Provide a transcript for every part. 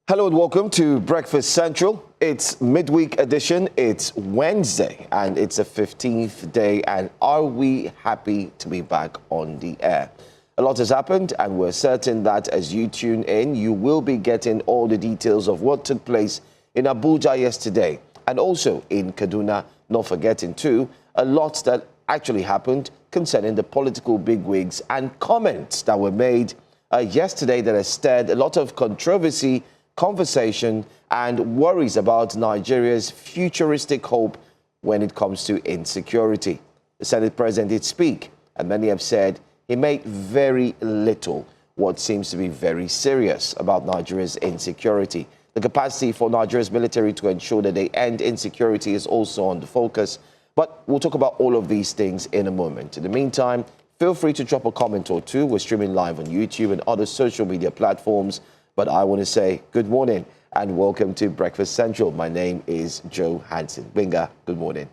Hello and welcome to Breakfast Central. It's midweek edition. It's Wednesday and it's the 15th day. And are we happy to be back on the air? A lot has happened and we're certain that as you tune in, you will be getting all the details of what took place in Abuja yesterday and also in Kaduna. Not forgetting too, a lot that actually happened concerning the political bigwigs and comments that were made yesterday that has stirred a lot of controversy, conversation and worries about Nigeria's futuristic hope when it comes to insecurity. The Senate President did speak, and many have said he made very little what seems to be very serious about Nigeria's insecurity. The capacity for Nigeria's military to ensure that they end insecurity is also on the focus. But we'll talk about all of these things in a moment. In the meantime, feel free to drop a comment or two. We're streaming live on YouTube and other social media platforms. But I want to say good morning and welcome to Breakfast Central. My name is Joe Hansen. Binga, good morning.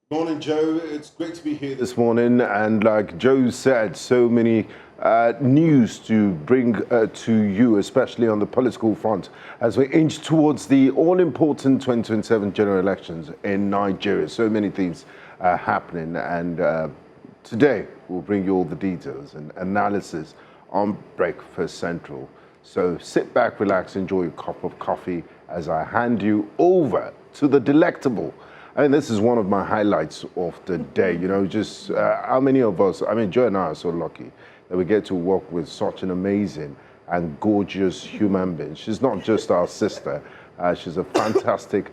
Good morning, Joe. It's great to be here this morning. And like Joe said, so many news to bring to you, especially on the political front, as we inch towards the all-important 2027 general elections in Nigeria. So many things happening. And today, we'll bring you all the details and analysis on Breakfast Central. So sit back, relax, enjoy a cup of coffee as I hand you over to the delectable. I mean, this is one of my highlights of the day. You know, just how many of us, I mean, Joe and I are so lucky that we get to work with such an amazing and gorgeous human being. She's not just our sister. She's a fantastic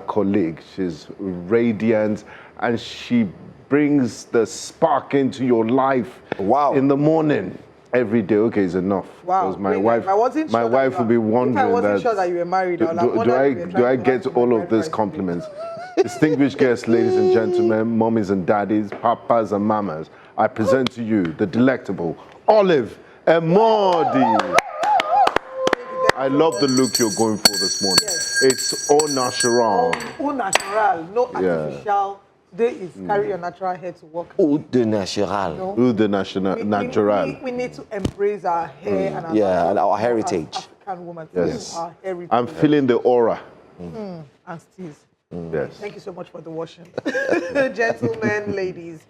colleague. She's radiant and she brings the spark into your life in the morning. Every day, okay, is enough. Wow. Because my wife will be wondering I wasn't sure that you were married. Do I get all of these compliments? Distinguished guests, ladies and gentlemen, mommies and daddies, papas and mamas, I present to you the delectable Olive Emodi. I love the look you're going for this morning. Yes. It's au natural. Au natural, no artificial. Today is carry your natural hair to work. Eau de natural. No? Eau de natural. We need to embrace our hair and our heritage. African woman. Yes. Our heritage. I'm feeling the aura. And steez. Yes. Thank you so much for the washing. Gentlemen, ladies,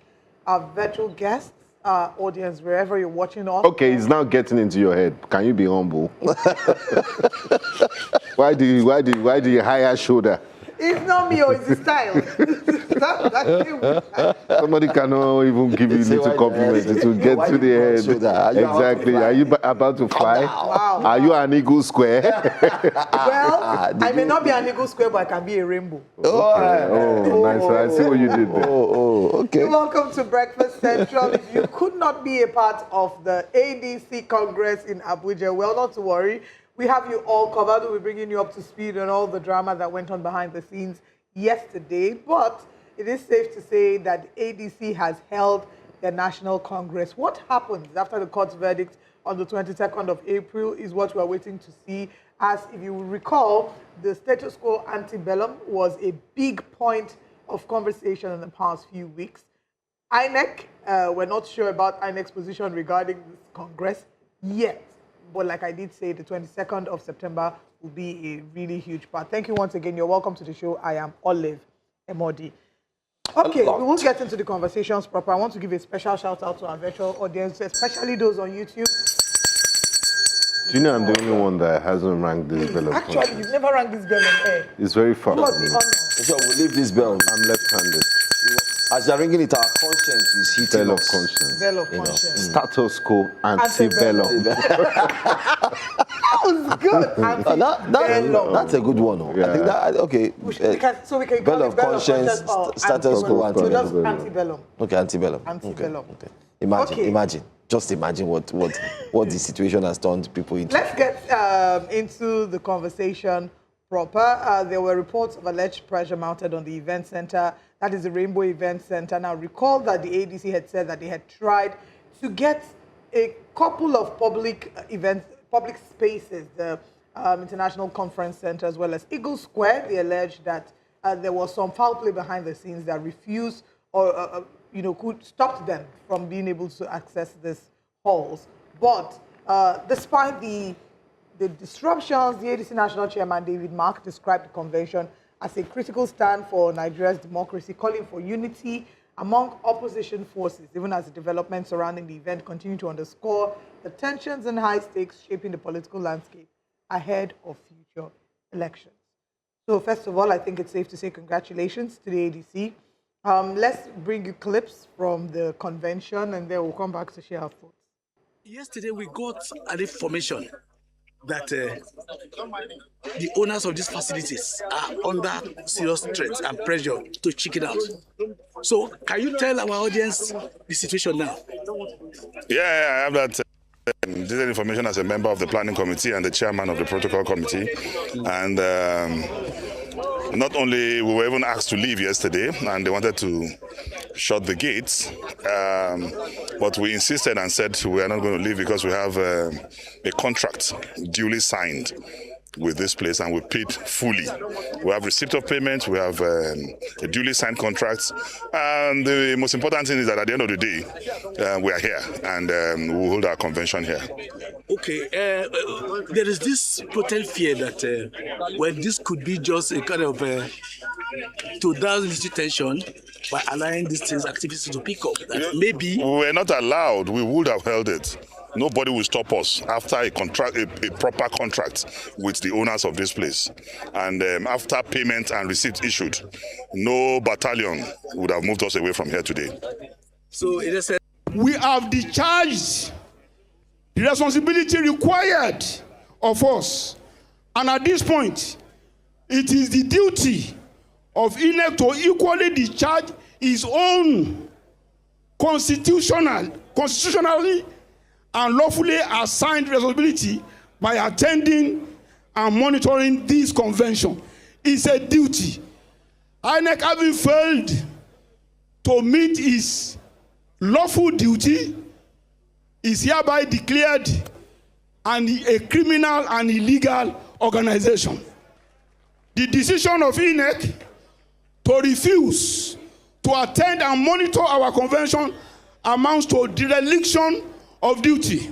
our virtual guests, our audience, wherever you're watching us. Okay, it's now getting into your head. Can you be humble? Why do you higher shoulder? It's not me or it's the style. Somebody cannot even give you little compliments. It will get to the head. Exactly. Are you about to fly? Wow. Are you an eagle square? Well, I may not be an eagle square, but I can be a rainbow. Oh, nice. I see what you did there. Okay. Welcome to Breakfast Central. If you could not be a part of the ADC Congress in Abuja, well, not to worry. We have you all covered. We're bringing you up to speed on all the drama that went on behind the scenes yesterday. But it is safe to say that the ADC has held their National Congress. What happens after the court's verdict on the 22nd of April is what we are waiting to see. As if you will recall, the status quo antebellum was a big point of conversation in the past few weeks. INEC, we're not sure about INEC's position regarding this Congress yet. But like I did say, the 22nd of September will be a really huge part. Thank you once again. You're welcome to the show. I am Olive Emodi. Okay, we will get into the conversations proper. I want to give a special shout out to our virtual audience, especially those on YouTube. Do you know I'm the only one that hasn't rang this bell? Actually, you've never rang this bell on air. It's very fast. What's the honor? So we'll leave this bell. I'm left-handed. As you're ringing it, our conscience is hitting Bell us. of conscience. Bell of conscience. Status quo antebellum. That was good. That's a good one. Yeah. I think that, okay. We can bell of conscience, status quo antebellum. So antebellum. Okay, antebellum. Antebellum. Okay. Imagine. Just imagine what the situation has turned people into. Let's get into the conversation proper. There were reports of alleged pressure mounted on the event center. That is the Rainbow Event Center. Now, recall that the ADC had said that they had tried to get a couple of public events, public spaces, the International Conference Center, as well as Eagle Square. They alleged that there was some foul play behind the scenes that refused or could stop them from being able to access these halls. But despite the the disruptions, the ADC National Chairman David Mark described the convention as a critical stand for Nigeria's democracy, calling for unity among opposition forces, even as the developments surrounding the event continue to underscore the tensions and high stakes shaping the political landscape ahead of future elections. So first of all, I think it's safe to say congratulations to the ADC. Let's bring you clips from the convention, and then we'll come back to share our thoughts. Yesterday, we got an information that the owners of these facilities are under serious threat and pressure to chicken out. So, can you tell our audience the situation now? Yeah, I have that detailed information as a member of the planning committee and the chairman of the protocol committee. And not only we were even asked to leave yesterday, and they wanted to shut the gates, but we insisted and said we are not going to leave because we have a contract duly signed with this place, and we paid fully. We have receipt of payment, we have a duly signed contract, and the most important thing is that at the end of the day, we are here, and we'll hold our convention here. Okay, there is this potent fear that when this could be just a kind of to down the tension by allowing these things activities to pick up, that maybe we were not allowed. We would have held it. Nobody will stop us after a contract, a proper contract with the owners of this place, and after payment and receipt issued, no battalion would have moved us away from here today. So it is we have discharged the responsibility required of us, and at this point, it is the duty of INEC to equally discharge its own constitutionally and lawfully assigned responsibility by attending and monitoring this convention. It's a duty. INEC, having failed to meet its lawful duty, is hereby declared a criminal and illegal organization. The decision of INEC to refuse to attend and monitor our convention amounts to dereliction of duty,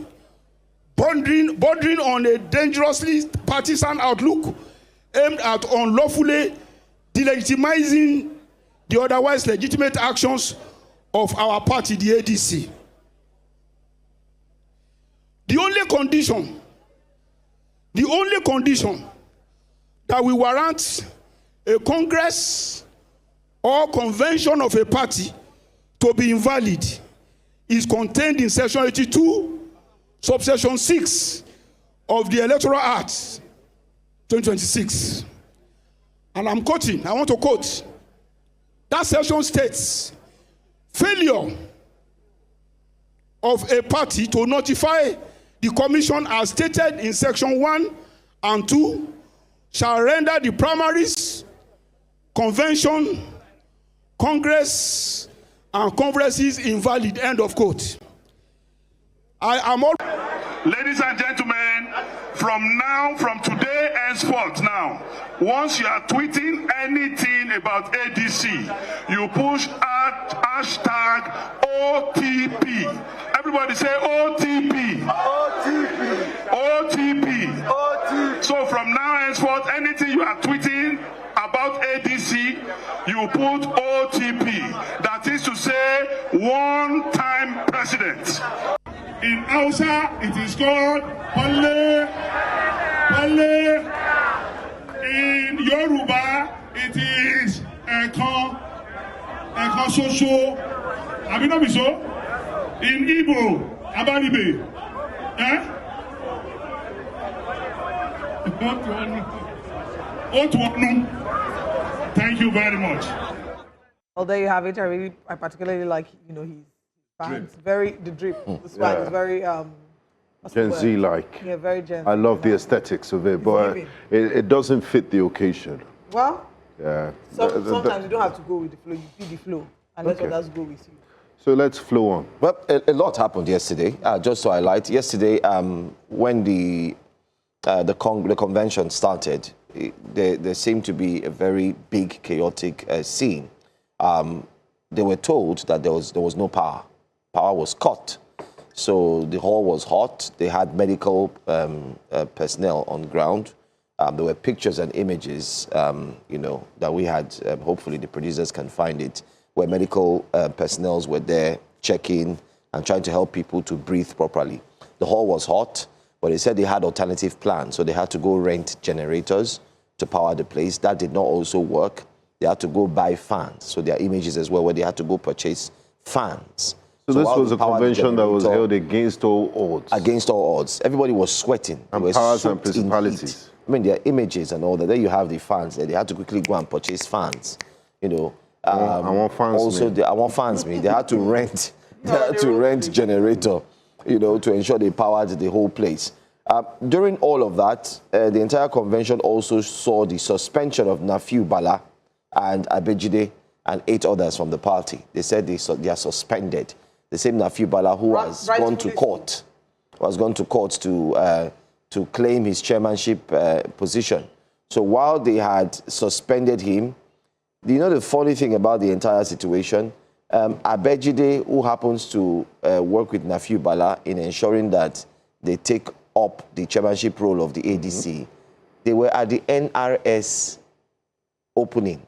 bordering on a dangerously partisan outlook aimed at unlawfully delegitimizing the otherwise legitimate actions of our party, the ADC. The only condition that will warrant a congress or convention of a party to be invalid is contained in Section 82, subsection 6 of the Electoral Act 2026. And I'm quoting, I want to quote. That section states, failure of a party to notify the commission as stated in Section 1 and 2 shall render the primaries, convention, congress, and conferences invalid, end of quote. Ladies and gentlemen, from today henceforth now, once you are tweeting anything about ADC, you push hashtag OTP. Everybody say OTP. OTP. OTP. OTP. So from now henceforth, anything you are tweeting about ADC, you put OTP. That is to say, one-time president. In Hausa, it is called Pale. Pale. In Yoruba, it is Eko Soso. Have you not so? In Igbo, Abaribe. Thank you very much. Well, there you have it. I particularly like, his fans. The drip. The swag is very Gen Z like. Yeah, very Gen Z. I love the aesthetics of it, but it doesn't fit the occasion. Well, yeah. Sometimes you don't have to go with the flow. You feed the flow, and let others go with you. So let's flow on. Well, a lot happened yesterday. Just to highlight, yesterday when the convention started, there seemed to be a very big chaotic scene. They were told that there was no power. Power was cut. So the hall was hot. They had medical personnel on ground. There were pictures and images, that we had. Hopefully the producers can find it, where medical personnel were there checking and trying to help people to breathe properly. The hall was hot, but they said they had alternative plans. So they had to go rent generators to power the place. That did not also work. They had to go buy fans. So there are images as well where they had to go purchase fans. So this was a convention that was held against all odds. Against all odds. Everybody was sweating. And powers and principalities. I mean, there are images and all that. There you have the fans. They had to quickly go and purchase fans. I want fans. Also, I want fans. They had to rent. They had to rent generator, to ensure they powered the whole place. During all of that, the entire convention also saw the suspension of Nafiu Bala and Abejide and 8 others from the party. They said they are suspended. The same Nafiu Bala who has gone to court, to claim his chairmanship position. So while they had suspended him, the funny thing about the entire situation, Abejide, who happens to work with Nafiu Bala in ensuring that they take up the chairmanship role of the ADC, they were at the NRS opening,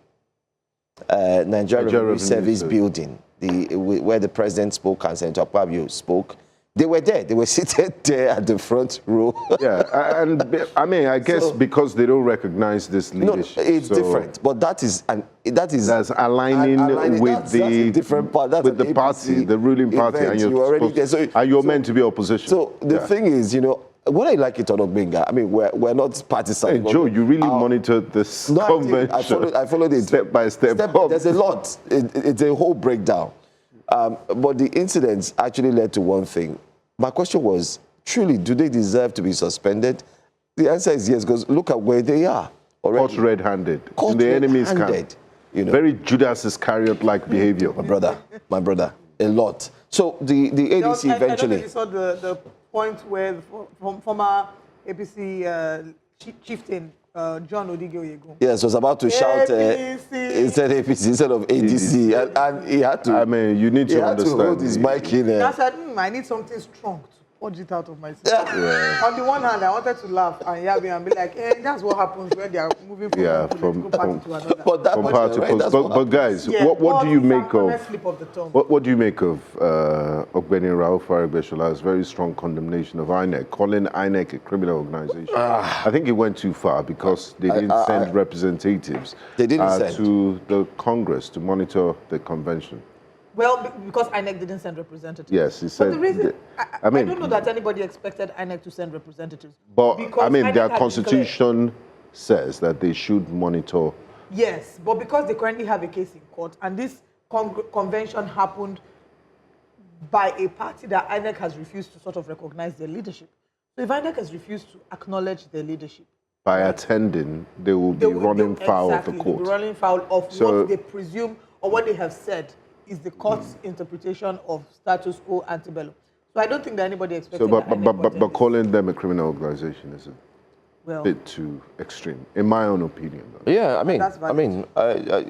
Nigeria Revenue Service building, where the president spoke and Senator Akpabio spoke. They were there. They were seated there at the front row. Yeah, and I guess because they don't recognize this leadership. No, it's different. But that's aligning with that's a different part. That's with the party, the ruling party, and you're meant to be opposition. So the thing is, whether I like it or not, Benga, we're not partisan. Hey, Joe, you really monitored this convention. I followed it step by step. There's a lot. It's a whole breakdown. But the incidents actually led to one thing. My question was, truly, do they deserve to be suspended? The answer is yes, because look at where they are already. Caught red-handed. In the enemy's camp. Very Judas Iscariot-like behavior. My brother, a lot. So the ADC eventually... I don't know if you saw the point where former APC chieftain John Odigoyego. Yes, was about to shout instead APC instead of ADC, and he had to. You need to understand. He had to hold his mic in there. I said, I need something strong to purge it out of myself. Yeah. On the one hand, I wanted to laugh and be like, that's what happens when they are moving from one political party to another. But guys, what do you make of? What do you make of Ogbeni Rauf Aregbesol's very strong condemnation of INEC, calling INEC a criminal organization? I think it went too far because they didn't send representatives to the Congress to monitor the convention. Well, because INEC didn't send representatives. Yes, he said. But the reason, I don't know that anybody expected INEC to send representatives. But their constitution says that they should monitor. Yes, but because they currently have a case in court, and this convention happened by a party that INEC has refused to sort of recognize their leadership. So if INEC has refused to acknowledge their leadership, by attending, they will be running foul of the court. They'll be running foul of what they presume or what they have said is the court's interpretation of status quo antebellum. So I don't think that anybody expected but calling them a criminal organization is a bit too extreme, in my own opinion. Though. Yeah,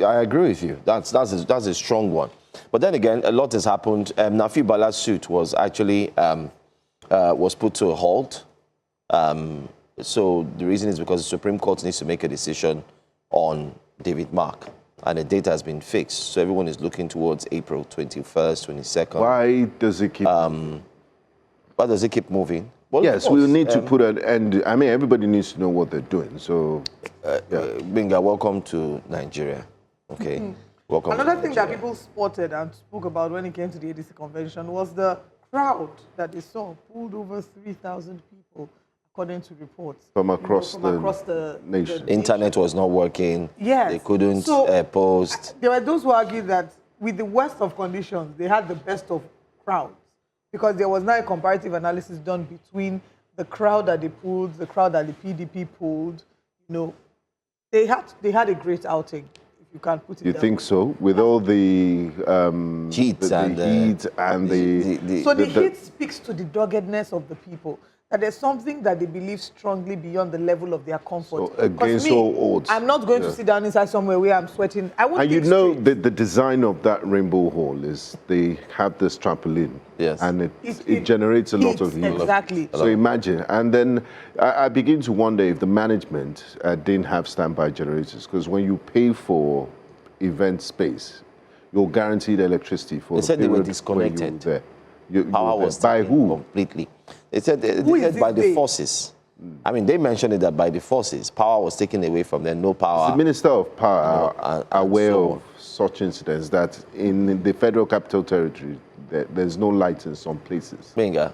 I agree with you. That's a strong one. But then again, a lot has happened. Nafiu Bala's suit was actually was put to a halt. So the reason is because the Supreme Court needs to make a decision on David Mark. And the date has been fixed. So everyone is looking towards April 21st, 22nd. Why does it keep why does it keep moving? Well, yes, we'll need to put an end. Everybody needs to know what they're doing. So, Benga, welcome to Nigeria. Okay. Welcome. Another thing that people spotted and spoke about when it came to the ADC convention was the crowd that they saw, pulled over 3,000 people. According to reports from across the nation. Internet was not working. Yes. They couldn't post. There were those who argued that with the worst of conditions, they had the best of crowds because there was now a comparative analysis done between the crowd that they pulled, the crowd that the PDP pulled. They had a great outing, if you can put it You think so? With all the heat So the heat speaks to the doggedness of the people. that there's something that they believe strongly beyond the level of their comfort. So against all odds. I'm not going to sit down inside somewhere where I'm sweating. I won't And you think know straight. the design of that Rainbow Hall is they have this trampoline. Yes. And it generates a lot of heat. Exactly. So imagine. And then I begin to wonder if the management didn't have standby generators, because when you pay for event space, you're guaranteed electricity for They the said they were period disconnected. when you were there. You Power were was there. By taken who? completely. They said, Who is by this the they? forces. I mean, they mentioned it that by the forces, power was taken away from them, no power. The Minister of Power and aware so of such incidents that in the Federal Capital Territory, there's no light in some places. Finger,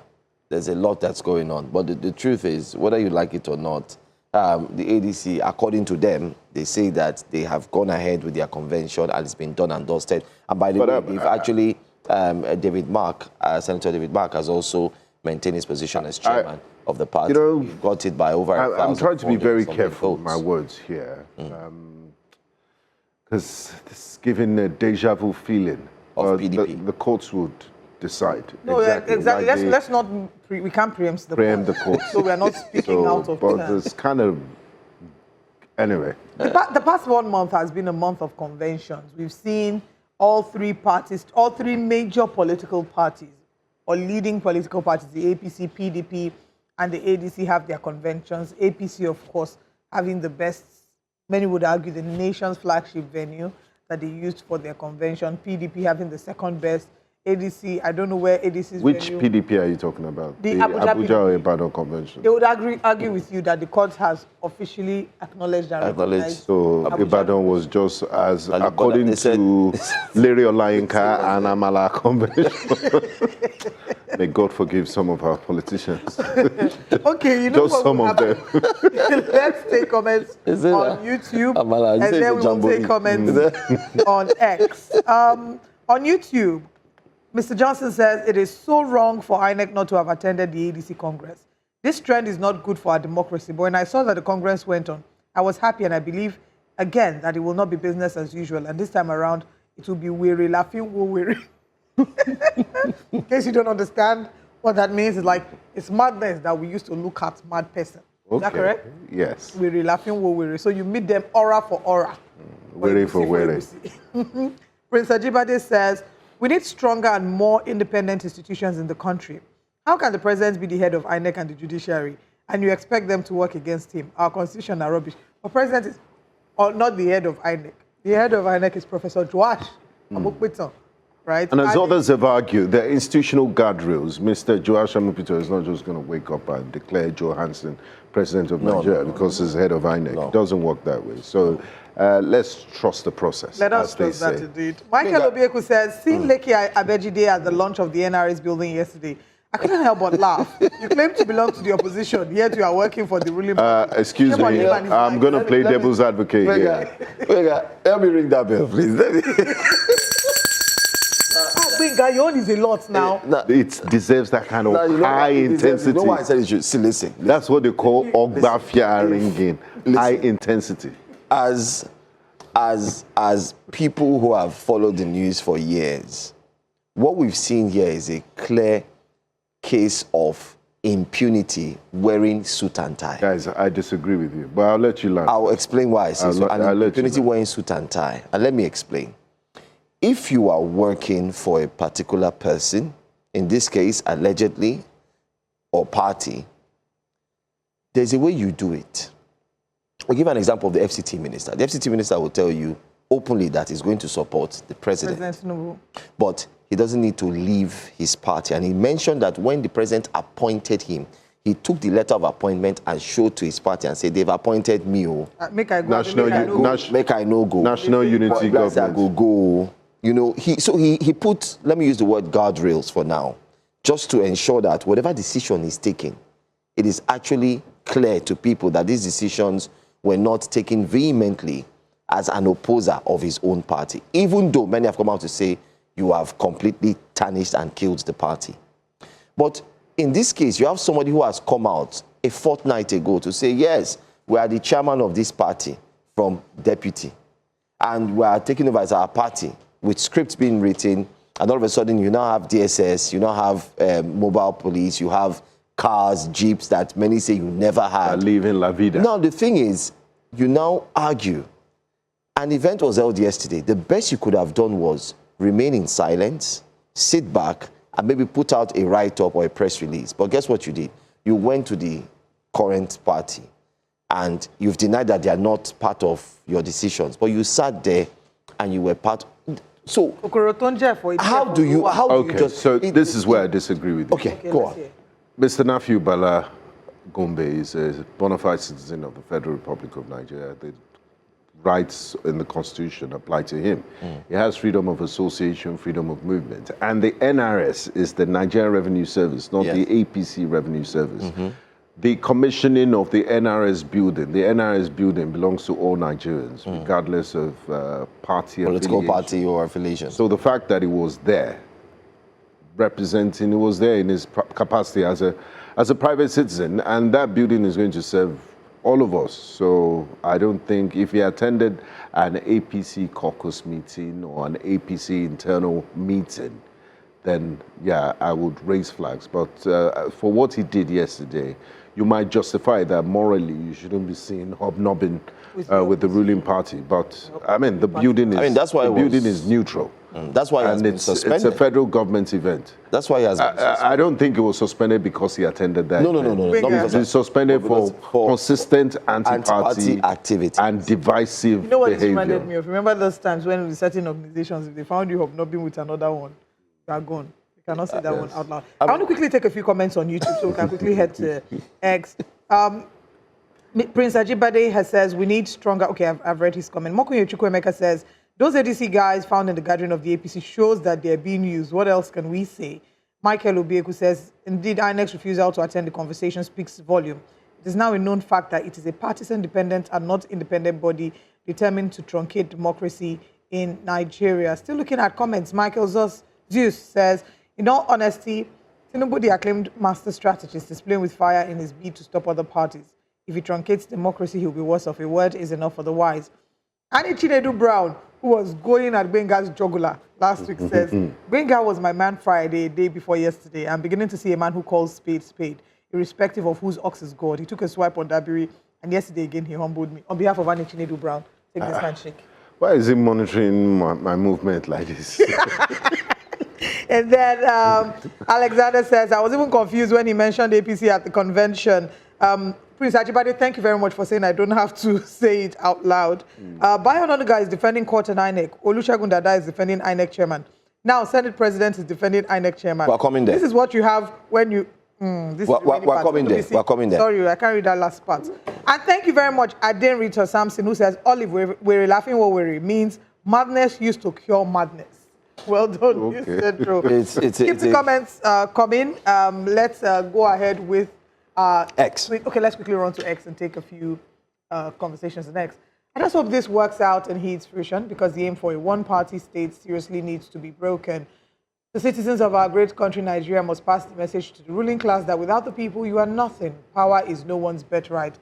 there's a lot that's going on. But the truth is, whether you like it or not, the ADC, according to them, they say that they have gone ahead with their convention and it's been done and dusted. And by the way, they've actually, Senator David Mark has also maintained his position as chairman of the party. You know, he got it by over I'm trying to be very 1,400 careful with my words here, because this is giving a deja vu feeling. Of PDP. The courts would decide. No, exactly. Like Let's not, we can't preempt the preempt court. the courts. So we're not speaking out of But turn. it's kind of, anyway. The past 1 month has been a month of conventions. We've seen all three parties, all three major political parties, or leading political parties, the APC, PDP, and the ADC have their conventions. APC, of course, having the best, many would argue, the nation's flagship venue that they used for their convention. PDP having the second best. ADC, I don't know where ADC's Which venue. PDP are you talking about? The Abuja or Ibadan Convention? They would argue with you that the court has officially acknowledged and recognized. So Abuja. Ibadan was just as, But according they said- to Larry Olayinka and Amala Convention. May God forgive some of our politicians. Okay, you know Just what some will of them. happen? Let's take comments Is it on a- YouTube, Amala, you and say then it's we a will take jamboree. comments on X. On YouTube, Mr. Johnson says it is so wrong for INEC not to have attended the ADC Congress. This trend is not good for our democracy. But when I saw that the Congress went on, I was happy, and I believe, again, that it will not be business as usual. And this time around, it will be weary, laughing, weary. In case you don't understand what that means, it's like it's madness that we used to look at mad person. Is that correct? Yes. Weary, laughing, weary. So you meet them aura for aura. Weary for weary. Prince Ajibade says, we need stronger and more independent institutions in the country. How can the president be the head of INEC and the judiciary, and you expect them to work against him? Our constitution are rubbish. But president is not the head of INEC. The head of INEC is Professor Joash Amokpito, right? And as others have argued, the institutional guardrails, Mr. Joash Amokpito is not just going to wake up and declare Joe Hansen president of Nigeria because he's head of INEC. It doesn't work that way. So let's trust the process. Let us trust that indeed. Michael Obieku says, seeing Lekki Abejide at the launch of the NRS building yesterday, I couldn't help but laugh. You claim to belong to the opposition, yet you are working for the ruling party. Excuse Shame on me, him and his I'm wife. going to play devil's advocate here. Let me ring that bell, please. Benga, your own is a lot now. It deserves that kind of high intensity. You know why I said you should see, listen. That's what they call Ogbafia ringing, high intensity. As people who have followed the news for years, what we've seen here is a clear case of impunity wearing suit and tie. Guys, I disagree with you, but I'll let you learn. I'll explain why I say so. I'll let you Impunity learn. wearing suit and tie. And let me explain. If you are working for a particular person, in this case, allegedly, or party, there's a way you do it. I'll give an example of the FCT minister. The FCT minister will tell you openly that he's going to support the president. President Tinubu. But he doesn't need to leave his party. And he mentioned that when the president appointed him, he took the letter of appointment and showed to his party and said, they've appointed me. Make I go. National make I U- know. Nas- Make I no go. National Unity Bless I Government. go. You know, he put, let me use the word guardrails for now, just to ensure that whatever decision is taken, it is actually clear to people that these decisions were not taken vehemently as an opposer of his own party, even though many have come out to say you have completely tarnished and killed the party. But in this case, you have somebody who has come out a fortnight ago to say, yes, we are the chairman of this party from deputy, and we are taking over as our party with scripts being written, and all of a sudden you now have DSS, you now have mobile police, you have cars, jeeps that many say you never had. Living La Vida. Now, the thing is, you now argue. An event was held yesterday. The best you could have done was remain in silence, sit back, and maybe put out a write-up or a press release. But guess what you did? You went to the current party, and you've denied that they are not part of your decisions. But you sat there, and you were part. So, how do you just... So this is where I disagree with you. Okay, go on. Mr. Nafiu Bala Gombe is a bona fide citizen of the Federal Republic of Nigeria. The rights in the Constitution apply to him. He has freedom of association, freedom of movement. And the NRS is the Nigerian Revenue Service, not the APC Revenue Service. The commissioning of the NRS building belongs to all Nigerians, regardless of political party or affiliation. So the fact that he was there, representing, he was there in his capacity as a private citizen, and that building is going to serve all of us. So I don't think if he attended an APC caucus meeting or an APC internal meeting, then yeah, I would raise flags. But for what he did yesterday, you might justify that morally you shouldn't be seen hobnobbing with the ruling party. But I mean, the building is, that's why building is neutral. That's why it has been suspended. It's a federal government event. That's why he has been suspended. I don't think it was suspended because he attended that. No. It's suspended for consistent anti-party activity and divisive You know what this behavior. reminded me of? Remember those times when with certain organizations, if they found you hobnobbing with another one, you are gone. You cannot say that one out loud. I want to quickly take a few comments on YouTube so we can quickly head to X. Prince Ajibade says, we need stronger... Okay, I've read his comment. Mokunye Chukwemeka says, those ADC guys found in the gathering of the APC shows that they're being used. What else can we say? Michael Obieku says, indeed, INEC's refusal to attend the conversation speaks volume. It is now a known fact that it is a partisan-dependent and not independent body determined to truncate democracy in Nigeria. Still looking at comments, Michael Zeus says, in all honesty, Tinubu, the acclaimed master strategist, is playing with fire in his bid to stop other parties. If he truncates democracy, he'll be worse off. A word is enough for the wise. Annie Chinedu Brown, who was going at Benga's jugular last week, says, Benga was my man Friday, day before yesterday. I'm beginning to see a man who calls spade spade, irrespective of whose ox is God. He took a swipe on Dabiri, and yesterday again he humbled me. On behalf of Annie Chinedu Brown, take this handshake. Why is he monitoring my movement like this? And then Alexander says, I was even confused when he mentioned APC at the convention. Prince Ajibade, thank you very much for saying I don't have to say it out loud. Bayo Onanuga is defending court and INEC. Olusegun Dada is defending INEC chairman. Now, Senate President is defending INEC chairman. We're coming there. This is what you have when you... We're coming there. We're coming there. Sorry, I can't read that last part. And thank you very much, Aden Rita Sampson, who says, Olive, we're laughing what we're means madness used to cure madness. Well done, Okay. Central. Keep the comments coming. Let's go ahead with... X. Okay, let's quickly run to X and take a few conversations on X. I just hope this works out and heeds fruition, because the aim for a one-party state seriously needs to be broken. The citizens of our great country, Nigeria, must pass the message to the ruling class that without the people, you are nothing. Power is no one's birthright,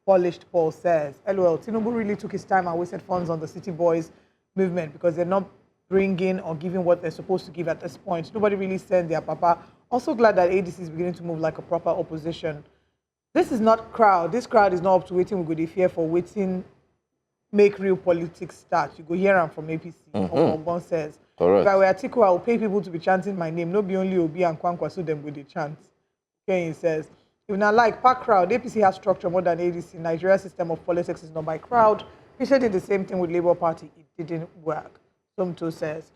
polished Paul says. LOL, Tinubu really took his time and wasted funds on the City Boys movement because they're not bringing or giving what they're supposed to give at this point. Nobody really sent their papa. Also glad that ADC is beginning to move like a proper opposition. This is not crowd. This crowd is not up to waiting. We go fear for waiting, make real politics start. You go hear them from APC. Or Ogbon says. If I were Atiku, I will pay people to be chanting my name. No be only Obi and Kwankwa, so them with the chant. Kenny says, if not like pack crowd, APC has structure more than ADC. Nigeria's system of politics is not by crowd. We said did the same thing with Labour Party. It didn't work. Somto says.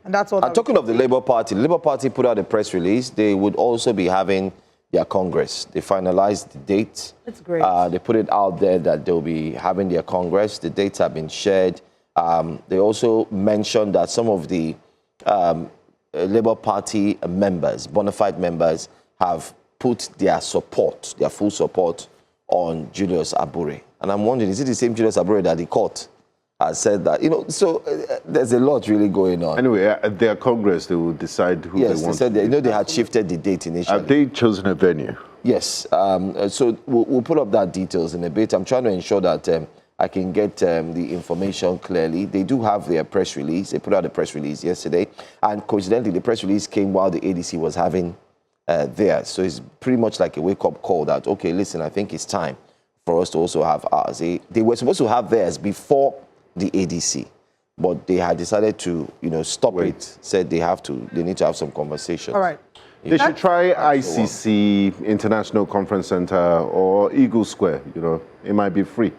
And that's all. Talking of the Labour Party put out a press release. They would also be having their Congress. They finalized the date. That's great. They put it out there that they'll be having their Congress. The dates have been shared. They also mentioned that some of the Labour Party members, bona fide members, have put their support, their full support, on Julius Abure. And I'm wondering, is it the same Julius Abure that the court has said that? You know, so there's a lot really going on. Anyway, at their Congress, they will decide who they want. Yes, they said, you know, they had shifted the date initially. Have they chosen a venue? Yes. So we'll put up that details in a bit. I'm trying to ensure that I can get the information clearly. They do have their press release. They put out a press release yesterday. And coincidentally, the press release came while the ADC was having there. So it's pretty much like a wake-up call that, okay, listen, I think it's time for us to also have ours. They were supposed to have theirs before the ADC, but they had decided to, stop it, said they need to have some conversations. All right. They should try ICC, International Conference Center, or Eagle Square, it might be free.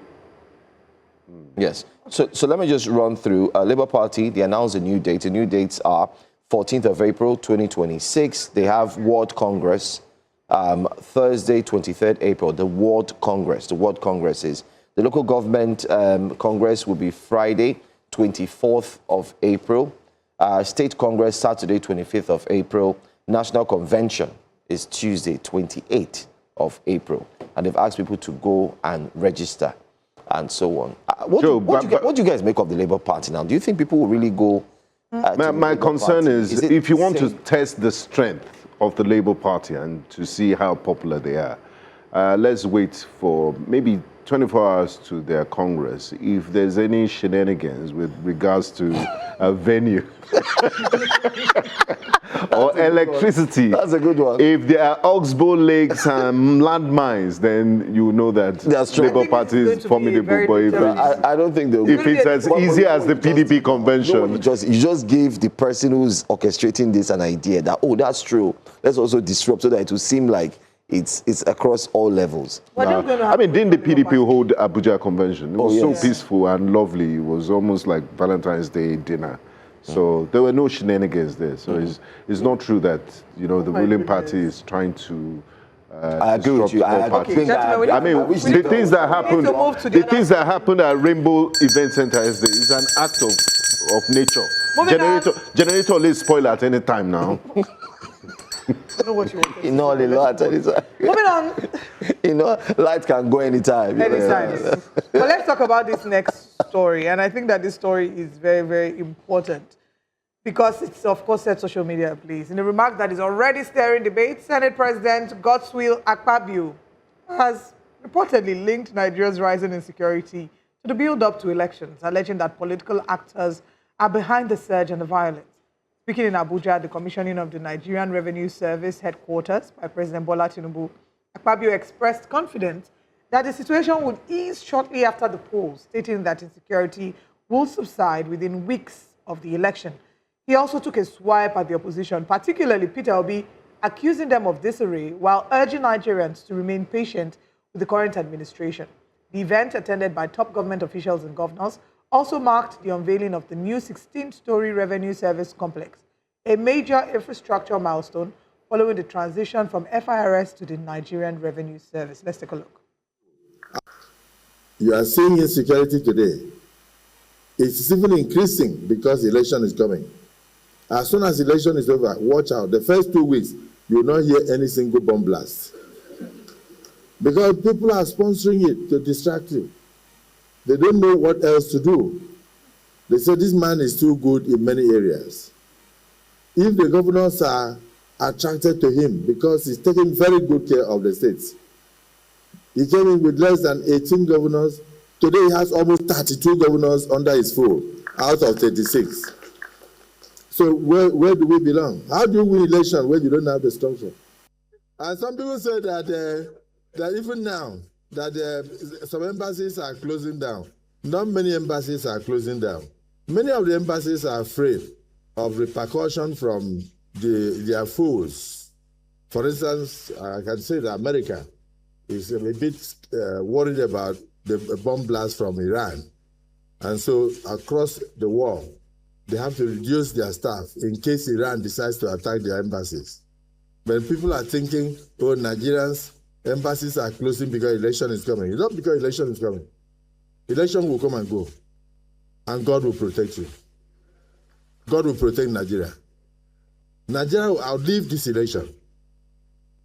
Yes. So let me just run through. Labour Party, they announced a new date. The new dates are 14th of April, 2026. They have World Congress, Thursday, 23rd April, the World Congress. The World Congress is the local government Congress will be Friday, 24th of April. State Congress, Saturday, 25th of April. National Convention is Tuesday, 28th of April. And they've asked people to go and register and so on. What do you guys make of the Labour Party now? Do you think people will really go? My concern is if you want to test the strength of the Labour Party and to see how popular they are, let's wait for maybe 24 hours to their Congress. If there's any shenanigans with regards to a venue or electricity. That's a good one. If there are oxbow lakes and landmines, then you know that Labour Party is formidable. But I don't think they'll. If it's as easy as the PDP convention. You just give the person who's orchestrating this an idea that, oh, that's true. Let's also disrupt so that it will seem like it's across all levels. I mean, didn't the PDP hold Abuja convention? It was so peaceful and lovely. It was almost like Valentine's Day dinner. So there were no shenanigans there. So it's not true that the ruling party is trying to. I agree with you. I mean, the things that happened, at Rainbow Event Center yesterday is an act of nature. Generator will spoil at any time now. I know what you want. A lot anytime. Moving on. Light can go anytime. Anytime. But let's talk about this next story. And I think that this story is very, very important because it's, of course, set social media ablaze. In a remark that is already stirring debate, Senate President Godswill Akpabio has reportedly linked Nigeria's rising insecurity to the build-up to elections, alleging that political actors are behind the surge and the violence. Speaking in Abuja at the commissioning of the Nigerian Revenue Service headquarters by President Bola Tinubu, Akpabio expressed confidence that the situation would ease shortly after the polls, stating that insecurity will subside within weeks of the election. He also took a swipe at the opposition, particularly Peter Obi, accusing them of disarray while urging Nigerians to remain patient with the current administration. The event, attended by top government officials and governors, also marked the unveiling of the new 16-story Revenue Service complex, a major infrastructure milestone following the transition from FIRS to the Nigerian Revenue Service. Let's take a look. You are seeing insecurity today. It's even increasing because the election is coming. As soon as the election is over, watch out. The first 2 weeks, you will not hear any single bomb blast. Because people are sponsoring it to distract you. They don't know what else to do. They say this man is too good in many areas. If the governors are attracted to him because he's taking very good care of the states. He came in with less than 18 governors. Today he has almost 32 governors under his fold, out of 36. So where do we belong? How do you win election when you don't have the structure? And some people say that even now, that some embassies are closing down. Not many embassies are closing down. Many of the embassies are afraid of repercussion from their foes. For instance, I can say that America is a bit worried about the bomb blast from Iran. And so across the world, they have to reduce their staff in case Iran decides to attack their embassies. When people are thinking, oh, Nigerians, embassies are closing because election is coming. It's not because election is coming. Election will come and go. And God will protect you. God will protect Nigeria. Nigeria will outlive this election.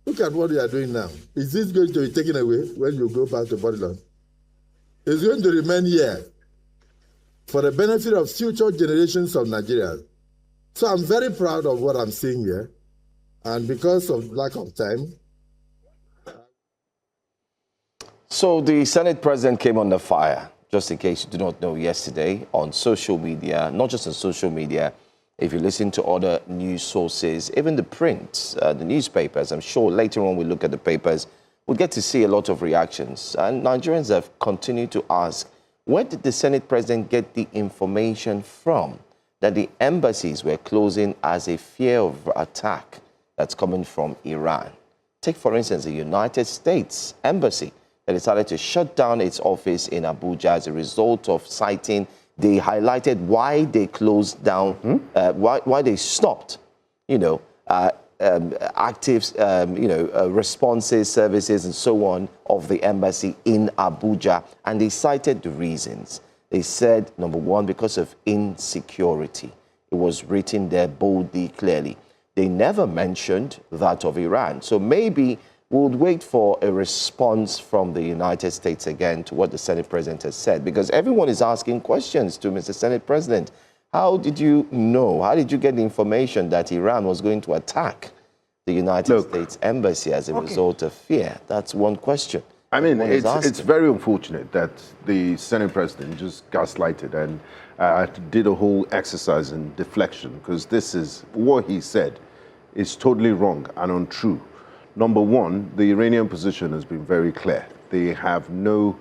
Look at what they are doing now. Is this going to be taken away when you go back to Babylon? It's going to remain here for the benefit of future generations of Nigerians. So I'm very proud of what I'm seeing here. And because of lack of time. So the Senate President came under fire, just in case you do not know, yesterday on social media, not just on social media, If you listen to other news sources, even the print, the newspapers, I'm sure later on we look at the papers, we'll get to see a lot of reactions. And Nigerians have continued to ask, where did the Senate President get the information from that the embassies were closing as a fear of attack that's coming from Iran? Take, for instance, the United States Embassy that decided to shut down its office in Abuja as a result of citing, they highlighted why they closed down, why they stopped, active, responses, services, and so on of the embassy in Abuja. And they cited the reasons. They said, number one, because of insecurity. It was written there boldly, clearly. They never mentioned that of Iran. So maybe we'll wait for a response from the United States again to what the Senate President has said, because everyone is asking questions to Mr. Senate President. How did you know? How did you get the information that Iran was going to attack the United States Embassy as a result of fear? That's one question. I mean, it's very unfortunate that the Senate President just gaslighted and did a whole exercise in deflection, because this is what he said is totally wrong and untrue. Number one, the Iranian position has been very clear. They have no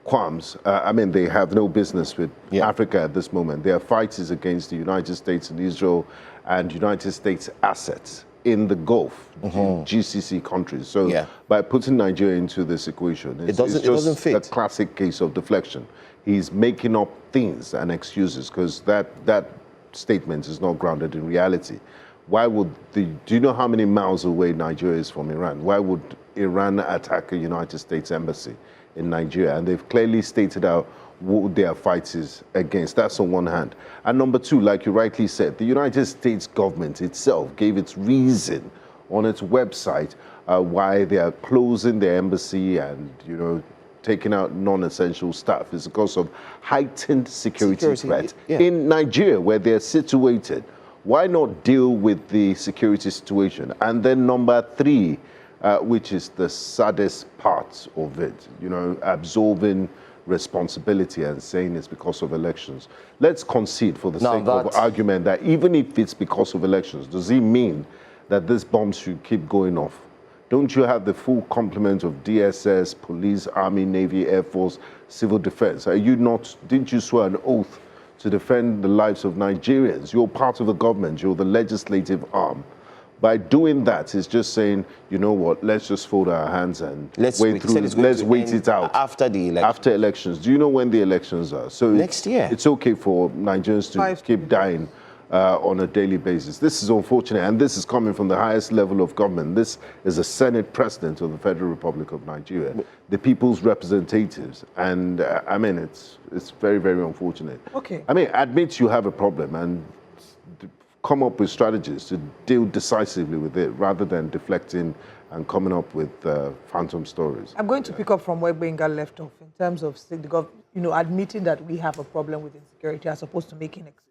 qualms. They have no business with Africa at this moment. Their fight is against the United States and Israel and United States assets in the Gulf, GCC countries. So by putting Nigeria into this equation, it's doesn't fit. A classic case of deflection. He's making up things and excuses, because that statement is not grounded in reality. Why would do you know how many miles away Nigeria is from Iran? Why would Iran attack a United States embassy in Nigeria? And they've clearly stated out what their fight is against. That's on one hand. And number two, like you rightly said, the United States government itself gave its reason on its website why they are closing their embassy and, taking out non-essential staff. Is because of heightened security threat in Nigeria, where they're situated. Why not deal with the security situation? And then number three, which is the saddest part of it, absorbing responsibility and saying it's because of elections. Let's concede for the sake of argument that even if it's because of elections, does it mean that these bombs should keep going off? Don't you have the full complement of DSS, police, army, navy, air force, civil defense? Didn't you swear an oath to defend the lives of Nigerians? You're part of the government, you're the legislative arm. By doing that, it's just saying, you know what, let's just fold our hands and let's wait it out. After the election. After elections. Do you know when the elections are? So next year. It's okay for Nigerians to keep dying on a daily basis. This is unfortunate, and this is coming from the highest level of government. This is a Senate President of the Federal Republic of Nigeria, the people's representatives. And it's very, very unfortunate. Okay. Admit you have a problem and come up with strategies to deal decisively with it, rather than deflecting and coming up with phantom stories. I'm going to pick up from where Benga left off in terms of admitting that we have a problem with insecurity as opposed to making excuses.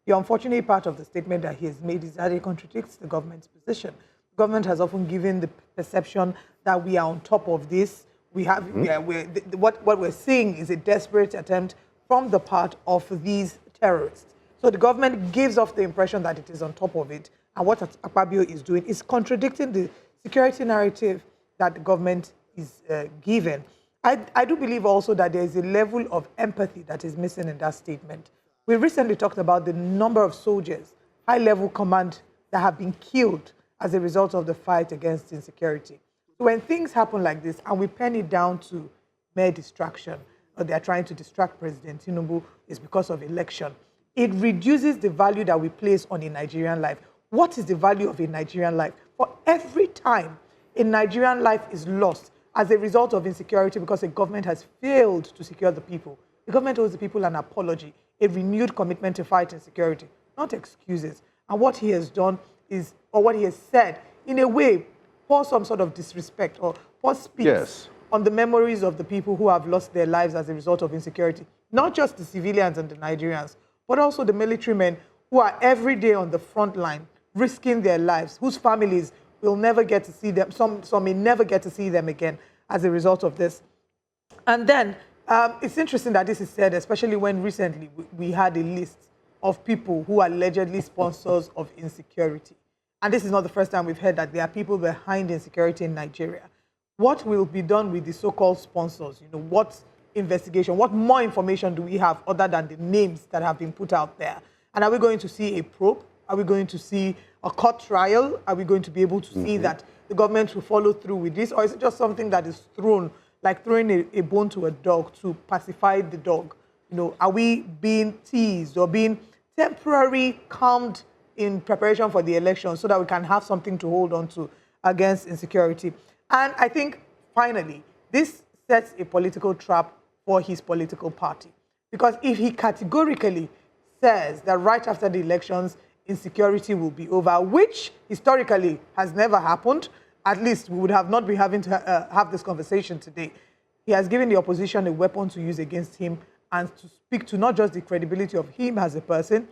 The unfortunate part of the statement that he has made is that it contradicts the government's position. The government has often given the perception that we are on top of this. What we're seeing is a desperate attempt from the part of these terrorists. So the government gives off the impression that it is on top of it. And what Akpabio is doing is contradicting the security narrative that the government is given. I do believe also that there is a level of empathy that is missing in that statement. We recently talked about the number of soldiers, high-level command, that have been killed as a result of the fight against insecurity. So when things happen like this and we pen it down to mere distraction, or they're trying to distract President Tinubu, is because of election, it reduces the value that we place on a Nigerian life. What is the value of a Nigerian life? For every time a Nigerian life is lost as a result of insecurity because a government has failed to secure the people, the government owes the people an apology, a renewed commitment to fight insecurity, not excuses. And what he has done is, or what he has said, in a way, pour some sort of disrespect or pour speaks on the memories of the people who have lost their lives as a result of insecurity. Not just the civilians and the Nigerians, but also the military men who are every day on the front line, risking their lives, whose families will never get to see them, some may never get to see them again as a result of this. And then, it's interesting that this is said, especially when recently we had a list of people who are allegedly sponsors of insecurity. And this is not the first time we've heard that there are people behind insecurity in Nigeria. What will be done with the so-called sponsors? You know, what investigation, what more information do we have other than the names that have been put out there? And are we going to see a probe? Are we going to see a court trial? Are we going to be able to see that the government will follow through with this? Or is it just something that is thrown, like throwing a bone to a dog to pacify the dog? You know, are we being teased or being temporarily calmed in preparation for the election so that we can have something to hold on to against insecurity? And I think, finally, this sets a political trap for his political party. Because if he categorically says that right after the elections, insecurity will be over, which historically has never happened, at least we would have not been having to have this conversation today. He has given the opposition a weapon to use against him and to speak to not just the credibility of him as a person,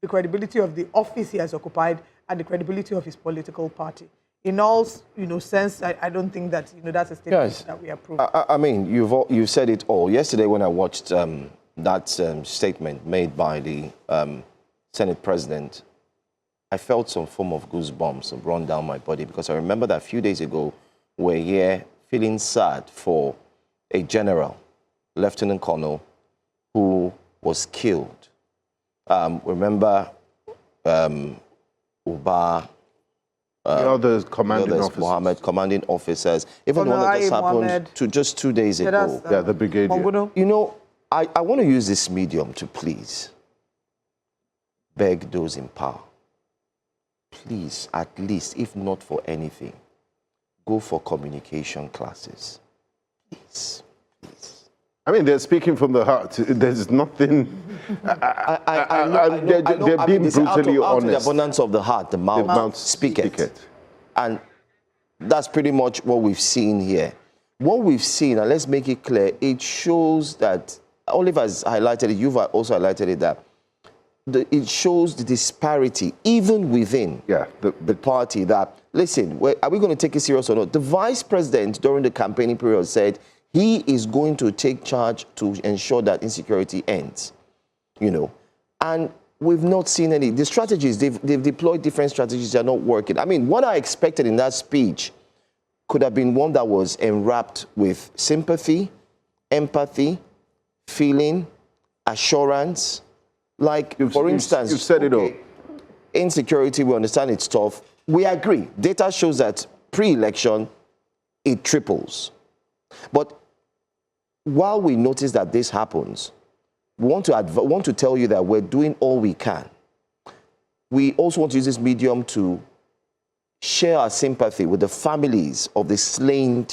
the credibility of the office he has occupied, and the credibility of his political party. In all, sense, I don't think that, that's a statement that we approve. I mean, you've said it all. Yesterday when I watched that statement made by the Senate President, I felt some form of goosebumps run down my body because I remember that a few days ago, we're here feeling sad for a general, Lieutenant Colonel, who was killed. Remember Uba, the other commanding officers. Mohammed, commanding officers. Even one that just happened just 2 days ago. Yeah, the brigadier. You know, I want to use this medium to please beg those in power. Please, at least, if not for anything, go for communication classes. Please, please. I mean, they're speaking from the heart. There's nothing. They're being brutally honest. Out of the abundance of the heart, the mouth speaketh. And that's pretty much what we've seen here. What we've seen, and let's make it clear, it shows that, Oliver has highlighted it, you've also highlighted it, that it shows the disparity, even within the party, that, listen, are we going to take it serious or not? The vice president, during the campaigning period, said he is going to take charge to ensure that insecurity ends, and we've not seen any. The strategies, they've deployed different strategies that are not working. I mean, what I expected in that speech could have been one that was enwrapped with sympathy, empathy, feeling, assurance. Like, for instance, you've said it all. Insecurity, we understand it's tough. We agree. Data shows that pre-election, it triples. But while we notice that this happens, we want to tell you that we're doing all we can. We also want to use this medium to share our sympathy with the families of the slain.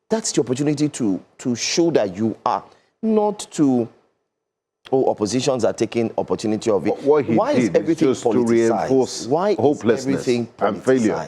That's the opportunity to show that you are not to... oppositions are taking opportunity of it. Why is everything just politicized? To reinforce hopelessness and failure.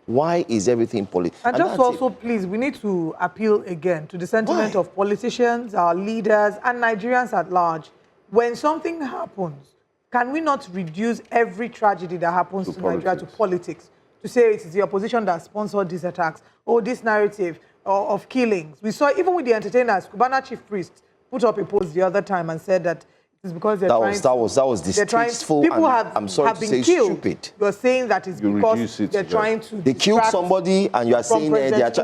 Why is everything politicized? And just also, please, we need to appeal again to the sentiment of politicians, our leaders, and Nigerians at large. When something happens, can we not reduce every tragedy that happens to Nigeria to politics? To say it is the opposition that sponsored these attacks, or this narrative of killings. We saw, even with the entertainers, Cubana chief priest put up a post the other time and said that it's because they're that was distasteful. People have been killed. Stupid. You're saying that it's because they're trying to. They killed somebody, and you are saying that's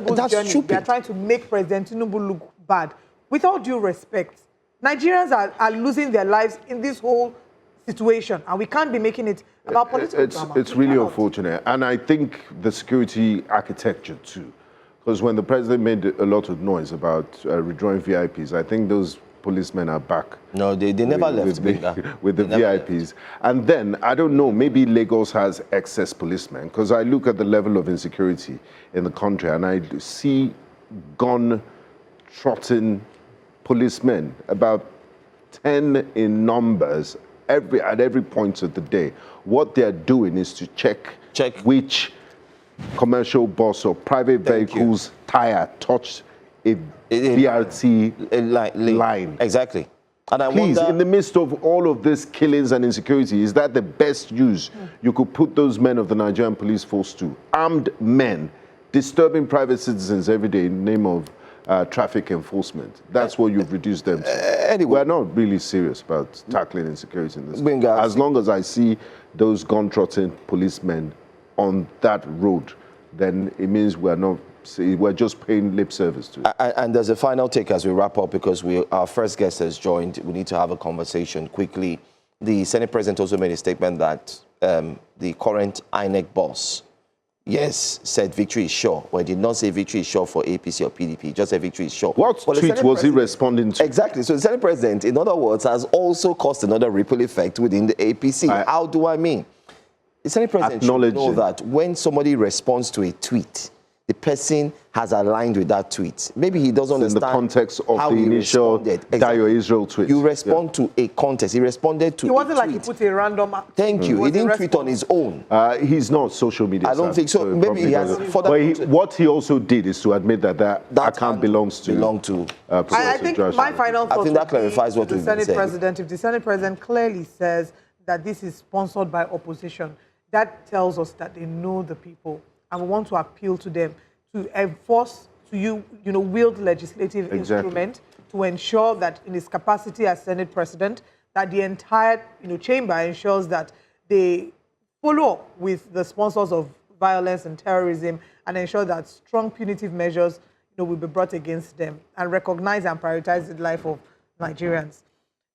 stupid. They're trying to make President Tinubu look bad. With all due respect, Nigerians are losing their lives in this whole situation, and we can't be making it about political drama. It's really unfortunate, and I think the security architecture too. Because when the president made a lot of noise about redrawing VIPs, I think those policemen are back. No, they never left. With the VIPs. And then, I don't know, maybe Lagos has excess policemen. Because I look at the level of insecurity in the country and I see gun-trotting policemen, about 10 in numbers, at every point of the day. What they're doing is to check which commercial bus or private vehicle's tire touched a BRT line. Exactly. And Please, in the midst of all of this killings and insecurity, is that the best use you could put those men of the Nigerian police force to? Armed men disturbing private citizens every day in the name of traffic enforcement. That's what you've reduced them to. Anyway, we're not really serious about tackling insecurity in this. Bingo. As long as I see those gun-trotting policemen on that road, then it means we're just paying lip service to it. And there's a final take as we wrap up, because our first guest has joined. We need to have a conversation quickly. The Senate President also made a statement that the current INEC boss, yes, said victory is sure. Well, he did not say victory is sure for APC or PDP, just said victory is sure. What tweet was he responding to? Exactly. So the Senate President, in other words, has also caused another ripple effect within the APC. How do I mean? The Senate President should know that when somebody responds to a tweet, the person has aligned with that tweet. Maybe he doesn't understand in the context of the initial Dio Israel tweet. You respond to a context. He responded to It wasn't like he tweet. put a random... Thank you. He didn't tweet on his own. He's not social media. I don't think so. Maybe he has further... But what he also did is to admit that account belongs to... I think my final thought, I think that clarifies what we've Senate said. President, if the Senate President clearly says that this is sponsored by opposition, that tells us that they know the people, and we want to appeal to them to enforce, to wield legislative instrument to ensure that in his capacity as Senate President, that the entire chamber ensures that they follow up with the sponsors of violence and terrorism and ensure that strong punitive measures will be brought against them and recognize and prioritize the life of Nigerians.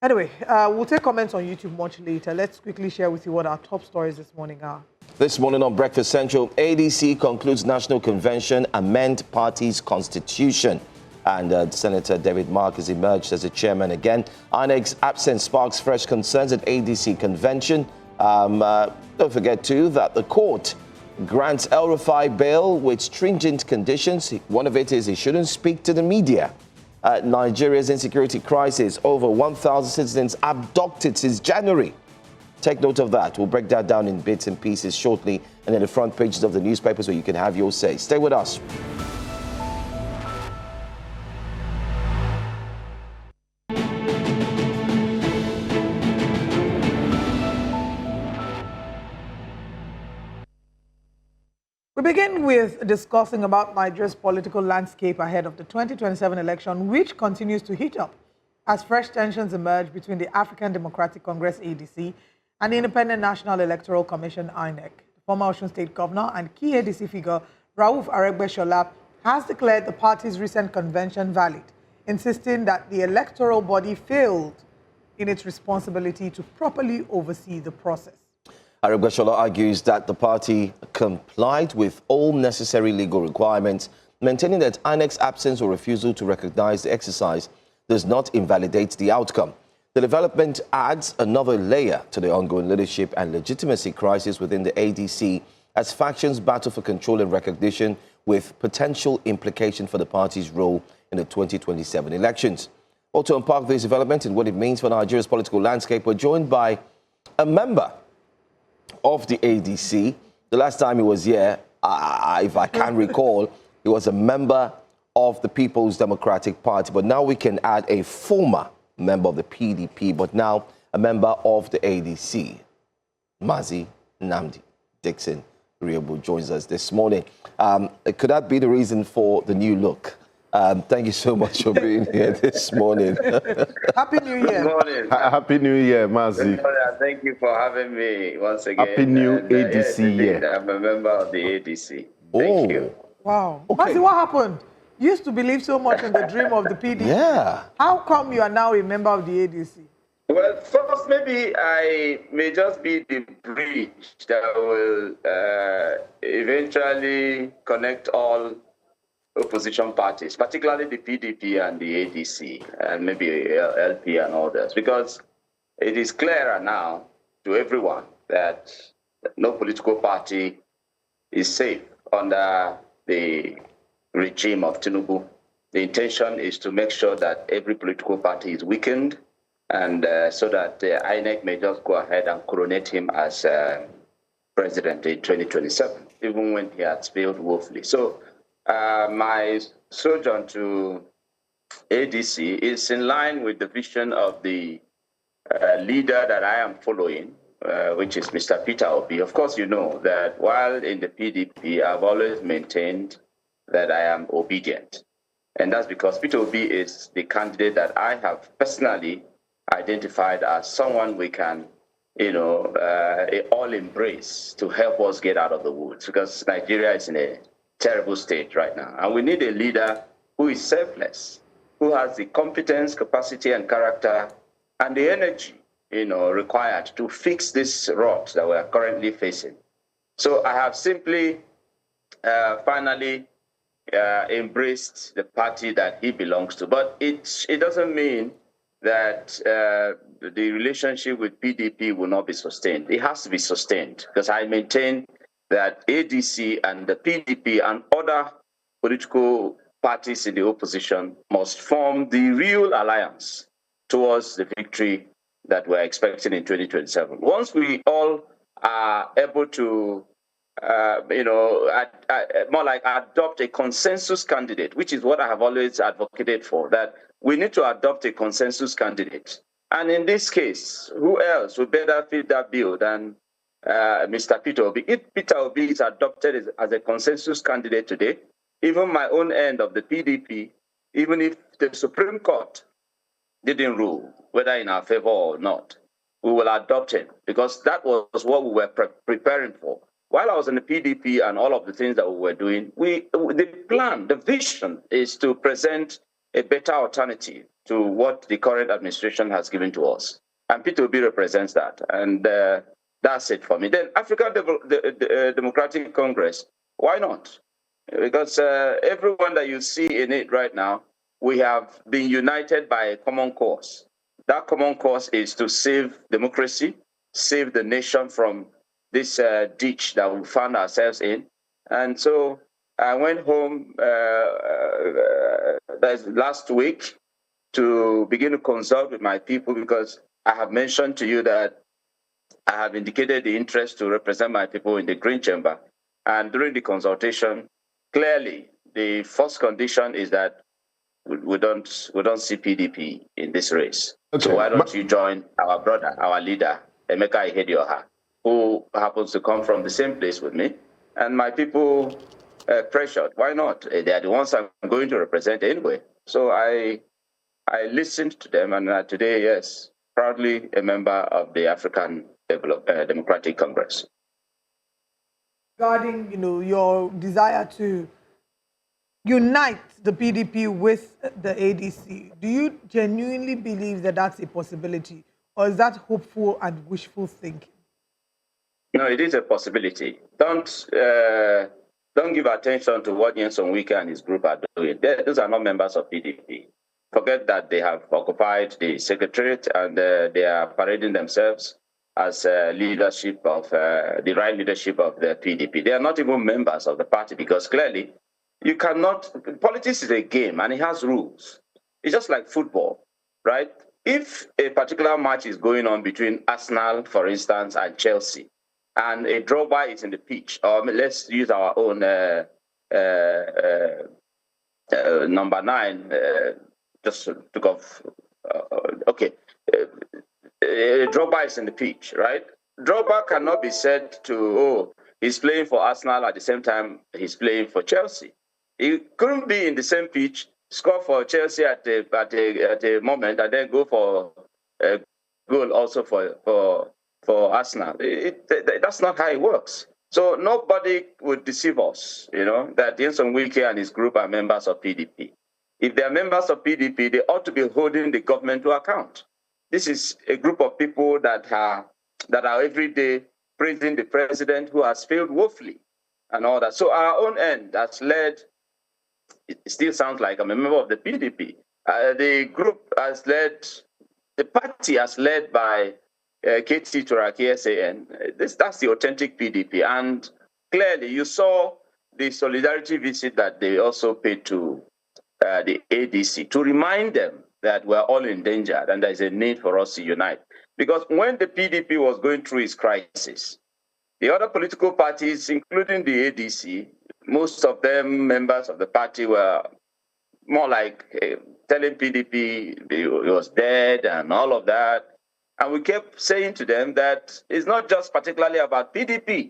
Anyway, we'll take comments on YouTube much later. Let's quickly share with you what our top stories this morning are. This morning on Breakfast Central, ADC concludes National Convention, amend party's constitution. And Senator David Mark has emerged as the chairman again. INEC's absence sparks fresh concerns at ADC convention. Don't forget, too, that the court grants El Rufai bail with stringent conditions. One of it is he shouldn't speak to the media. Nigeria's insecurity crisis, over 1,000 citizens abducted since January. Take note of that. We'll break that down in bits and pieces shortly, and in the front pages of the newspapers where you can have your say. Stay with us. We begin with discussing about Nigeria's political landscape ahead of the 2027 election, which continues to heat up as fresh tensions emerge between the African Democratic Congress, ADC, and the Independent National Electoral Commission, INEC. The former Osun State Governor and key ADC figure, Rauf Aregbesola, has declared the party's recent convention valid, insisting that the electoral body failed in its responsibility to properly oversee the process. Aregbesola argues that the party complied with all necessary legal requirements, maintaining that INEC's absence or refusal to recognize the exercise does not invalidate the outcome. The development adds another layer to the ongoing leadership and legitimacy crisis within the ADC as factions battle for control and recognition, with potential implication for the party's role in the 2027 elections. Well, to unpack this development and what it means for Nigeria's political landscape, we're joined by a member of the ADC. The last time he was here, if I can recall, he was a member of the People's Democratic Party, but now we can add a former member of the PDP, but now a member of the ADC. Mazi Nnamdi Dixon Riobo joins us this morning. Could that be the reason for the new look? Thank you so much for being here this morning. Happy New Year. Good morning. Happy New Year, Mazi. Thank you for having me once again. Happy New ADC year. I'm a member of the ADC. Thank you. Wow. Okay. Mazi, what happened? You used to believe so much in the dream of the PDP. Yeah. How come you are now a member of the ADC? Well, first, maybe I may just be the bridge that will eventually connect all opposition parties, particularly the PDP and the ADC, and maybe LP and others, because it is clearer now to everyone that no political party is safe under the regime of Tinubu. The intention is to make sure that every political party is weakened, and so that INEC may just go ahead and coronate him as president in 2027, even when he has failed woefully. So my sojourn to ADC is in line with the vision of the leader that I am following, which is Mr. Peter Obi. Of course, you know that while in the PDP, I've always maintained that I am obedient. And that's because Peter Obi is the candidate that I have personally identified as someone we can, all embrace to help us get out of the woods, because Nigeria is in a terrible state right now. And we need a leader who is selfless, who has the competence, capacity, and character, and the energy, required to fix this rot that we are currently facing. So I have simply finally embraced the party that he belongs to. But it doesn't mean that the relationship with PDP will not be sustained. It has to be sustained, because I maintain that ADC and the PDP and other political parties in the opposition must form the real alliance towards the victory that we're expecting in 2027. Once we all are able to more like adopt a consensus candidate, which is what I have always advocated for, that we need to adopt a consensus candidate. And in this case, who else would better fit that bill than Mr. Peter Obi? If Peter Obi is adopted as a consensus candidate today, even my own end of the PDP, even if the Supreme Court didn't rule, whether in our favor or not, we will adopt him, because that was what we were preparing for. While I was in the PDP and all of the things that we were doing, the plan, the vision is to present a better alternative to what the current administration has given to us. And Peter Obi represents that. And that's it for me. Then African Democratic Congress, why not? Because everyone that you see in it right now, we have been united by a common cause. That common cause is to save democracy, save the nation from this ditch that we found ourselves in. And so I went home last week to begin to consult with my people, because I have mentioned to you that I have indicated the interest to represent my people in the Green Chamber. And during the consultation, clearly the first condition is that we don't see PDP in this race. Okay. So why don't you join our brother, our leader, Emeka Ihedioha, who happens to come from the same place with me, and my people pressured. Why not? They are the ones I'm going to represent anyway. So I listened to them, and today, yes, proudly a member of the African Democratic Congress. Regarding, your desire to unite the PDP with the ADC, do you genuinely believe that that's a possibility, or is that hopeful and wishful thinking? No, it is a possibility. Don't give attention to what Nyesom Wike and his group are doing. Those are not members of PDP. Forget that they have occupied the Secretariat and they are parading themselves as leadership of the right leadership of the PDP. They are not even members of the party, because clearly you cannot. Politics is a game and it has rules. It's just like football, right? If a particular match is going on between Arsenal, for instance, and Chelsea, and a draw-by is in the pitch, or let's use our own number 9, just took off, okay. A draw-by is in the pitch, right? Draw-by cannot be said to, he's playing for Arsenal at the same time he's playing for Chelsea. He couldn't be in the same pitch, score for Chelsea at a moment, and then go for a goal also for Arsenal. That's not how it works. So nobody would deceive us, that Nyesom Wike and his group are members of PDP. If they are members of PDP, they ought to be holding the government to account. This is a group of people that are every day praising the president, who has failed woefully and all that. So our own end has led, it still sounds like I'm a member of the PDP. The group has led, the party has led by KT Turaki SAN. That's the authentic PDP. And clearly you saw the solidarity visit that they also paid to the ADC to remind them that we're all in danger and there's a need for us to unite. Because when the PDP was going through its crisis, the other political parties, including the ADC, most of them members of the party, were more like telling PDP it was dead and all of that. And we kept saying to them that it's not just particularly about PDP.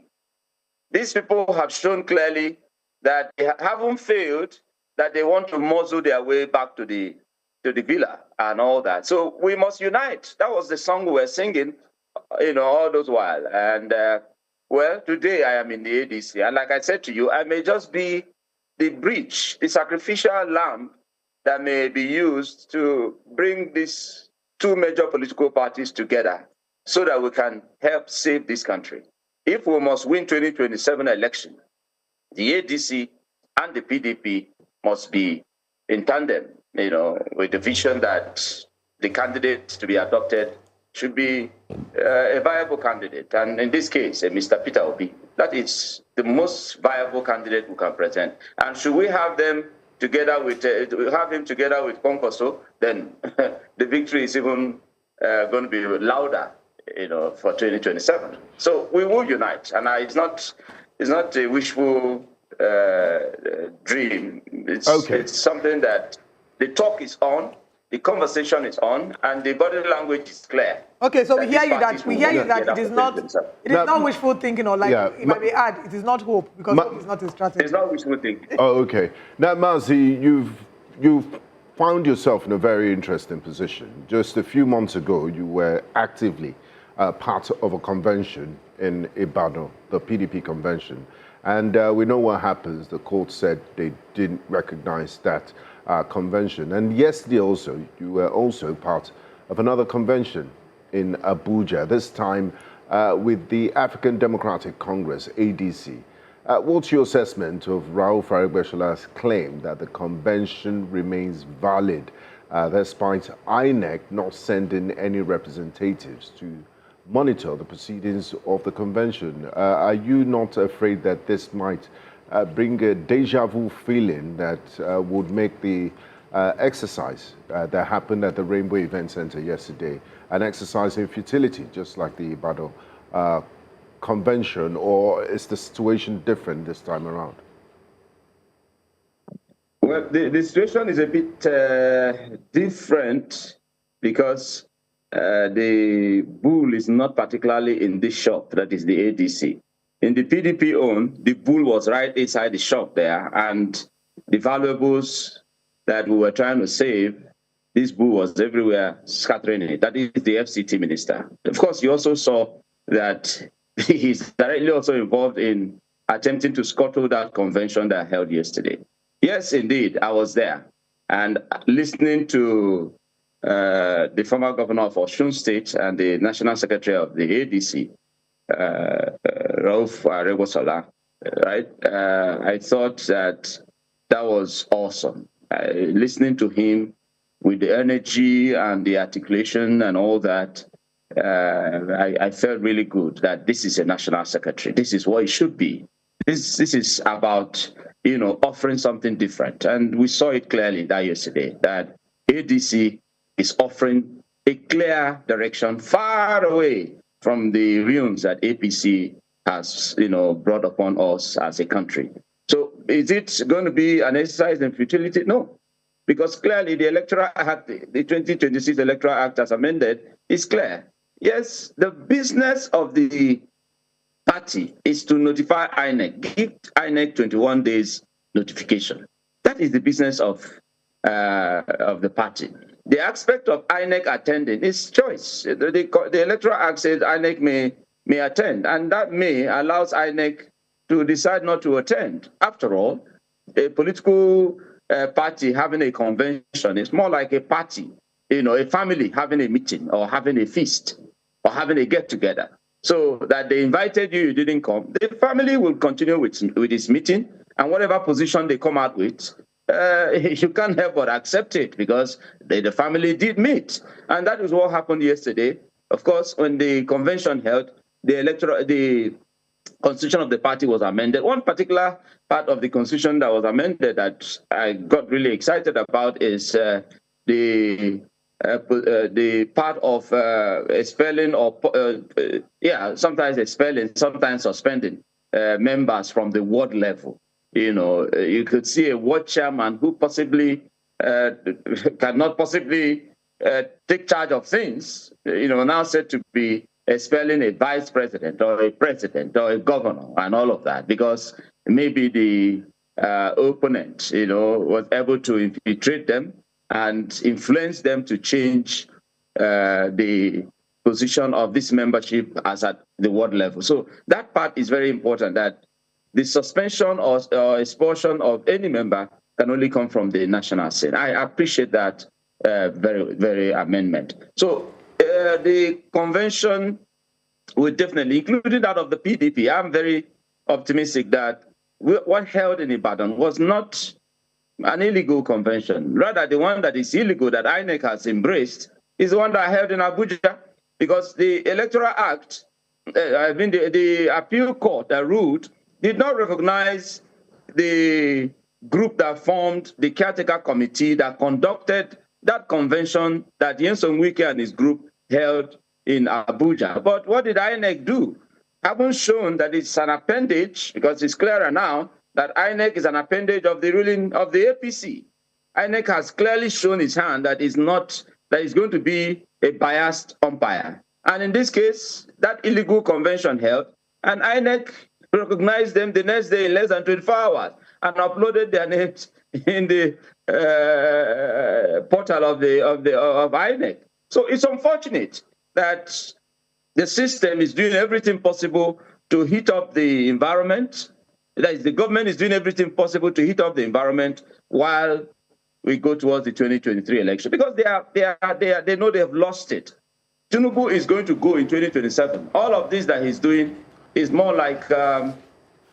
These people have shown clearly that they haven't failed that they want to muzzle their way back to the villa and all that. So we must unite. That was the song we were singing, all those while. And well, today I am in the ADC, and like I said to you, I may just be the bridge, the sacrificial lamb that may be used to bring these two major political parties together so that we can help save this country. If we must win 2027 election, the ADC and the PDP must be in tandem, with the vision that the candidate to be adopted should be a viable candidate. And in this case, Mr. Peter Obi, that is the most viable candidate we can present. And should we have them together with, him together with Kwankwaso, then the victory is even going to be louder, for 2027. So we will unite, and it's not a wishful dream. It's something that the talk is on, the conversation is on, and the body language is clear. Okay, so we hear you that it is not wishful thinking, or like if I may add, it is not hope, because hope is not a strategy. It's not wishful thinking. Oh, okay. Now, Mazi, you've found yourself in a very interesting position. Just a few months ago, you were actively part of a convention in Ibadan, the PDP convention. And we know what happens. The court said they didn't recognize that convention. And yesterday also, you were also part of another convention in Abuja, this time with the African Democratic Congress, ADC. What's your assessment of Rauf Aregbesol's claim that the convention remains valid despite INEC not sending any representatives to monitor the proceedings of the convention? Are you not afraid that this might bring a deja vu feeling that would make the exercise that happened at the Rainbow Event Center yesterday an exercise in futility, just like the Ibadan convention, or is the situation different this time around? Well, the situation is a bit different because the bull is not particularly in this shop, that is the ADC. In the PDP own, the bull was right inside the shop there, and the valuables that we were trying to save, this bull was everywhere scattering it. That is the FCT minister. Of course, you also saw that he's directly also involved in attempting to scuttle that convention that held yesterday. Yes, indeed, I was there. And listening to the former governor of Osun State and the national secretary of the ADC, Rauf Aregbesola, right? I thought that was awesome. Listening to him with the energy and the articulation and all that, I felt really good that this is a national secretary. This is what it should be. This is about, offering something different. And we saw it clearly that yesterday, that ADC is offering a clear direction far away from the ruins that APC has, brought upon us as a country. So is it going to be an exercise in futility? No. Because clearly the Electoral Act, the 2026 Electoral Act as amended, is clear. Yes, the business of the party is to notify INEC, give INEC 21 days notification. That is the business of the party. The aspect of INEC attending is choice. The Electoral Act says INEC may attend, and that may allows INEC to decide not to attend. After all, a political party having a convention is more like a party, a family having a meeting or having a feast or having a get-together. So that they invited you, you didn't come. The family will continue with its meeting, and whatever position they come out with, you can't help but accept it because the family did meet. And that is what happened yesterday. Of course, when the convention held, the constitution of the party was amended. One particular part of the constitution that was amended that I got really excited about is the part of expelling or sometimes expelling, sometimes suspending members from the ward level. You could see a ward chairman who possibly cannot possibly take charge of things, now said to be expelling a vice president or a president or a governor and all of that, because maybe opponent, was able to infiltrate them and influence them to change the position of this membership as at the world level. So that part is very important, that the suspension or expulsion of any member can only come from the national scene. I appreciate that very, very amendment. So the convention will definitely, including that of the PDP, I'm very optimistic that what held in Ibadan was not an illegal convention. Rather, the one that is illegal that INEC has embraced is the one that held in Abuja, because the Electoral Act, the appeal court that ruled, did not recognize the group that formed the caretaker committee that conducted that convention that Nyesom Wike and his group held in Abuja. But what did INEC do? Haven't shown that it's an appendage, because it's clearer now that INEC is an appendage of the ruling of the APC. INEC has clearly shown its hand that is going to be a biased umpire. And in this case, that illegal convention held, and INEC recognized them the next day in less than 24 hours and uploaded their names in the portal of INEC. So it's unfortunate that the system is doing everything possible to heat up the environment. That is, the government is doing everything possible to heat up the environment while we go towards the 2023 election, because they know they have lost it. Tinubu is going to go in 2027. All of this that he's doing is more like a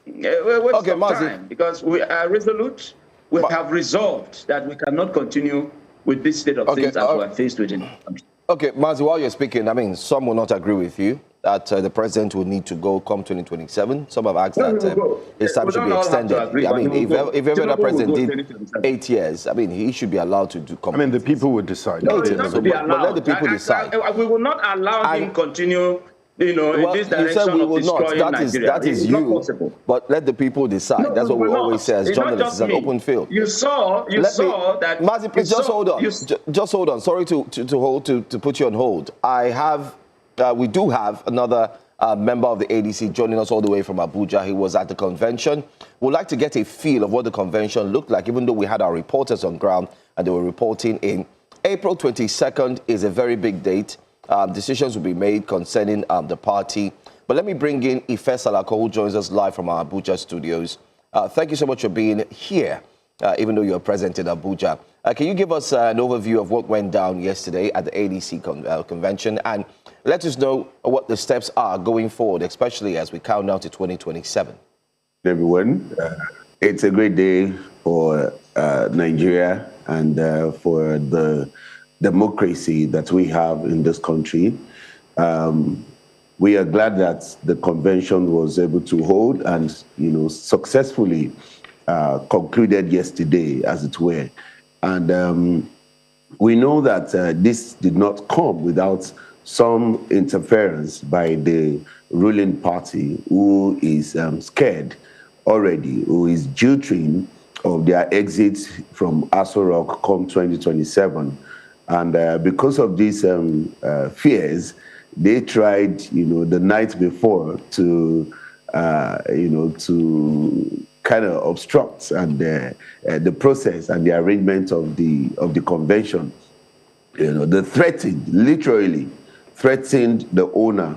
waste of time, because we are resolute. We have resolved that we cannot continue with this state of things as we are faced with in the country. Okay, Mazi, while you're speaking, I mean, some will not agree with you that the president will need to go come 2027. Some have asked that his time should be extended. I mean, if every other president did 8 years, I mean, he should be allowed to do. I mean, the people would decide. No, but let the people decide. We will not allow him continue. In this direction of destroying Nigeria. That is you. But let the people decide. No, That's what we always say as journalists. It's an open field. You saw that. Mazi, please just hold on. Just hold on. Sorry to put you on hold. We do have another member of the ADC joining us all the way from Abuja. He was at the convention. We'd like to get a feel of what the convention looked like, even though we had our reporters on ground and they were reporting in. April 22nd is a very big date. Decisions will be made concerning the party. But let me bring in Ife Salako, who joins us live from our Abuja studios. Thank you so much for being here, even though you're present in Abuja. Can you give us an overview of what went down yesterday at the ADC convention, and let us know what the steps are going forward, especially as we count down to 2027? Everyone, it's a great day for Nigeria and for the democracy that we have in this country. We are glad that the convention was able to hold and, successfully concluded yesterday, as it were. And we know that this did not come without some interference by the ruling party, who is scared already, who is jilting of their exit from Aso Rock come 2027. And because of these fears, they tried, the night before to, to kind of obstruct and the process and the arrangement of the convention. They literally threatened the owner,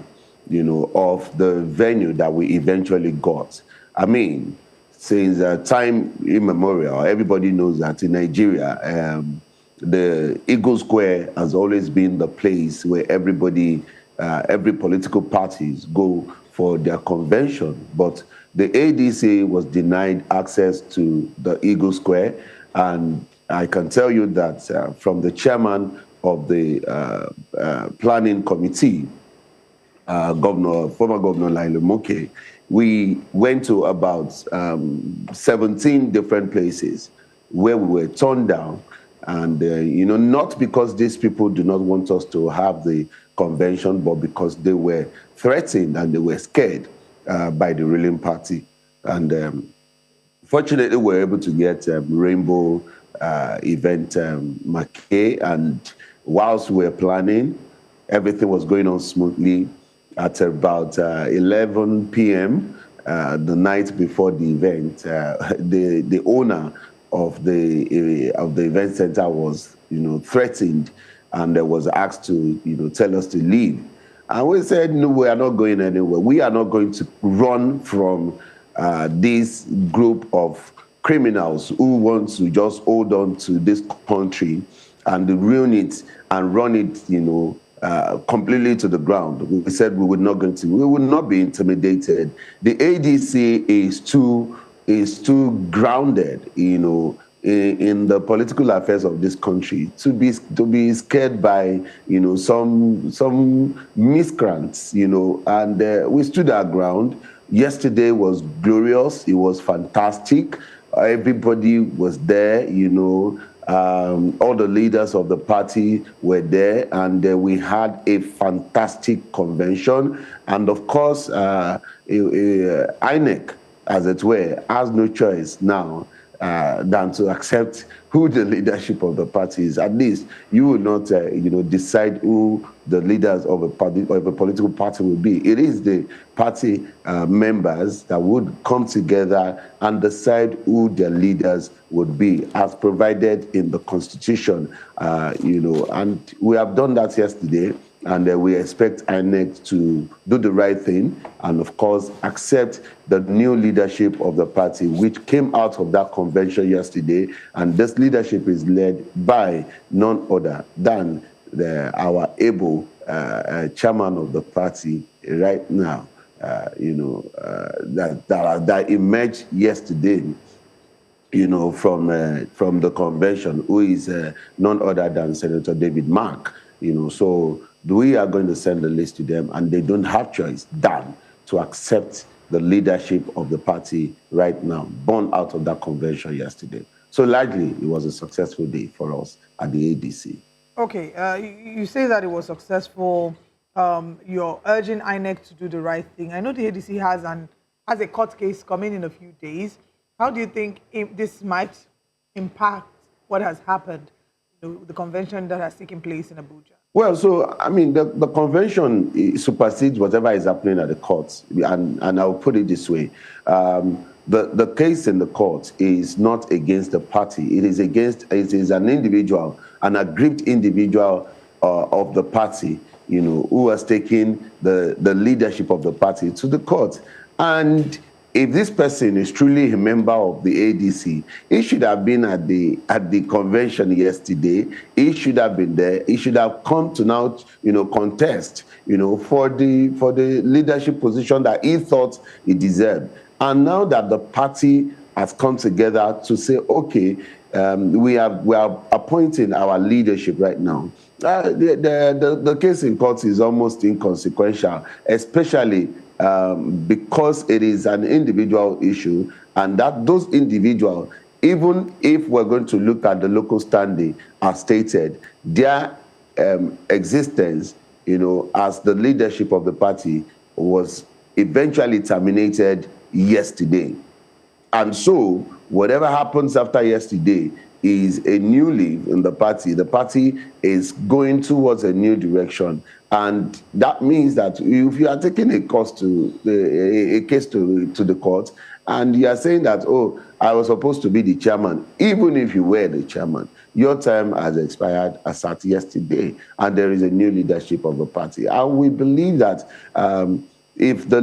of the venue that we eventually got. I mean, since time immemorial, everybody knows that in Nigeria, the Eagle Square has always been the place where everybody, every political parties go for their convention. But the ADC was denied access to the Eagle Square. And I can tell you that from the chairman of the planning committee, former Governor Laila Moke, we went to about 17 different places where we were turned down. And, not because these people do not want us to have the convention, but because they were threatened and they were scared by the ruling party. And fortunately, we were able to get Rainbow event Mackay. And whilst we were planning, everything was going on smoothly. At about 11 p.m., the night before the event, the owner of the event center was, threatened, and was asked to, tell us to leave. And we said, no, we are not going anywhere. We are not going to run from this group of criminals who want to just hold on to this country and ruin it and run it, completely to the ground. We said we would not be intimidated. The ADC is too grounded, in the political affairs of this country to be scared by, some miscreants, and we stood our ground. Yesterday was glorious. It was fantastic. Everybody was there, all the leaders of the party were there, and we had a fantastic convention. And of course, INEC, as it were, has no choice now than to accept who the leadership of the party is. At least you will not, decide who the leaders of a party, of a political party will be. It is the party members that would come together and decide who their leaders would be, as provided in the Constitution. And we have done that yesterday. And we expect INEC to do the right thing and, of course, accept the new leadership of the party, which came out of that convention yesterday. And this leadership is led by none other than our able chairman of the party right now, that emerged yesterday, from the convention, who is none other than Senator David Mark. So we are going to send the list to them, and they don't have choice than to accept the leadership of the party right now, born out of that convention yesterday. So largely, it was a successful day for us at the ADC. Okay, you say that it was successful. You're urging INEC to do the right thing. I know the ADC has a court case coming in a few days. How do you think this might impact what has happened, the convention that has taken place in Abuja? Well, so, I mean, the convention supersedes whatever is happening at the courts. And I'll put it this way. The case in the court is not against the party. It is an individual, an aggrieved individual of the party, who has taken the leadership of the party to the court. And if this person is truly a member of the ADC, he should have been at the convention yesterday. He should have been there. He should have come to now, contest, for the leadership position that he thought he deserved. And now that the party has come together to say, okay, we are appointing our leadership right now. The case in court is almost inconsequential, especially because it is an individual issue, and that those individuals, even if we're going to look at the local standing as stated, their existence, as the leadership of the party was eventually terminated yesterday. And so whatever happens after yesterday is a new leaf in the party. The party is going towards a new direction. And that means that if you are taking a case to the court, and you are saying that, oh, I was supposed to be the chairman, even if you were the chairman, your term has expired as at yesterday, and there is a new leadership of the party. And we believe that if the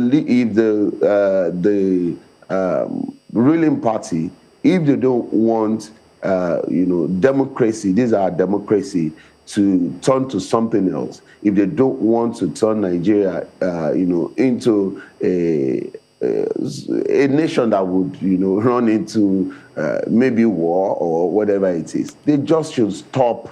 ruling party, if they don't want democracy, these are democracy, to turn to something else, if they don't want to turn Nigeria, into a nation that would, run into maybe war or whatever it is, they just should stop,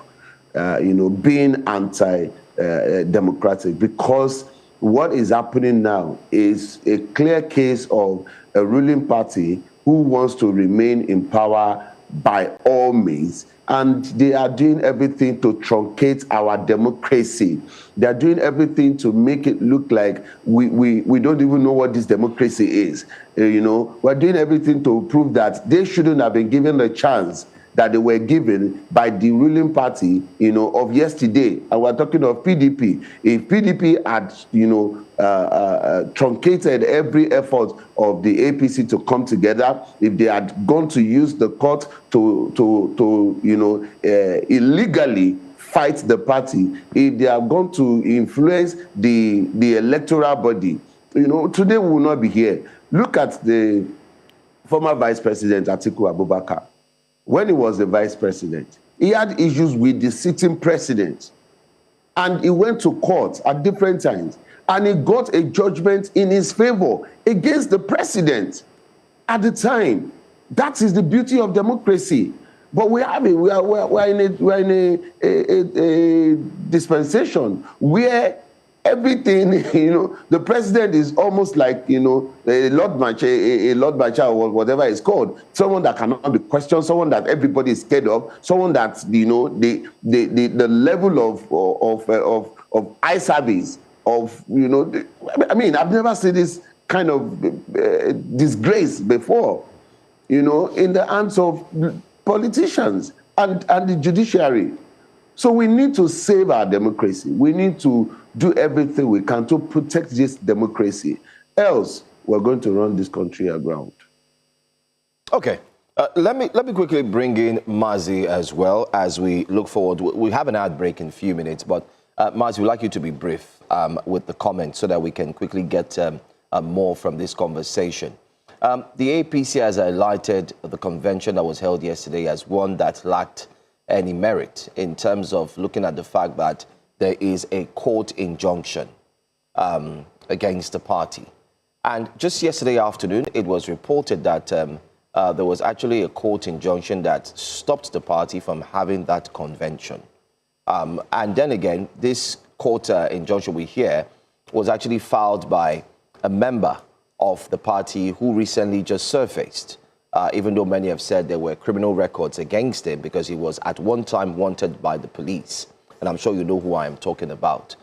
being anti-democratic, because what is happening now is a clear case of a ruling party who wants to remain in power by all means, and they are doing everything to truncate our democracy. They are doing everything to make it look like we don't even know what this democracy is. We're doing everything to prove that they shouldn't have been given a chance that they were given by the ruling party, of yesterday. And we're talking of PDP. If PDP had, truncated every effort of the APC to come together, if they had gone to use the court to illegally fight the party, if they are going to influence the electoral body, today we will not be here. Look at the former Vice President Atiku Abubakar. When he was the Vice President, he had issues with the sitting president. And he went to court at different times. And he got a judgment in his favor against the president at the time. That is the beauty of democracy. But we're in a dispensation where everything, the president is almost like, a Lord Macha or whatever it's called, someone that cannot be questioned, someone that everybody is scared of, someone that, the level of eye service, I've never seen this kind of disgrace before, in the hands of politicians and the judiciary. So we need to save our democracy. We need to do everything we can to protect this democracy. Else, we're going to run this country aground. Okay. Let me quickly bring in Mazi as well as we look forward. We have an ad break in a few minutes, but Mazi, we'd like you to be brief with the comments so that we can quickly get more from this conversation. The APC has highlighted the convention that was held yesterday as one that lacked any merit in terms of looking at the fact that there is a court injunction against the party. And just yesterday afternoon, it was reported that there was actually a court injunction that stopped the party from having that convention. And then again, this court injunction we hear was actually filed by a member of the party who recently just surfaced, even though many have said there were criminal records against him because he was at one time wanted by the police. And I'm sure you know who I am talking about.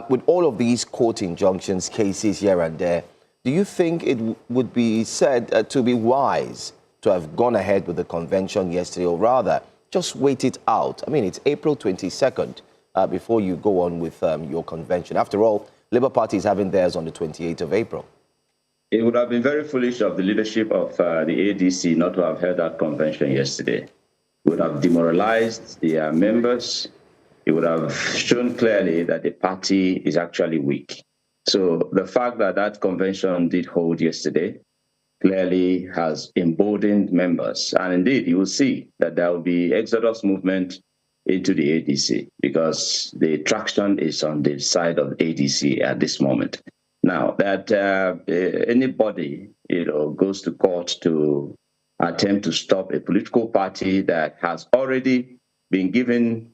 With all of these court injunctions, cases here and there, do you think it would be said to be wise to have gone ahead with the convention yesterday, or rather just wait it out? I mean, it's April 22nd before you go on with your convention. After all, Labour Party is having theirs on the 28th of April. It would have been very foolish of the leadership of the ADC not to have held that convention yesterday. It would have demoralized their members. It would have shown clearly that the party is actually weak. So the fact that that convention did hold yesterday clearly has emboldened members. And indeed, you will see that there will be exodus movement into the ADC because the traction is on the side of ADC at this moment. Now, that anybody, goes to court to attempt to stop a political party that has already been given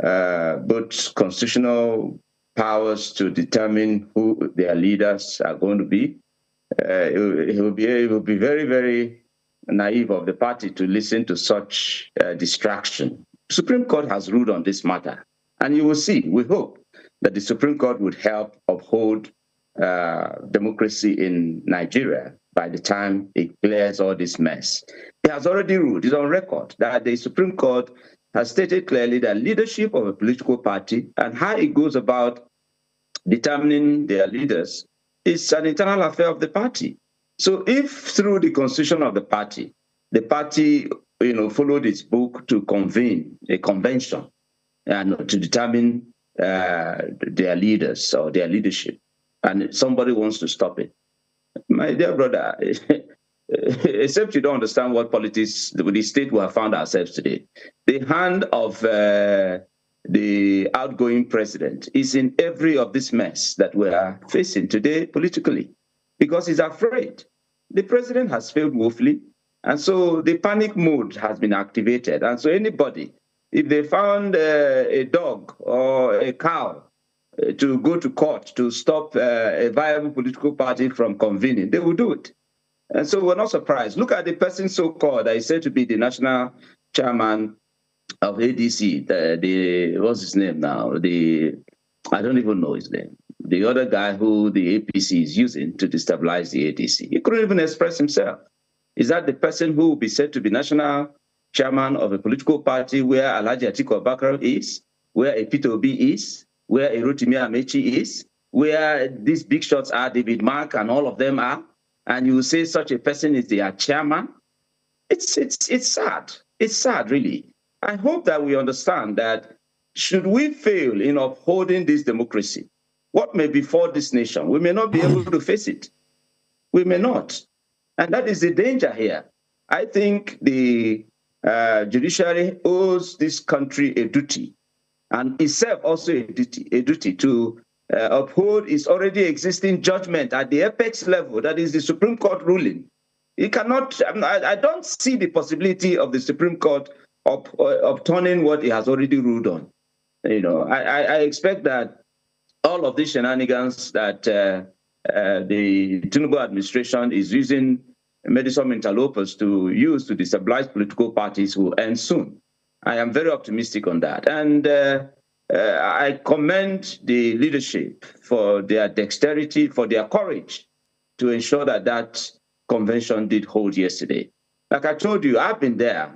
both constitutional powers to determine who their leaders are going to be, it will be very, very naive of the party to listen to such distraction. Supreme Court has ruled on this matter, and you will see, we hope, that the Supreme Court would help uphold democracy in Nigeria by the time it clears all this mess. It has already ruled, it's on record, that the Supreme Court has stated clearly that leadership of a political party and how it goes about determining their leaders is an internal affair of the party. So if through the constitution of the party followed its book to convene a convention and to determine their leaders or their leadership, and somebody wants to stop it, my dear brother, except you don't understand what politics, the state we have found ourselves today, the hand of the outgoing president is in every of this mess that we are facing today politically, because he's afraid. The president has failed woefully, and so the panic mode has been activated. And so anybody, if they found a dog or a cow to go to court to stop a viable political party from convening, they will do it. And so we're not surprised. Look at the person so-called that is said to be the national chairman of ADC, what's his name now? I don't even know his name. The other guy who the APC is using to destabilize the ADC. He couldn't even express himself. Is that the person who will be said to be national chairman of a political party where Alhaji Atiku Abubakar is, where a Peter Obi is, where a Rotimi Amechi is, where these big shots are, David Mark and all of them are, and you say such a person is their chairman? It's sad. It's sad, really. I hope that we understand that should we fail in upholding this democracy, what may befall this nation, we may not be able to face it. We may not. And that is the danger here. I think the judiciary owes this country a duty, and itself also a duty to uphold its already existing judgment at the apex level, that is the Supreme Court ruling. It cannot, I don't see the possibility of the Supreme Court upturning what it has already ruled on. You know, I expect that all of these shenanigans that the Tinubu administration is using medicinal interlopers to use to destabilize political parties will end soon. I am very optimistic on that. And I commend the leadership for their dexterity, for their courage to ensure that that convention did hold yesterday. Like I told you, I've been there.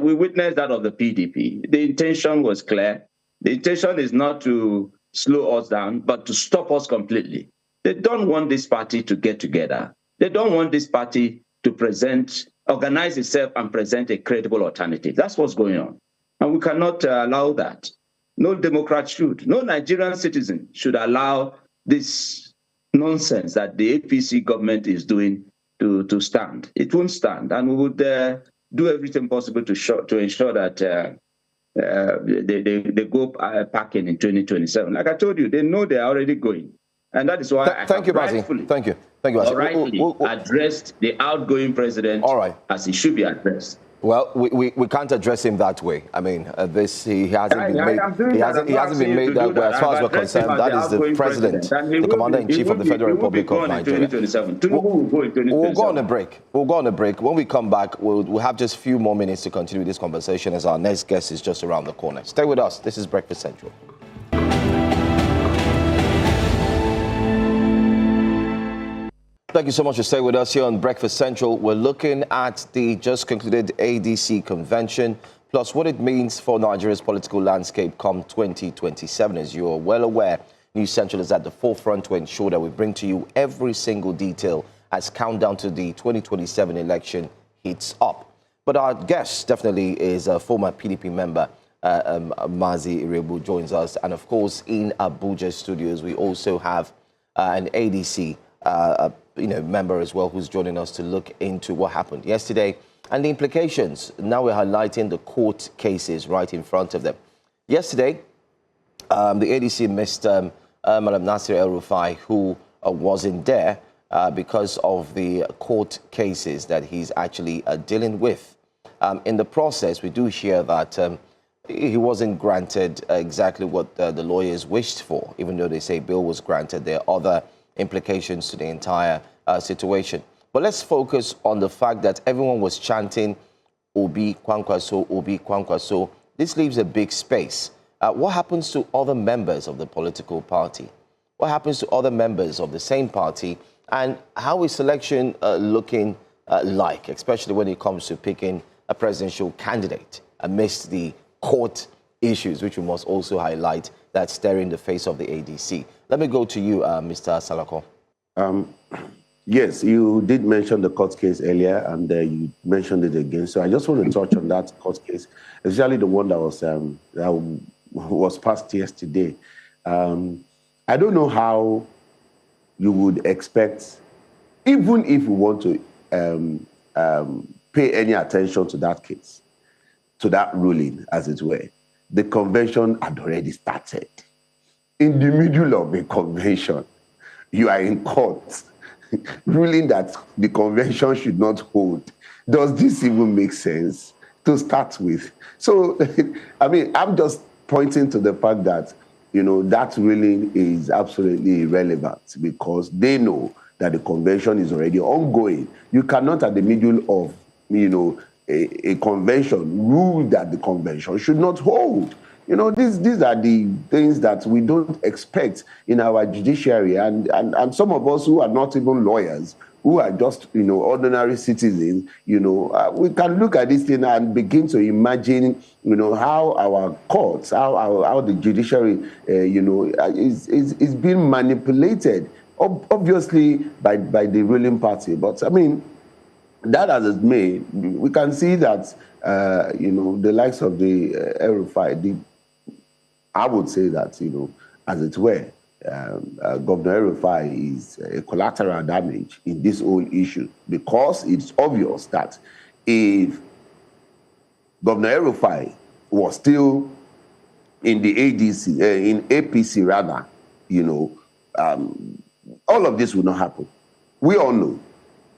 We witnessed that of the PDP. The intention was clear. The intention is not to slow us down, but to stop us completely. They don't want this party to get together. They don't want this party to organize itself and present a credible alternative. That's what's going on. And we cannot allow that. No Democrat should, no Nigerian citizen should allow this nonsense that the APC government is doing to stand. It won't stand. And we would do everything possible to ensure that they go packing in 2027. Like I told you, they know they're already going. And that is why thank you, Bazi. Thank you. Thank you, Bazi. Addressed the outgoing president as he should be addressed. Well, we can't address him that way. I mean, he hasn't been made that way. As far as we're concerned, that is the president, the commander-in-chief of the Federal Republic of Nigeria. We'll go on a break. We'll go on a break. When we come back, we'll have just a few more minutes to continue this conversation as our next guest is just around the corner. Stay with us. This is Breakfast Central. Thank you so much for staying with us here on Breakfast Central. We're looking at the just concluded ADC convention, plus what it means for Nigeria's political landscape come 2027. As you are well aware, News Central is at the forefront to ensure that we bring to you every single detail as countdown to the 2027 election heats up. But our guest definitely is a former PDP member, Mazi Irebu joins us. And of course, in Abuja studios, we also have an ADC member as well, who's joining us to look into what happened yesterday and the implications. Now we're highlighting the court cases right in front of them. Yesterday, the ADC missed Madam Nasir El-Rufai, who wasn't there because of the court cases that he's actually dealing with. In the process, we do hear that he wasn't granted exactly what the lawyers wished for, even though they say bail was granted. There are other implications to the entire situation. But let's focus on the fact that everyone was chanting Obi Kwankwaso, Obi Kwankwaso. This leaves a big space. What happens to other members of the political party? What happens to other members of the same party? And how is selection looking like, especially when it comes to picking a presidential candidate amidst the court issues, which we must also highlight that's staring the face of the ADC. Let me go to you, Mr. Salako. Yes, you did mention the court case earlier, and you mentioned it again. So I just want to touch on that court case, especially the one that was passed yesterday. I don't know how you would expect, even if you want to pay any attention to that case, to that ruling, as it were. The convention had already started. In the middle of a convention, you are in court ruling that the convention should not hold. Does this even make sense to start with? So, I mean, I'm just pointing to the fact that, that ruling is absolutely irrelevant because they know that the convention is already ongoing. You cannot, at the middle of, a convention, rule that the convention should not hold. These are the things that we don't expect in our judiciary. And some of us who are not even lawyers who are just, ordinary citizens, we can look at this thing and begin to imagine, how our courts, how the judiciary, is being manipulated, obviously by the ruling party. But I mean, that as it may, we can see that, the likes of the El-Rufai, I would say that, as it were, Governor El-Rufai is a collateral damage in this whole issue, because it's obvious that if Governor El-Rufai was still in the ADC, in APC rather, all of this would not happen. We all know,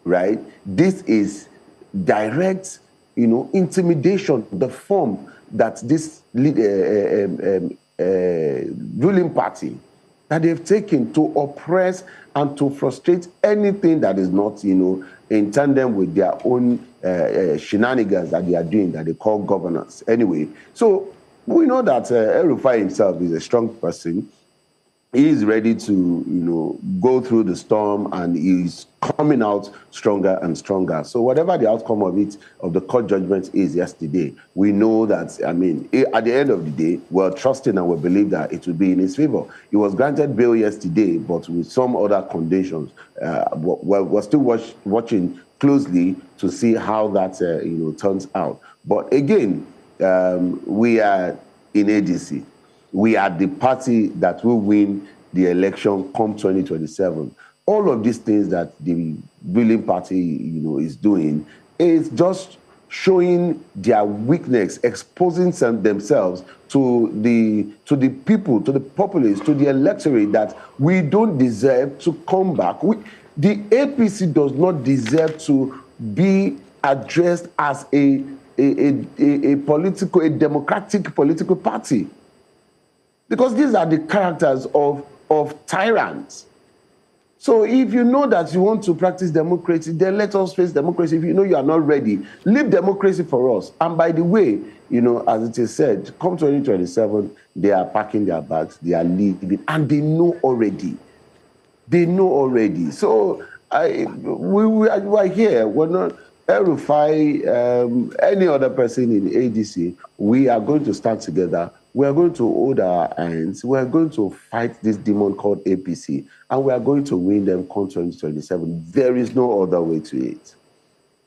right? This is direct, intimidation, the form that this ruling party that they've taken to oppress and to frustrate anything that is not, in tandem with their own shenanigans that they are doing, that they call governance. Anyway, so we know that El-Rufai himself is a strong person. He is ready to, go through the storm, and he's coming out stronger and stronger. So whatever the outcome of the court judgment is yesterday, we know that, at the end of the day, we're trusting and we believe that it will be in his favor. He was granted bail yesterday, but with some other conditions. We're still watching closely to see how that, turns out. But again, we are in ADC. We are the party that will win the election come 2027. All of these things that the ruling party, is doing is just showing their weakness, exposing themselves to the people, to the populace, to the electorate, that we don't deserve to come back. The APC does not deserve to be addressed as a democratic political party. Because these are the characters of tyrants. So if you know that you want to practice democracy, then let us face democracy. If you know you are not ready, leave democracy for us. And by the way, as it is said, come 2027, they are packing their bags, they are leaving, and they know already. They know already. So we are here. We're not El-Rufai, any other person in ADC. We are going to stand together. We are going to hold our hands. We are going to fight this demon called APC, and we are going to win them come 2027. There is no other way to it.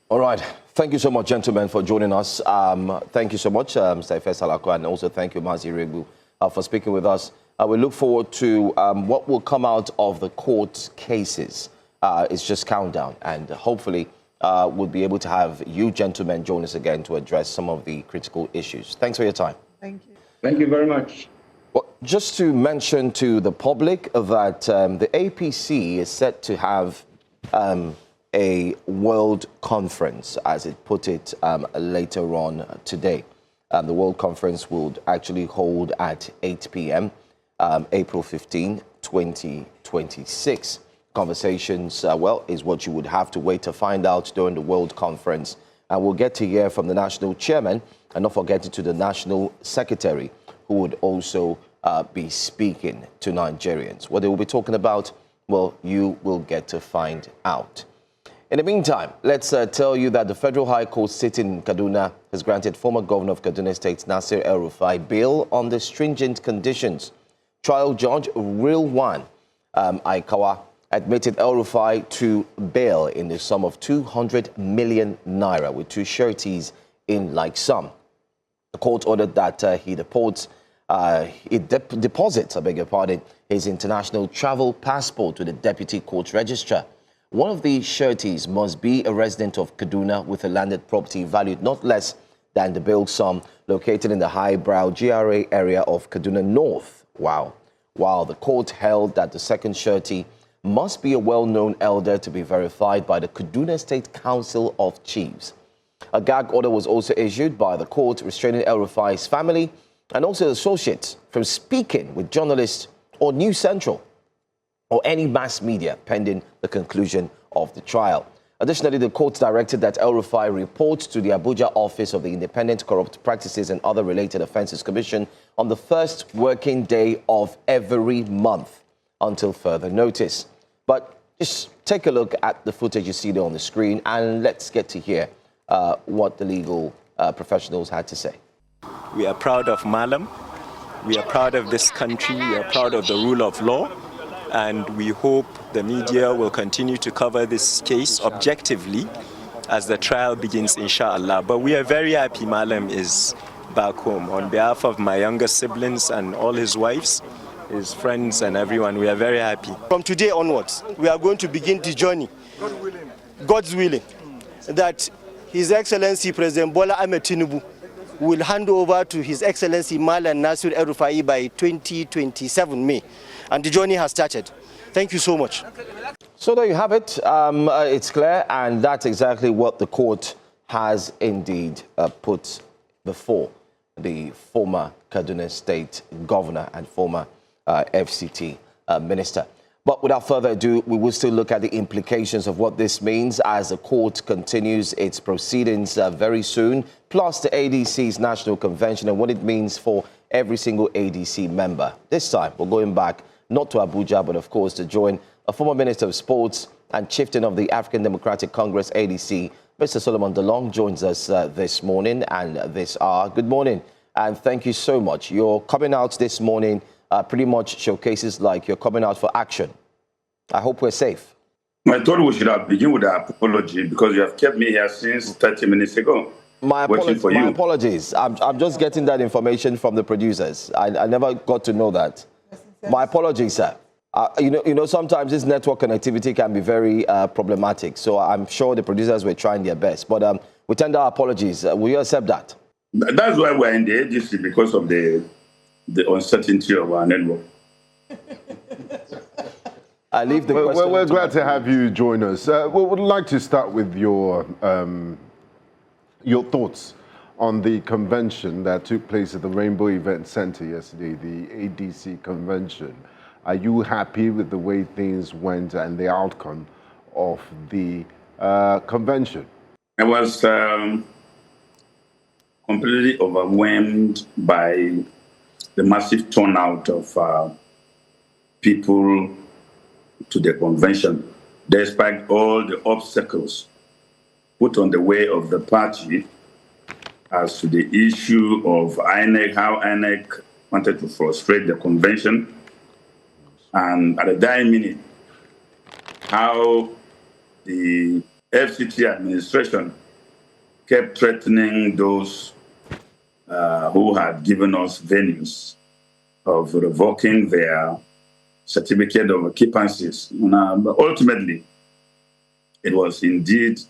All right. Thank you so much, gentlemen, for joining us. Thank you so much, Mr. Ife Salako, and also thank you, Mazi Rebu, for speaking with us. We look forward to what will come out of the court cases. It's just countdown, and hopefully we'll be able to have you gentlemen join us again to address some of the critical issues. Thanks for your time. Thank you. Thank you very much. Well, just to mention to the public that the APC is set to have a world conference, as it put it, later on today. The world conference will actually hold at 8 p.m., April 15, 2026. Conversations, is what you would have to wait to find out during the world conference. And we'll get to hear from the national chairman, and not forgetting to the national secretary, who would also be speaking to Nigerians. What they will be talking about, well, you will get to find out. In the meantime, let's tell you that the Federal High Court sitting in Kaduna has granted former governor of Kaduna State, Nasir El-Rufai, bail on the stringent conditions. Trial judge Rilwan Aikawa admitted El-Rufai to bail in the sum of 200 million naira, with two sureties in like sum. The court ordered that he deposits, his international travel passport to the deputy court registrar. One of the sureties must be a resident of Kaduna with a landed property valued not less than the bail sum, located in the highbrow GRA area of Kaduna North. Wow. While the court held that the second surety must be a well-known elder to be verified by the Kaduna State Council of Chiefs. A gag order was also issued by the court, restraining El-Rufai's family and also associates from speaking with journalists or News Central or any mass media pending the conclusion of the trial. Additionally, the court directed that El-Rufai report to the Abuja office of the Independent Corrupt Practices and Other Related Offences Commission on the first working day of every month until further notice. But Just take a look at the footage you see there on the screen, and let's get to hear what the legal professionals had to say. We are proud of Malam. We are proud of this country. We are proud of the rule of law. And we hope the media will continue to cover this case objectively as the trial begins, inshallah. But we are very happy Malam is back home. On behalf of my younger siblings and all his wives, his friends and everyone, we are very happy. From today onwards, we are going to begin the journey, God's willing, that His Excellency President Bola Ahmed Tinubu will hand over to His Excellency Malam Nasir El-Rufai by 2027 May. And the journey has started. Thank you so much. So there you have it. It's clear, and that's exactly what the court has indeed put before the former Kaduna State Governor and former FCT Minister. But without further ado, we will still look at the implications of what this means as the court continues its proceedings very soon, plus the ADC's National Convention and what it means for every single ADC member. This time, we're going back not to Abuja, but of course to join a former Minister of Sports and chieftain of the African Democratic Congress, ADC, Mr. Solomon Dalong, joins us this morning and this hour. Good morning, and thank you so much. Your coming out this morning pretty much showcases like you're coming out for action. I hope we're safe. I thought we should have begun with an apology because you have kept me here since 30 minutes ago. My apologies. I'm just getting that information from the producers. I never got to know that. My apologies, sir. You know, sometimes this network connectivity can be very problematic. So I'm sure the producers were trying their best. But we tender our apologies. Will you accept that? That's why we're in the ADC, because of the uncertainty of our network. I leave the question. We're glad to have you join us. We would like to start with your thoughts on the convention that took place at the Rainbow Event Center yesterday, the ADC convention. Are you happy with the way things went and the outcome of the convention? I was completely overwhelmed by the massive turnout of people to the convention, despite all the obstacles put on the way of the party as to the issue of INEC, how INEC wanted to frustrate the convention, and at the dying minute, how the FCT administration kept threatening those who had given us venues of revoking their certificate of occupancies. But ultimately, it was indeed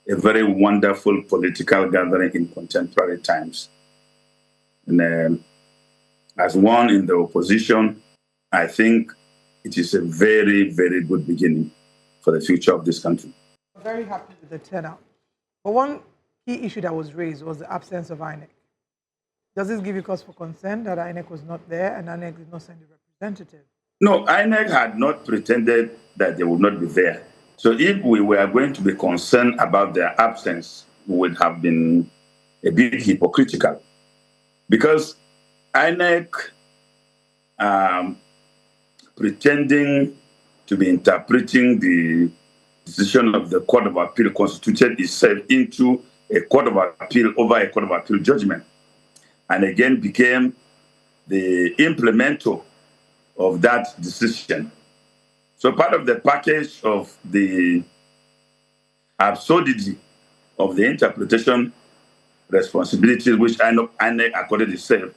a very wonderful political gathering in contemporary times. And as one in the opposition, I think it is a very, very good beginning for the future of this country. I'm very happy with the turnout. But one key issue that was raised was the absence of INEC. Does this give you cause for concern that INEC was not there and INEC did not send a representative? No, INEC had not pretended that they would not be there. So if we were going to be concerned about their absence, we would have been a bit hypocritical. Because INEC pretending to be interpreting the decision of the Court of Appeal constituted itself into a Court of Appeal over a Court of Appeal judgment, and again became the implementer of that decision. So part of the package of the absurdity of the interpretation responsibilities which INEC accorded itself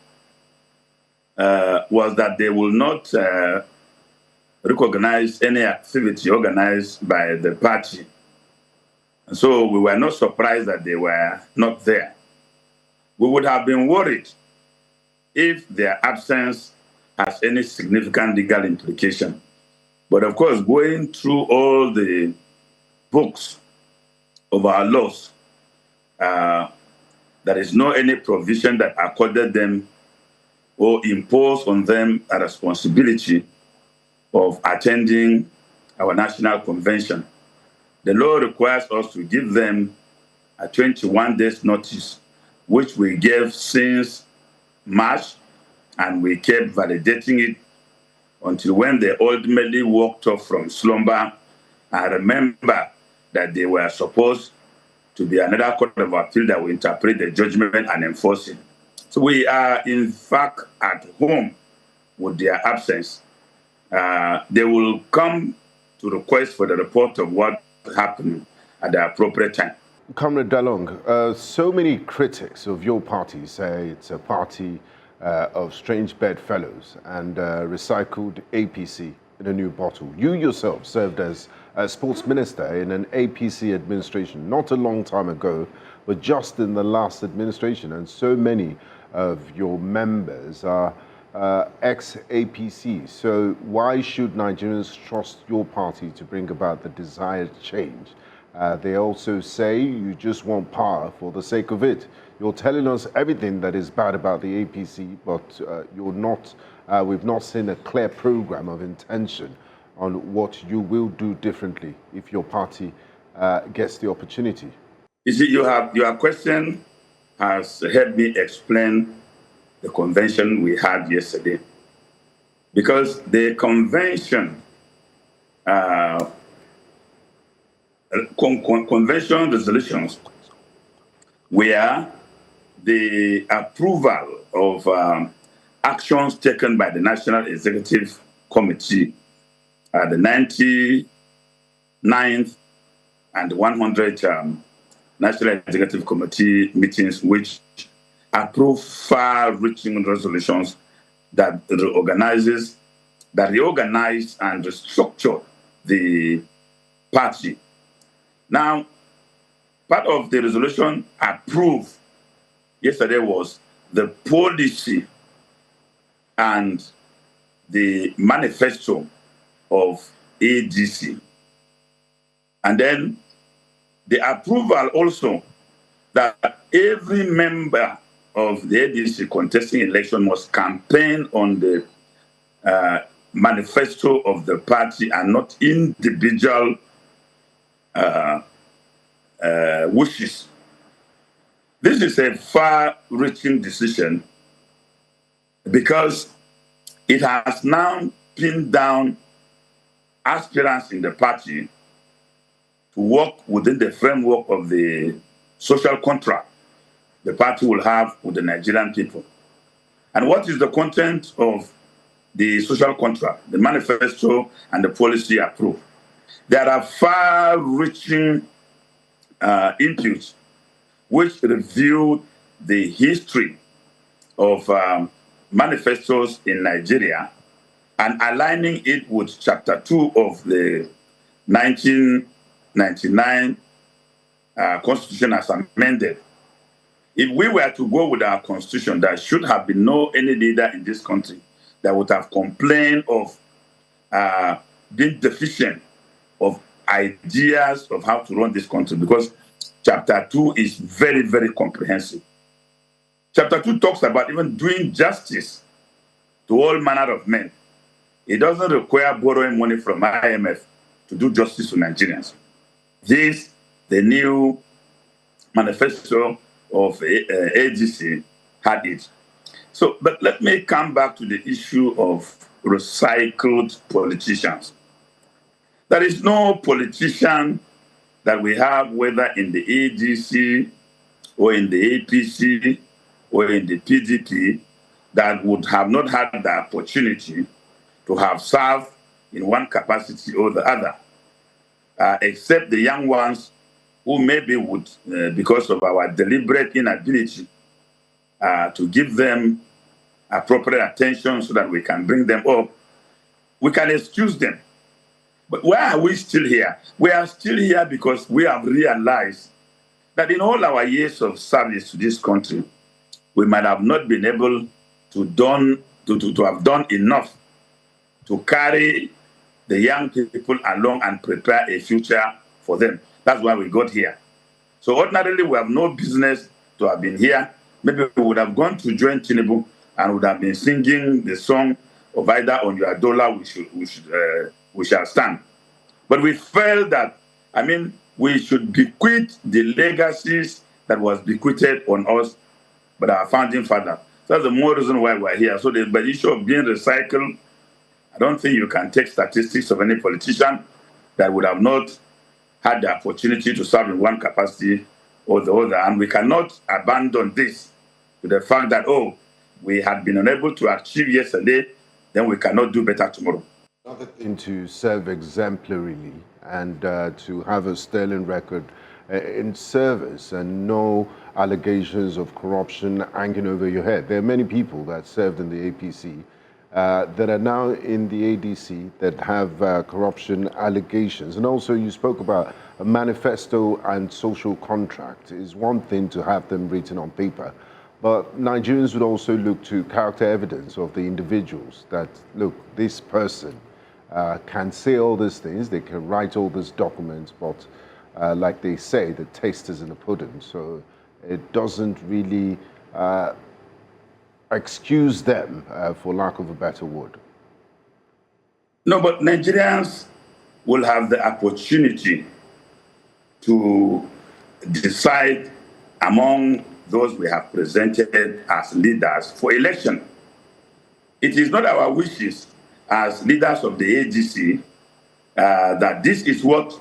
was that they will not recognize any activity organized by the party. And so we were not surprised that they were not there. We would have been worried if their absence has any significant legal implication. But of course, going through all the books of our laws, there is no any provision that accorded them or imposed on them a responsibility of attending our national convention. The law requires us to give them a 21 days notice, which we gave since March, and we kept validating it until when they ultimately walked off from slumber I remember that they were supposed to be another court of appeal that will interpret the judgment and enforce it. So we are, in fact, at home with their absence. They will come to request for the report of what happened at the appropriate time. Comrade Dalong, so many critics of your party say it's a party of strange bedfellows and recycled APC in a new bottle. You yourself served as a sports minister in an APC administration not a long time ago, but just in the last administration, and so many of your members are ex-APC. So why should Nigerians trust your party to bring about the desired change? They also say you just want power for the sake of it. You're telling us everything that is bad about the APC, but you're not. We've not seen a clear program of intention on what you will do differently if your party gets the opportunity. You see, your question has helped me explain the convention we had yesterday. Because the convention, convention resolutions were the approval of actions taken by the National Executive Committee at the 99th and 100th National Executive Committee meetings, which approved far-reaching resolutions that reorganize and restructure the party. Now, part of the resolution approved yesterday was the policy and the manifesto of ADC. And then the approval also that every member of the ADC contesting election must campaign on the manifesto of the party and not individual wishes. This is a far-reaching decision because it has now pinned down aspirants in the party to work within the framework of the social contract the party will have with the Nigerian people. And what is the content of the social contract, the manifesto and the policy approved? There are far-reaching inputs which review the history of manifestos in Nigeria and aligning it with Chapter 2 of the 1999 Constitution as amended. If we were to go with our Constitution, there should have been no any leader in this country that would have complained of being deficient of ideas of how to run this country, because Chapter 2 is very, very comprehensive. Chapter 2 talks about even doing justice to all manner of men. It doesn't require borrowing money from IMF to do justice to Nigerians. This, the new manifesto of AGC, had it. So, but let me come back to the issue of recycled politicians. There is no politician that we have, whether in the AGC or in the APC or in the PDP, that would have not had the opportunity to have served in one capacity or the other, except the young ones who maybe would, because of our deliberate inability to give them appropriate attention so that we can bring them up, we can excuse them. But why are we still here? We are still here because we have realized that in all our years of service to this country, we might have not been able to have done enough to carry the young people along and prepare a future for them. That's why we got here. So ordinarily, we have no business to have been here. Maybe we would have gone to join Tinubu and would have been singing the song of either on your dollar we shall stand. But we felt that, we should bequeath the legacies that was bequeathed on us by our founding father. That's the more reason why we're here. So the issue of being recycled, I don't think you can take statistics of any politician. that would have not had the opportunity to serve in one capacity or the other. And we cannot abandon this to the fact that, oh, we had been unable to achieve yesterday, then we cannot do better tomorrow. Another thing to serve exemplarily and to have a sterling record in service and no allegations of corruption hanging over your head. There are many people that served in the APC that are now in the ADC that have corruption allegations. And also you spoke about a manifesto and social contract. Is one thing to have them written on paper, but Nigerians would also look to character evidence of the individuals that, look, this person can say all these things, they can write all these documents, but like they say, the taste is in the pudding. So it doesn't really excuse them, for lack of a better word. No, but Nigerians will have the opportunity to decide among those we have presented as leaders for election. It is not our wishes as leaders of the ADC that this is what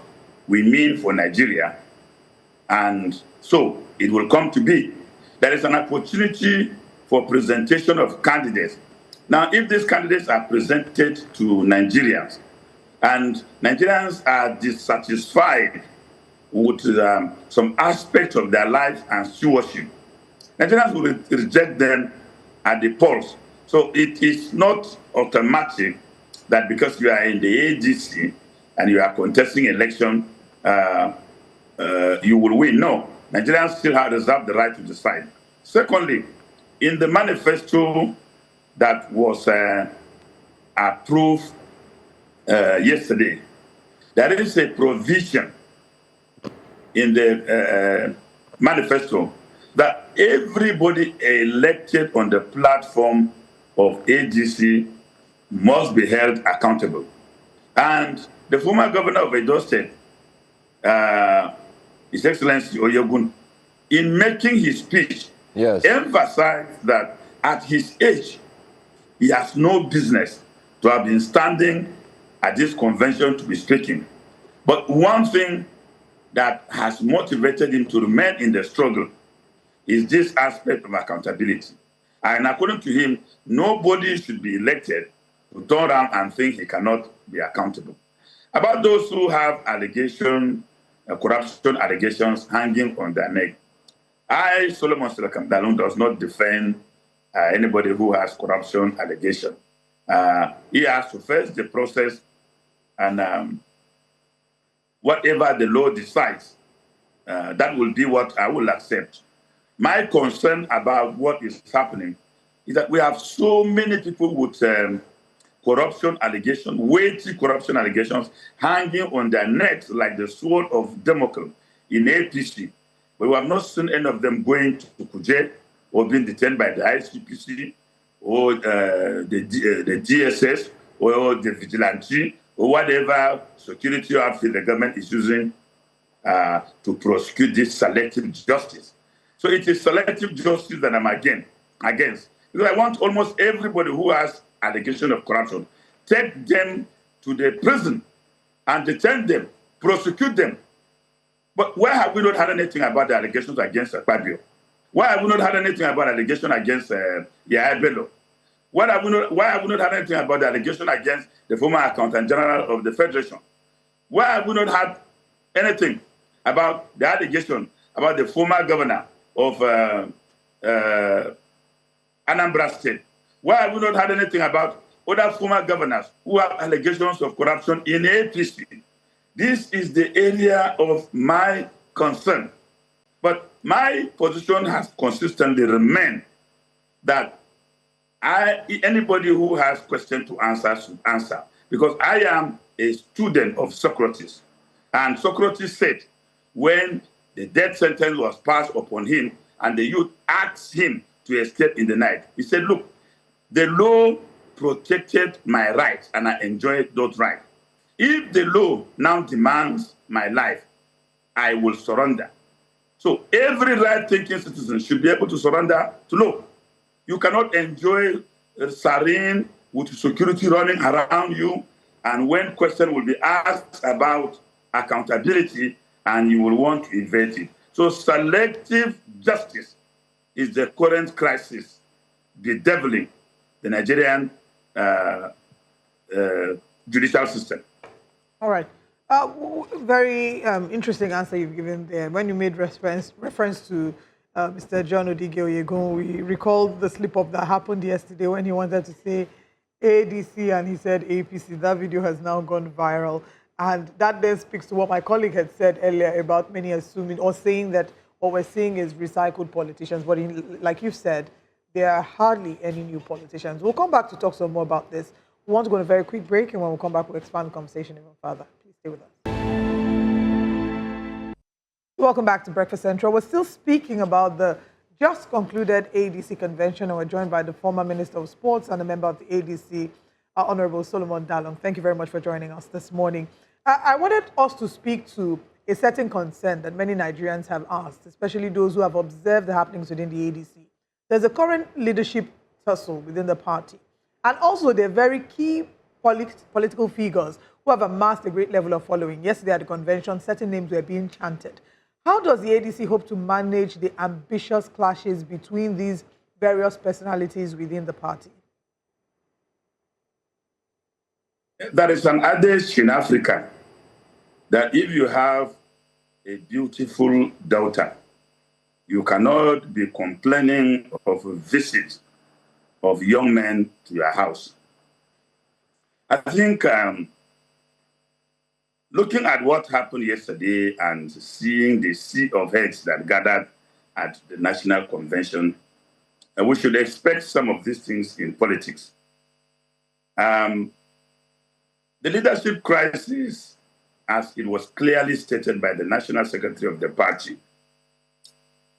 we mean for Nigeria, and so it will come to be. There is an opportunity for presentation of candidates. Now, if these candidates are presented to Nigerians, and Nigerians are dissatisfied with some aspect of their life and stewardship, Nigerians will reject them at the polls. So it is not automatic that because you are in the ADC and you are contesting election, you will win. No, Nigerians still have reserved the right to decide. Secondly, in the manifesto that was approved yesterday, there is a provision in the manifesto that everybody elected on the platform of ADC must be held accountable. And the former governor of Edo State, His Excellency Oyegun, in making his speech, emphasized that at his age, he has no business to have been standing at this convention to be speaking. But one thing that has motivated him to remain in the struggle is this aspect of accountability. And according to him, nobody should be elected to turn around and think he cannot be accountable. About those who have corruption allegations hanging on their neck, I, Solomon Selakamdalun, does not defend anybody who has corruption allegation. He has to face the process, and whatever the law decides, that will be what I will accept. My concern about what is happening is that we have so many people with corruption allegations, weighty corruption allegations, hanging on their necks like the sword of Damocles in APC. But we have not seen any of them going to Kuje or being detained by the ICPC or the DSS or the vigilante or whatever security outfit the government is using to prosecute this selective justice. So it is selective justice that I'm against. Because I want almost everybody who has allegation of corruption, take them to the prison and detain them, prosecute them. But why have we not had anything about the allegations against Akpabio? Why have we not had anything about allegation against Yahya Bello? Why have we not had anything about the allegation against the former Accountant General of the Federation? Why have we not had anything about the allegation about the former governor of Anambra State? Why have we not had anything about other former governors who have allegations of corruption in APC? This is the area of my concern. But my position has consistently remained that anybody who has questions to answer should answer. Because I am a student of Socrates. And Socrates said, when the death sentence was passed upon him and the youth asked him to escape in the night, he said, look, the law protected my rights and I enjoyed those rights. If the law now demands my life, I will surrender. So every right-thinking citizen should be able to surrender to law. You cannot enjoy serene with security running around you And when question will be asked about accountability, and you will want to evade it. So selective justice is the current crisis bedeviling the Nigerian judicial system. All right. Very interesting answer you've given there. When you made reference to Mr. John Odigi Oyegun, we recalled the slip-up that happened yesterday when he wanted to say ADC and he said APC. That video has now gone viral. And that then speaks to what my colleague had said earlier about many assuming or saying that what we're seeing is recycled politicians. But like you've said, there are hardly any new politicians. We'll come back to talk some more about this. We want to go on a very quick break, and when we come back, we'll expand the conversation even further. Please stay with us. Welcome back to Breakfast Central. We're still speaking about the just concluded ADC convention, and we're joined by the former Minister of Sports and a member of the ADC, Honorable Solomon Dalong. Thank you very much for joining us this morning. I wanted us to speak to a certain concern that many Nigerians have asked, especially those who have observed the happenings within the ADC. There's a current leadership tussle within the party. And also, there are very key political figures who have amassed a great level of following. Yesterday at the convention, certain names were being chanted. How does the ADC hope to manage the ambitious clashes between these various personalities within the party? There is an adage in Africa that if you have a beautiful daughter, you cannot be complaining of a visit of young men to your house. I think looking at what happened yesterday and seeing the sea of heads that gathered at the National Convention, we should expect some of these things in politics. The leadership crisis, as it was clearly stated by the National Secretary of the party,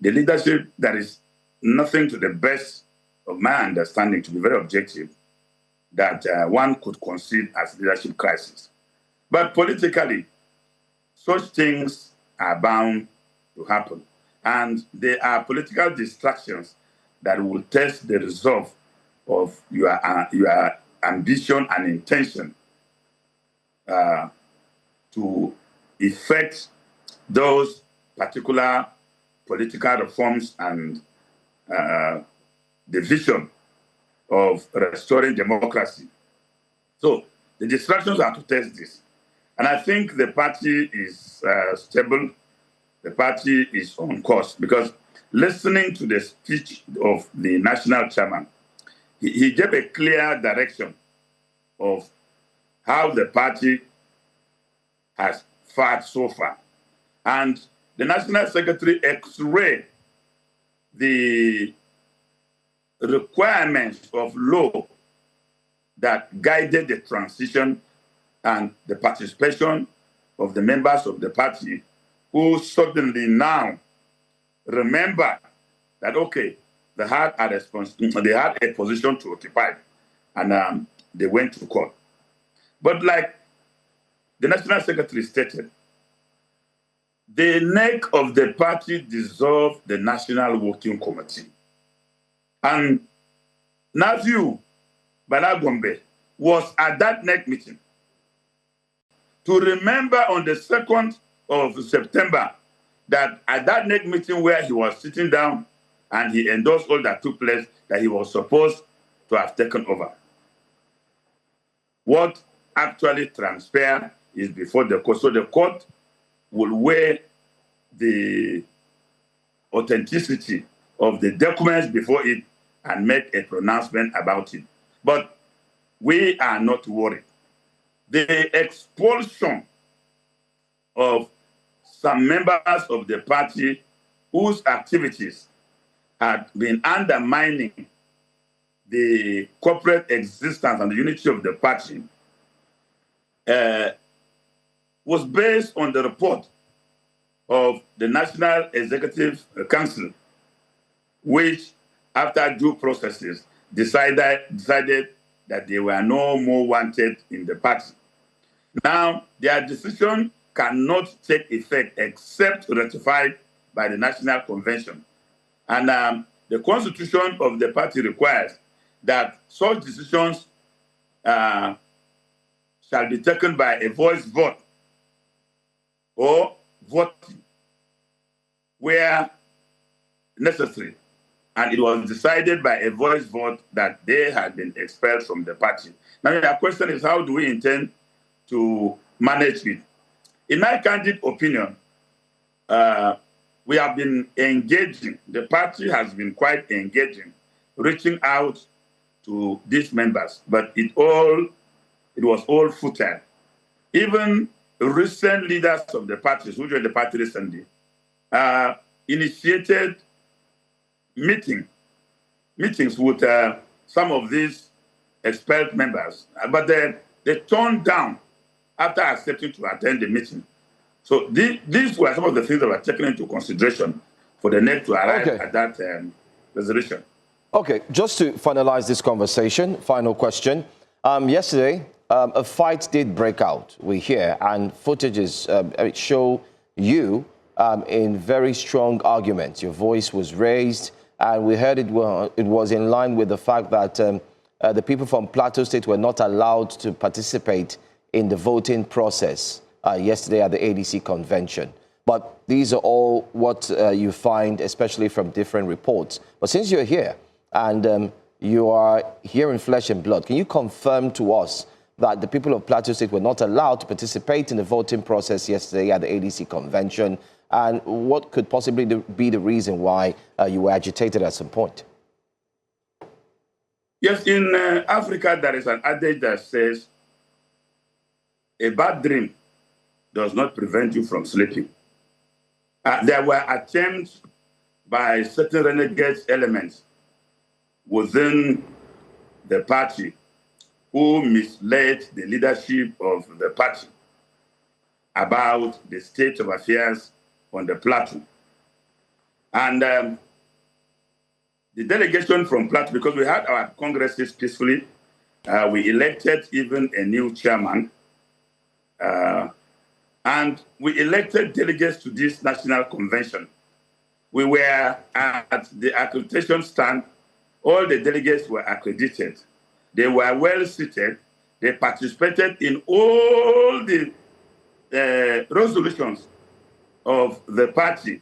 the leadership that is nothing to the best of my understanding, to be very objective, that one could conceive as leadership crisis. But politically, such things are bound to happen. And there are political distractions that will test the resolve of your ambition and intention to effect those particular political reforms and the vision of restoring democracy. So the distractions are to test this. And I think the party is stable. The party is on course, because listening to the speech of the national chairman, he gave a clear direction of how the party has fared so far. And the national secretary x-rayed the requirements of law that guided the transition and the participation of the members of the party, who suddenly now remember that, okay, they had a position to occupy, and they went to court. But like the National Secretary stated, the neck of the party dissolved the National Working Committee. And Naziu Balagombe was at that neck meeting to remember on the 2nd of September that at that neck meeting where he was sitting down and he endorsed all that took place, that he was supposed to have taken over. What actually transpired is before the court. So the court will weigh the authenticity of the documents before it and make a pronouncement about it. But we are not worried. The expulsion of some members of the party whose activities had been undermining the corporate existence and the unity of the party was based on the report of the National Executive Council, which, after due processes, decided that they were no more wanted in the party. Now, their decision cannot take effect except ratified by the National Convention. And the constitution of the party requires that such decisions shall be taken by a voice vote or voting where necessary. And it was decided by a voice vote that they had been expelled from the party. Now, the question is, how do we intend to manage it? In my candid opinion, we have been engaging. The party has been quite engaging, reaching out to these members, but it was all futile. Even recent leaders of the parties who joined the party recently initiated meetings with some of these expelled members, but they turned down after accepting to attend the meeting. So these were some of the things that were taken into consideration for the NEC to arrive at that resolution. Okay, just to finalize this conversation, final question. Yesterday, a fight did break out, we hear, and footages show you in very strong arguments. Your voice was raised, and we heard it was in line with the fact that the people from Plateau State were not allowed to participate in the voting process yesterday at the ADC convention. But these are all what you find, especially from different reports. But since you're here and you are here in flesh and blood, can you confirm to us that the people of Plateau State were not allowed to participate in the voting process yesterday at the ADC convention? And what could possibly be the reason why you were agitated at some point? Yes, in Africa, there is an adage that says, a bad dream does not prevent you from sleeping. There were attempts by certain renegade elements within the party who misled the leadership of the party about the state of affairs on the plateau. And the delegation from Plateau, because we had our congresses peacefully, we elected even a new chairman, and we elected delegates to this national convention. We were at the accreditation stand. All the delegates were accredited. They were well seated. They participated in all the resolutions of the party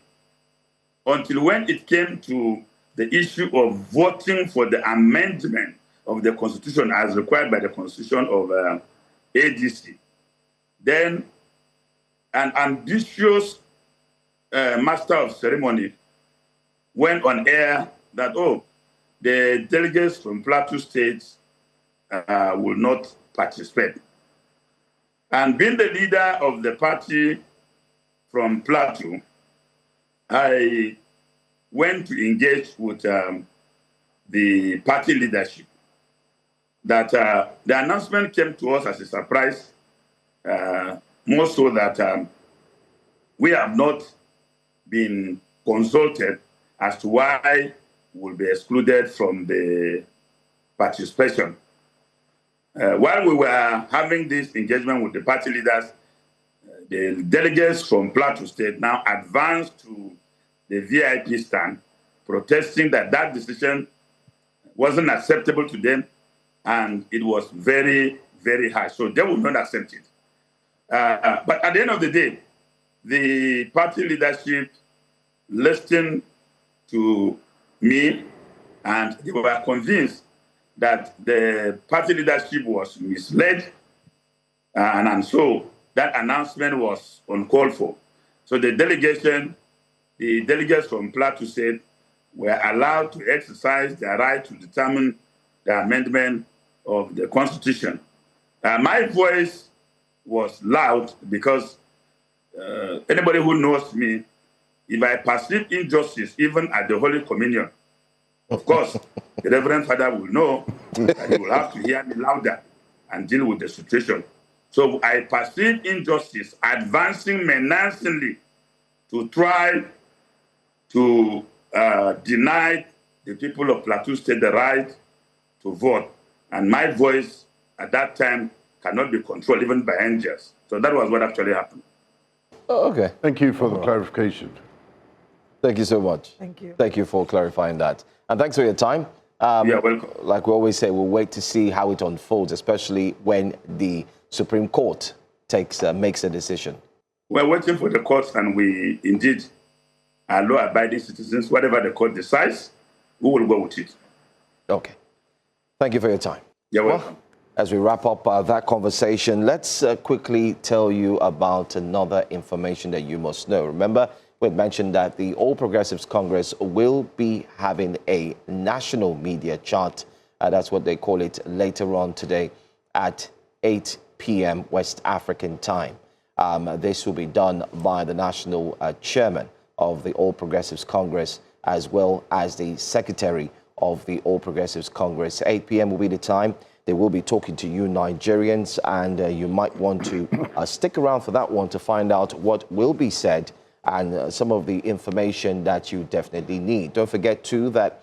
until when it came to the issue of voting for the amendment of the Constitution as required by the Constitution of ADC. Then an ambitious master of ceremony went on air that, the delegates from Plateau State will not participate. And being the leader of the party from Plateau, I went to engage with the party leadership. That the announcement came to us as a surprise, more so that we have not been consulted as to why we'll be excluded from the participation. While we were having this engagement with the party leaders, the delegates from Plateau State now advanced to the VIP stand, protesting that that decision wasn't acceptable to them, and it was very, very high. So they would not accept it. But at the end of the day, the party leadership listened to me, and they were convinced that the party leadership was misled, and so that announcement was uncalled for. So the delegates from Plateau State were allowed to exercise their right to determine the amendment of the Constitution. My voice was loud because anybody who knows me, if I perceive injustice, even at the Holy Communion, of course, the Reverend Father will know that he will have to hear me louder and deal with the situation. So I perceive injustice advancing menacingly to try to deny the people of Plateau State the right to vote. And my voice at that time cannot be controlled even by angels. So that was what actually happened. Okay. Thank you for the clarification. Thank you so much. Thank you. Thank you for clarifying that. And thanks for your time. You're welcome. Like we always say, we'll wait to see how it unfolds, especially when the Supreme Court makes a decision. We're waiting for the courts, and we indeed are law-abiding citizens. Whatever the court decides, we will go with it. Okay. Thank you for your time. You're welcome. As we wrap up that conversation, let's quickly tell you about another information that you must know. Remember, we had mentioned that the All Progressives Congress will be having a national media chat. That's what they call it, later on today at 8 p.m. West African time. This will be done by the national chairman of the All Progressives Congress, as well as the secretary of the All Progressives Congress. 8 p.m. will be the time. They will be talking to you Nigerians, and you might want to stick around for that one to find out what will be said and some of the information that you definitely need. Don't forget, too, that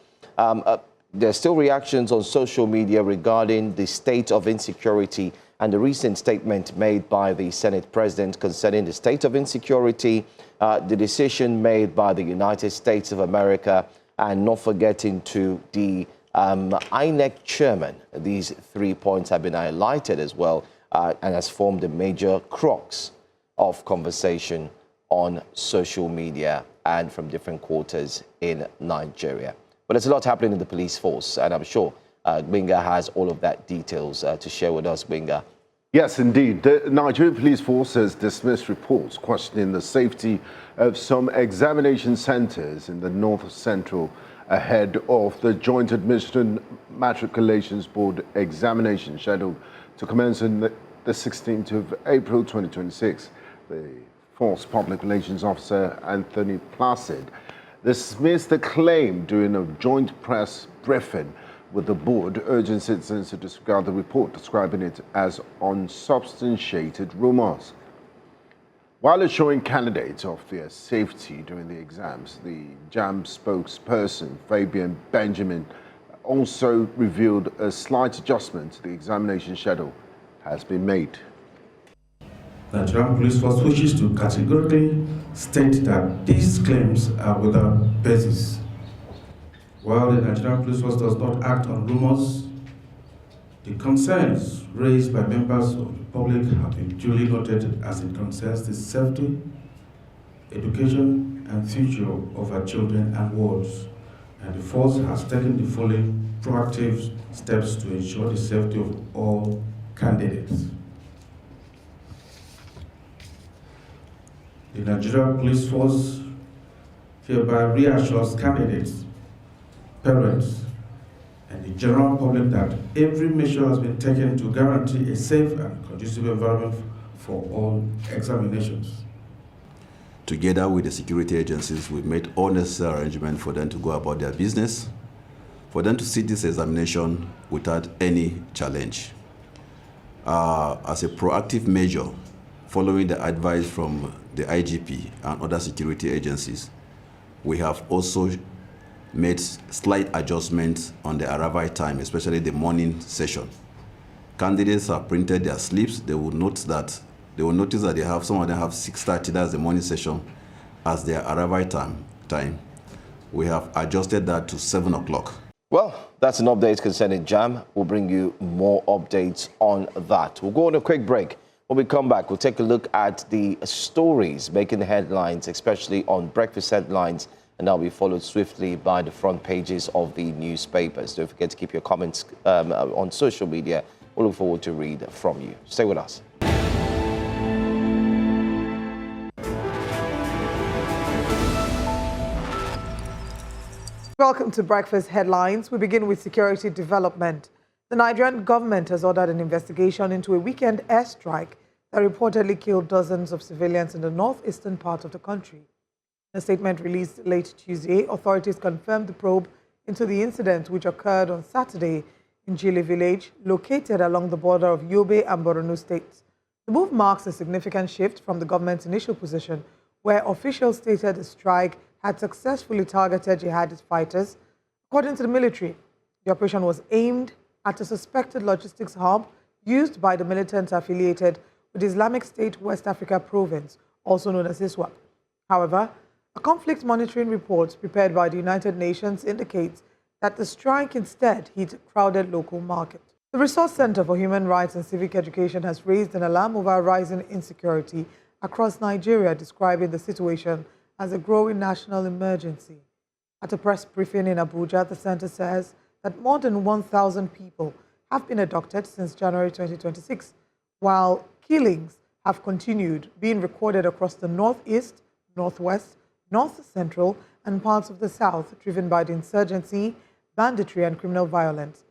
there's still reactions on social media regarding the state of insecurity and the recent statement made by the Senate President concerning the state of insecurity, the decision made by the United States of America, and not forgetting to the INEC chairman. These 3 points have been highlighted as well and has formed a major crux of conversation on social media and from different quarters in Nigeria. But there's a lot happening in the police force, and I'm sure Binga has all of that details to share with us. Binga. Yes, indeed. The Nigerian Police Force has dismissed reports questioning the safety of some examination centers in the North Central ahead of the Joint Admission Matriculations Board examination scheduled to commence on the 16th of April 2026. The Force Public Relations Officer Anthony Placid dismissed the claim during a joint press briefing with the board, urging citizens to disregard the report, describing it as unsubstantiated rumors. While assuring candidates of their safety during the exams, the JAMB spokesperson, Fabian Benjamin, also revealed a slight adjustment to the examination schedule has been made. The Nigerian Police Force wishes to categorically state that these claims are without basis. While the Nigerian Police Force does not act on rumors, the concerns raised by members of the public have been duly noted as it concerns the safety, education, and future of our children and wards. And the force has taken the following proactive steps to ensure the safety of all candidates. The Nigerian Police Force hereby reassures candidates, parents, and the general public that every measure has been taken to guarantee a safe and conducive environment for all examinations. Together with the security agencies, we've made all necessary arrangements for them to go about their business, for them to see this examination without any challenge. As a proactive measure, following the advice from the IGP and other security agencies, we have also made slight adjustments on the arrival time, especially the morning session. Candidates have printed their slips. They will notice that they have, some of them have 6:30, that's the morning session, as their arrival time. We have adjusted that to 7 o'clock. Well, that's an update concerning JAM. We'll bring you more updates on that. We'll go on a quick break. When we come back, we'll take a look at the stories making the headlines, especially on breakfast headlines, and that'll be followed swiftly by the front pages of the newspapers. Don't forget to keep your comments on social media. We'll look forward to read from you. Stay with us. Welcome to Breakfast Headlines. We begin with security development. The Nigerian government has ordered an investigation into a weekend airstrike that reportedly killed dozens of civilians in the northeastern part of the country. In a statement released late Tuesday, authorities confirmed the probe into the incident, which occurred on Saturday in Jile village, located along the border of Yobe and Borno states. The move marks a significant shift from the government's initial position, where officials stated the strike had successfully targeted jihadist fighters. According to the military, the operation was aimed at a suspected logistics hub used by the militants affiliated with the Islamic State West Africa Province, also known as ISWAP. However, a conflict monitoring report prepared by the United Nations indicates that the strike instead hit a crowded local market. The Resource Center for Human Rights and Civic Education has raised an alarm over rising insecurity across Nigeria, describing the situation as a growing national emergency. At a press briefing in Abuja, the center says that more than 1,000 people have been abducted since January 2026, while killings have continued being recorded across the northeast, northwest, north central, and parts of the south, driven by the insurgency, banditry, and criminal violence.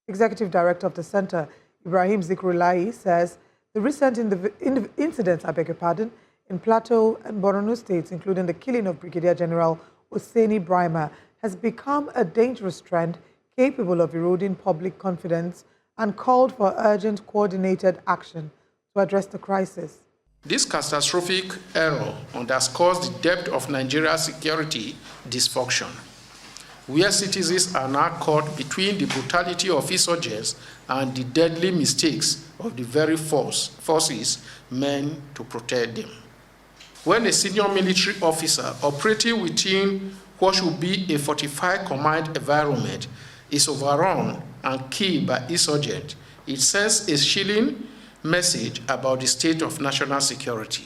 Executive Director of the Center, Ibrahim Zikirullahi, says the recent incidents, in Plateau and Borno states, including the killing of Brigadier General Oseni Braimah, has become a dangerous trend capable of eroding public confidence, and called for urgent coordinated action to address the crisis. This catastrophic error underscores the depth of Nigeria's security dysfunction, where citizens are now caught between the brutality of insurgents and the deadly mistakes of the very forces meant to protect them. When a senior military officer operating within what should be a fortified command environment is overrun and killed by insurgents, it sends a chilling message about the state of national security.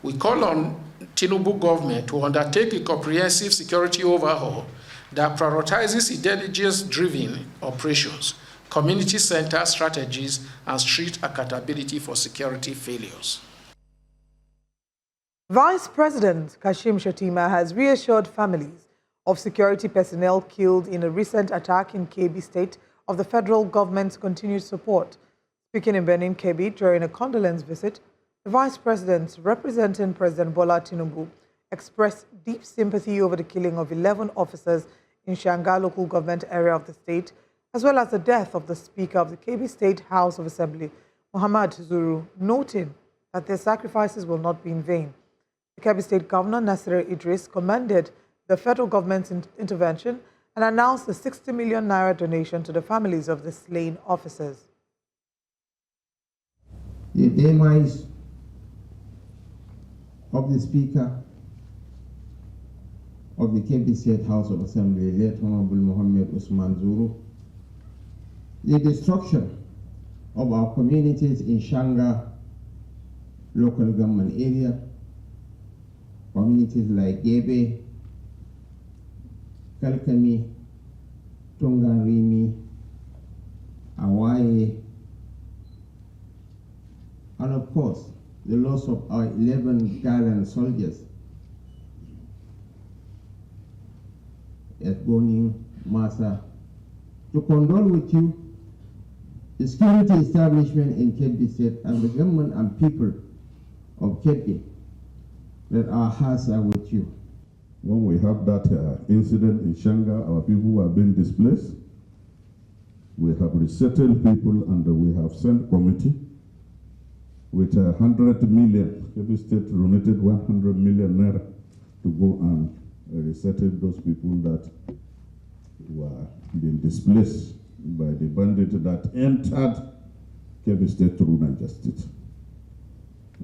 We call on Tinubu government to undertake a comprehensive security overhaul that prioritizes intelligence-driven operations, community center strategies, and strict accountability for security failures. Vice President Kashim Shettima has reassured families of security personnel killed in a recent attack in Kebbi State of the federal government's continued support. Speaking in Benin, Kebbi, during a condolence visit, the Vice President, representing President Bola Tinubu, expressed deep sympathy over the killing of 11 officers in Shanga local government area of the state, as well as the death of the Speaker of the Kebbi State House of Assembly, Muhammad Zuru, noting that their sacrifices will not be in vain. The Kebbi State Governor, Nasir Idris, commended the federal government's intervention and announced a 60 million naira donation to the families of the slain officers. The demise of the Speaker of the Kebbi State House of Assembly, late Honorable Mohammed Usman Zuru, the destruction of our communities in Shanga local government area, communities like Gebe, Kalkami, Tunganrimi, Awaye, and of course, the loss of our 11 gallant soldiers at Boning, Masa. To condole with you, the security establishment in Kebbi State and the government and people of Kebbi, that our hearts are with you. When we have that incident in Shanga, our people have been displaced. We have resettled people and we have sent committee with 100 million. Every state donated 100 million naira to go and resettle those people that were being displaced by the bandits that entered Kebbi State through Niger State.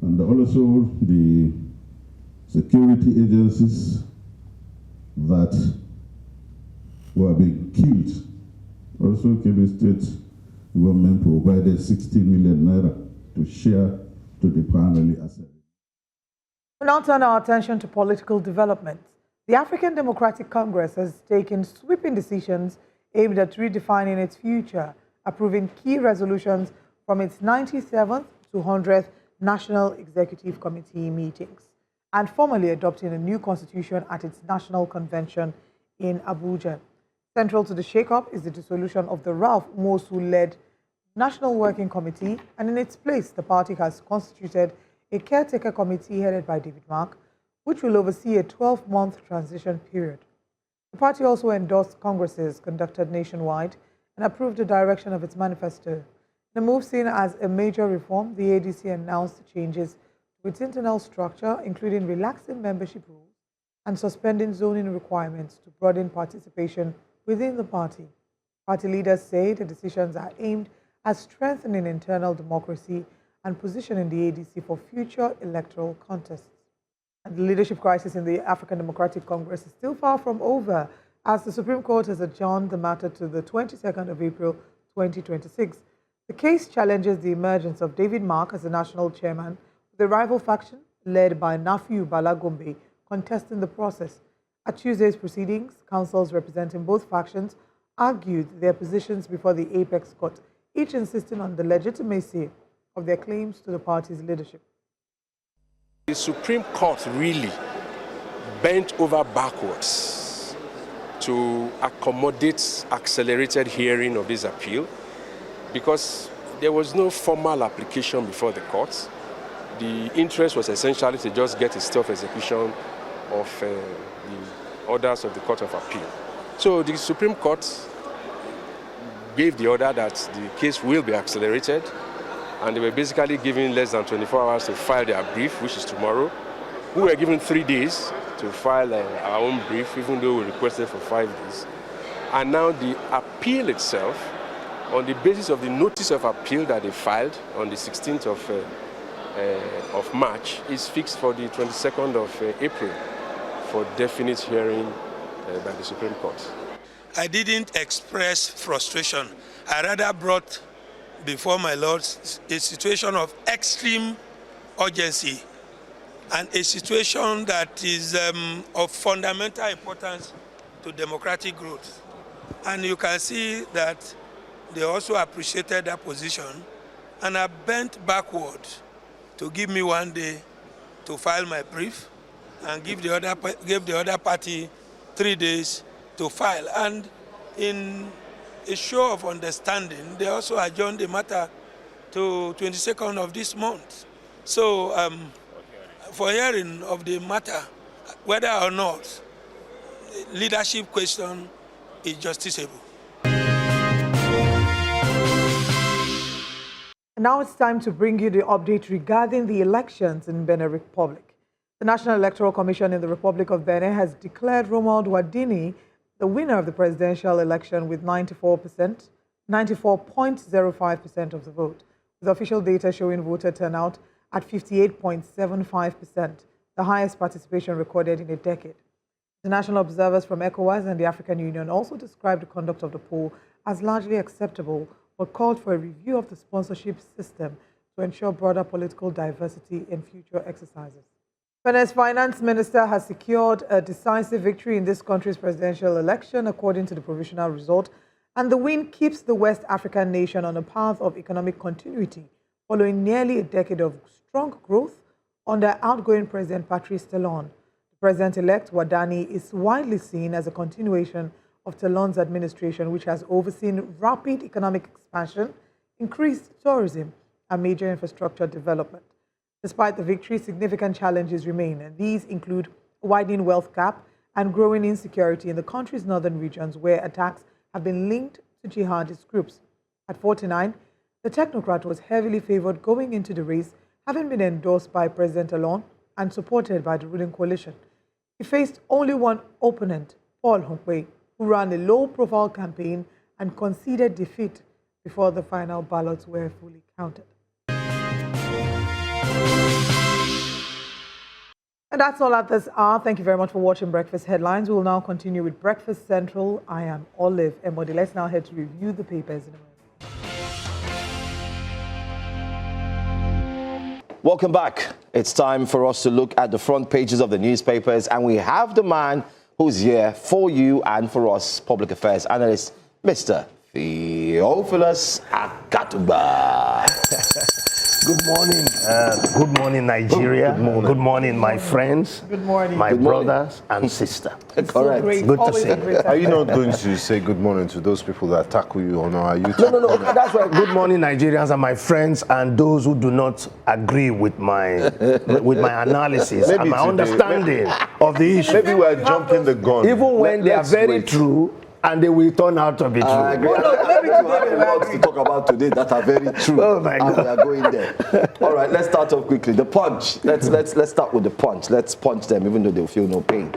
And also the security agencies that were being killed. Also, Kebbi State government provided 60 million naira to share to the primary asset. We now turn our attention to political developments. The African Democratic Congress has taken sweeping decisions aimed at redefining its future, approving key resolutions from its 97th to 100th National Executive Committee meetings, and formally adopting a new constitution at its National Convention in Abuja. Central to the shake-up is the dissolution of the Ralph Mosul-led National Working Committee, and in its place, the party has constituted a caretaker committee headed by David Mark, which will oversee a 12-month transition period. The party also endorsed congresses conducted nationwide and approved the direction of its manifesto. In a move seen as a major reform, the ADC announced changes to its internal structure, including relaxing membership rules and suspending zoning requirements to broaden participation within the party. Party leaders say the decisions are aimed at strengthening internal democracy and positioning the ADC for future electoral contests. And the leadership crisis in the African Democratic Congress is still far from over. as the Supreme Court has adjourned the matter to the 22nd of April 2026. The case challenges the emergence of David Mark as the national chairman, with the rival faction led by Nafiu Balagombe contesting the process. At Tuesday's proceedings, counsels representing both factions argued their positions before the Apex Court, each insisting on the legitimacy of their claims to the party's leadership. The Supreme Court really bent over backwards to accommodate accelerated hearing of this appeal because there was no formal application before the courts. The interest was essentially to just get a stay of execution of the orders of the Court of Appeal. So the Supreme Court gave the order that the case will be accelerated, and they were basically given less than 24 hours to file their brief, which is tomorrow. We were given 3 days to file our own brief, even though we requested for 5 days. And now the appeal itself, on the basis of the notice of appeal that they filed on the 16th of March, is fixed for the 22nd of April for definite hearing by the Supreme Court. I didn't express frustration. I rather brought before my lords a situation of extreme urgency and a situation that is of fundamental importance to democratic growth. And you can see that they also appreciated that position and are bent backward to give me 1 day to file my brief and give the other party 3 days to file. And in a show of understanding, they also adjourned the matter to 22nd of this month. So for hearing of the matter, whether or not leadership question is justiciable. Now it's time to bring you the update regarding the elections in Benin Republic. The National Electoral Commission in the Republic of Benin has declared Romuald Wadini the winner of the presidential election with 94.05% of the vote, with official data showing voter turnout at 58.75%, the highest participation recorded in a decade. International observers from ECOWAS and the African Union also described the conduct of the poll as largely acceptable, but called for a review of the sponsorship system to ensure broader political diversity in future exercises. Benin's finance minister has secured a decisive victory in this country's presidential election, according to the provisional result, and the win keeps the West African nation on a path of economic continuity, following nearly a decade of strong growth under outgoing President Patrice Talon. The president-elect Wadani is widely seen as a continuation of Talon's administration, which has overseen rapid economic expansion, increased tourism, and major infrastructure development. Despite the victory, significant challenges remain, and these include a widening wealth gap and growing insecurity in the country's northern regions, where attacks have been linked to jihadist groups. At 49, the technocrat was heavily favored going into the race, having been endorsed by President Talon and supported by the ruling coalition. He faced only one opponent, Paul Hunkwe, who ran a low-profile campaign and conceded defeat before the final ballots were fully counted. And that's all at this hour. Thank you very much for watching Breakfast Headlines. We will now continue with Breakfast Central. I am Olive Emodi. Let's now head to review the papers in a moment. Welcome back. It's time for us to look at the front pages of the newspapers, and we have the man who's here for you and for us, public affairs analyst, Mr. Theophilus Akatuba. Good morning. Good morning, Nigeria. Good morning, my friends. Good morning. My brothers and sisters. Correct. Good to see you. Are you not going to say good morning to those people that tackle you on our YouTube? No. That's right. Good morning, Nigerians and my friends and those who do not agree with my analysis and my understanding of the issue. Maybe we're jumping the gun. Even when they are very true, and they will turn out to be true. I agree. To talk about today that are very true. Oh my God. And we are going there. All right, let's start off quickly. The punch. Let's start with the punch. Let's punch them, even though they'll feel no pain.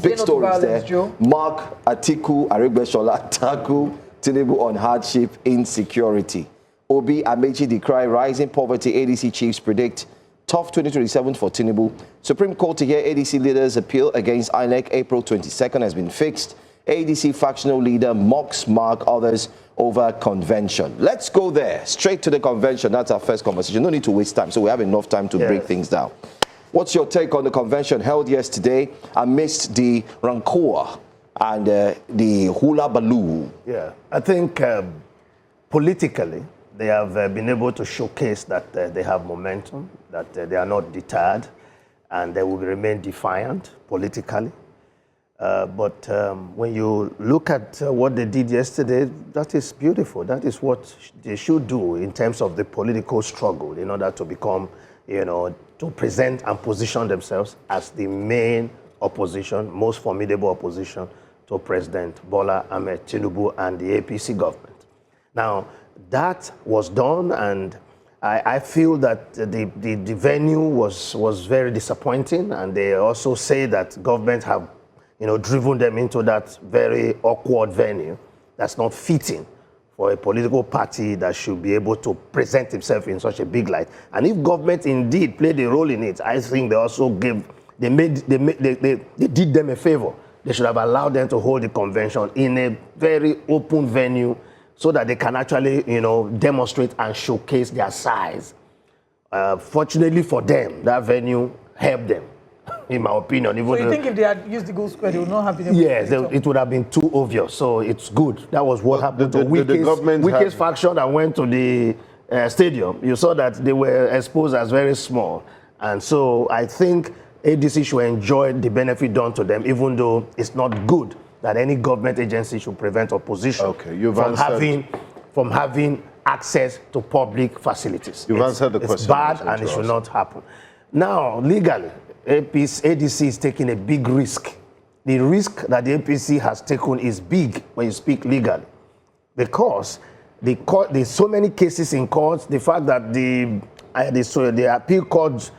Big stories there. Joe. Mark, Atiku, Aregbesola tackle Tinubu on hardship, insecurity. Obi Amechi decry rising poverty. ADC chiefs predict tough 2027 for Tinubu. Supreme Court to hear ADC leaders appeal against INEC. April 22nd has been fixed. ADC factional leader mocks Mark others over convention. Let's go there, straight to the convention. That's our first conversation. No need to waste time, so we have enough time to break things down. What's your take on the convention held yesterday amidst the rancor and the hula baloo? Yeah, I think politically, they have been able to showcase that they have momentum, that they are not deterred, and they will remain defiant politically. But when you look at what they did yesterday, that is beautiful. That is what they should do in terms of the political struggle in order to become, to present and position themselves as the main opposition, most formidable opposition to President Bola Ahmed Tinubu and the APC government. Now, that was done, and I feel that the venue was very disappointing, and they also say that government have driven them into that very awkward venue that's not fitting for a political party that should be able to present itself in such a big light. And if government indeed played a role in it, I think they also they did them a favor. They should have allowed them to hold the convention in a very open venue so that they can actually, demonstrate and showcase their size. Fortunately for them, that venue helped them, in my opinion. So you think if they had used the Gold Square, they would not have been able to? Yes, it would have been too obvious. So it's good. That was what happened to the weakest faction that went to the stadium. You saw that they were exposed as very small. And so I think ADC should enjoy the benefit done to them, even though it's not good that any government agency should prevent opposition from having access to public facilities. You've answered the question. It's bad and it should not happen. Now, legally, ADC is taking a big risk. The risk that the APC has taken is big when you speak legally, because there's so many cases in courts. The fact that the appeal court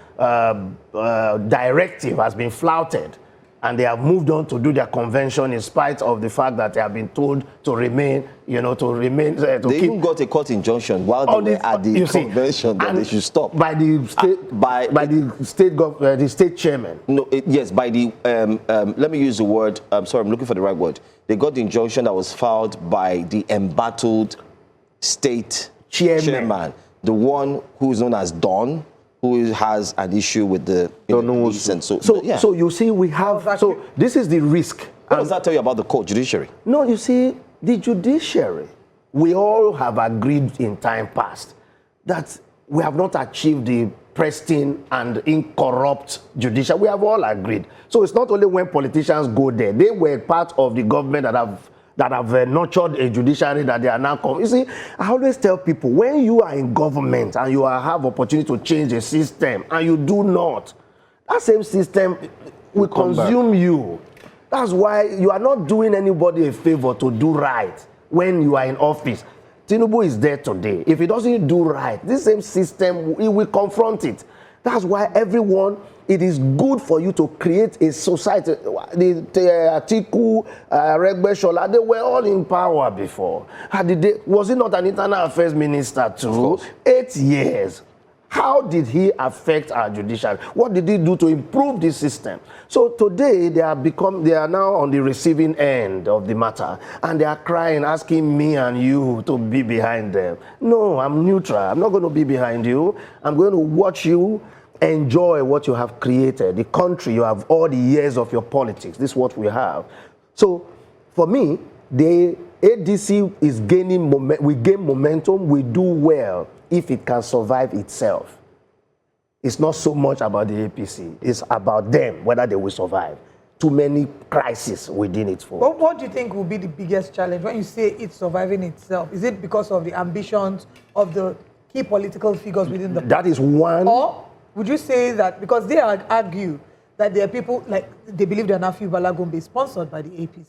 directive has been flouted, and they have moved on to do their convention in spite of the fact that they have been told to remain, they even got a court injunction while they were at the convention that they should stop. By the state chairman. No, yes, by the, let me use the word, sorry, I'm looking for the right word. They got the injunction that was filed by the embattled state chairman, the one who is known as Don, who has an issue with the police and so you see, we have, so this is the risk. What does that tell you about the court, judiciary? No, you see, the judiciary, we all have agreed in time past that we have not achieved the pristine and incorrupt judiciary. We have all agreed. So it's not only when politicians go there, they were part of the government that have nurtured a judiciary that they are now coming. You see, I always tell people, when you are in government and you have opportunity to change a system and you do not, that same system will consume you. That's why you are not doing anybody a favor to do right when you are in office. Tinubu is there today. If he doesn't do right, this same system, he will confront it. That's why it is good for you to create a society. Atiku, Regbeshola, they were all in power before. Was he not an internal affairs minister too? 8 years. How did he affect our judiciary? What did he do to improve the system? So today they are now on the receiving end of the matter, and they are crying, asking me and you to be behind them. No, I'm neutral. I'm not going to be behind you. I'm going to watch you enjoy what you have created, the country. You have all the years of your politics. This is what we have. So for me, the ADC is gaining momentum. We gain momentum. We do well if it can survive itself. It's not so much about the APC. It's about them, whether they will survive. Too many crises within it. But what do you think will be the biggest challenge when you say it's surviving itself? Is it because of the ambitions of the key political figures within the party? That is one. Or would you say that because they argue that there are people, like they believe that Nafi Balagun is sponsored by the APC,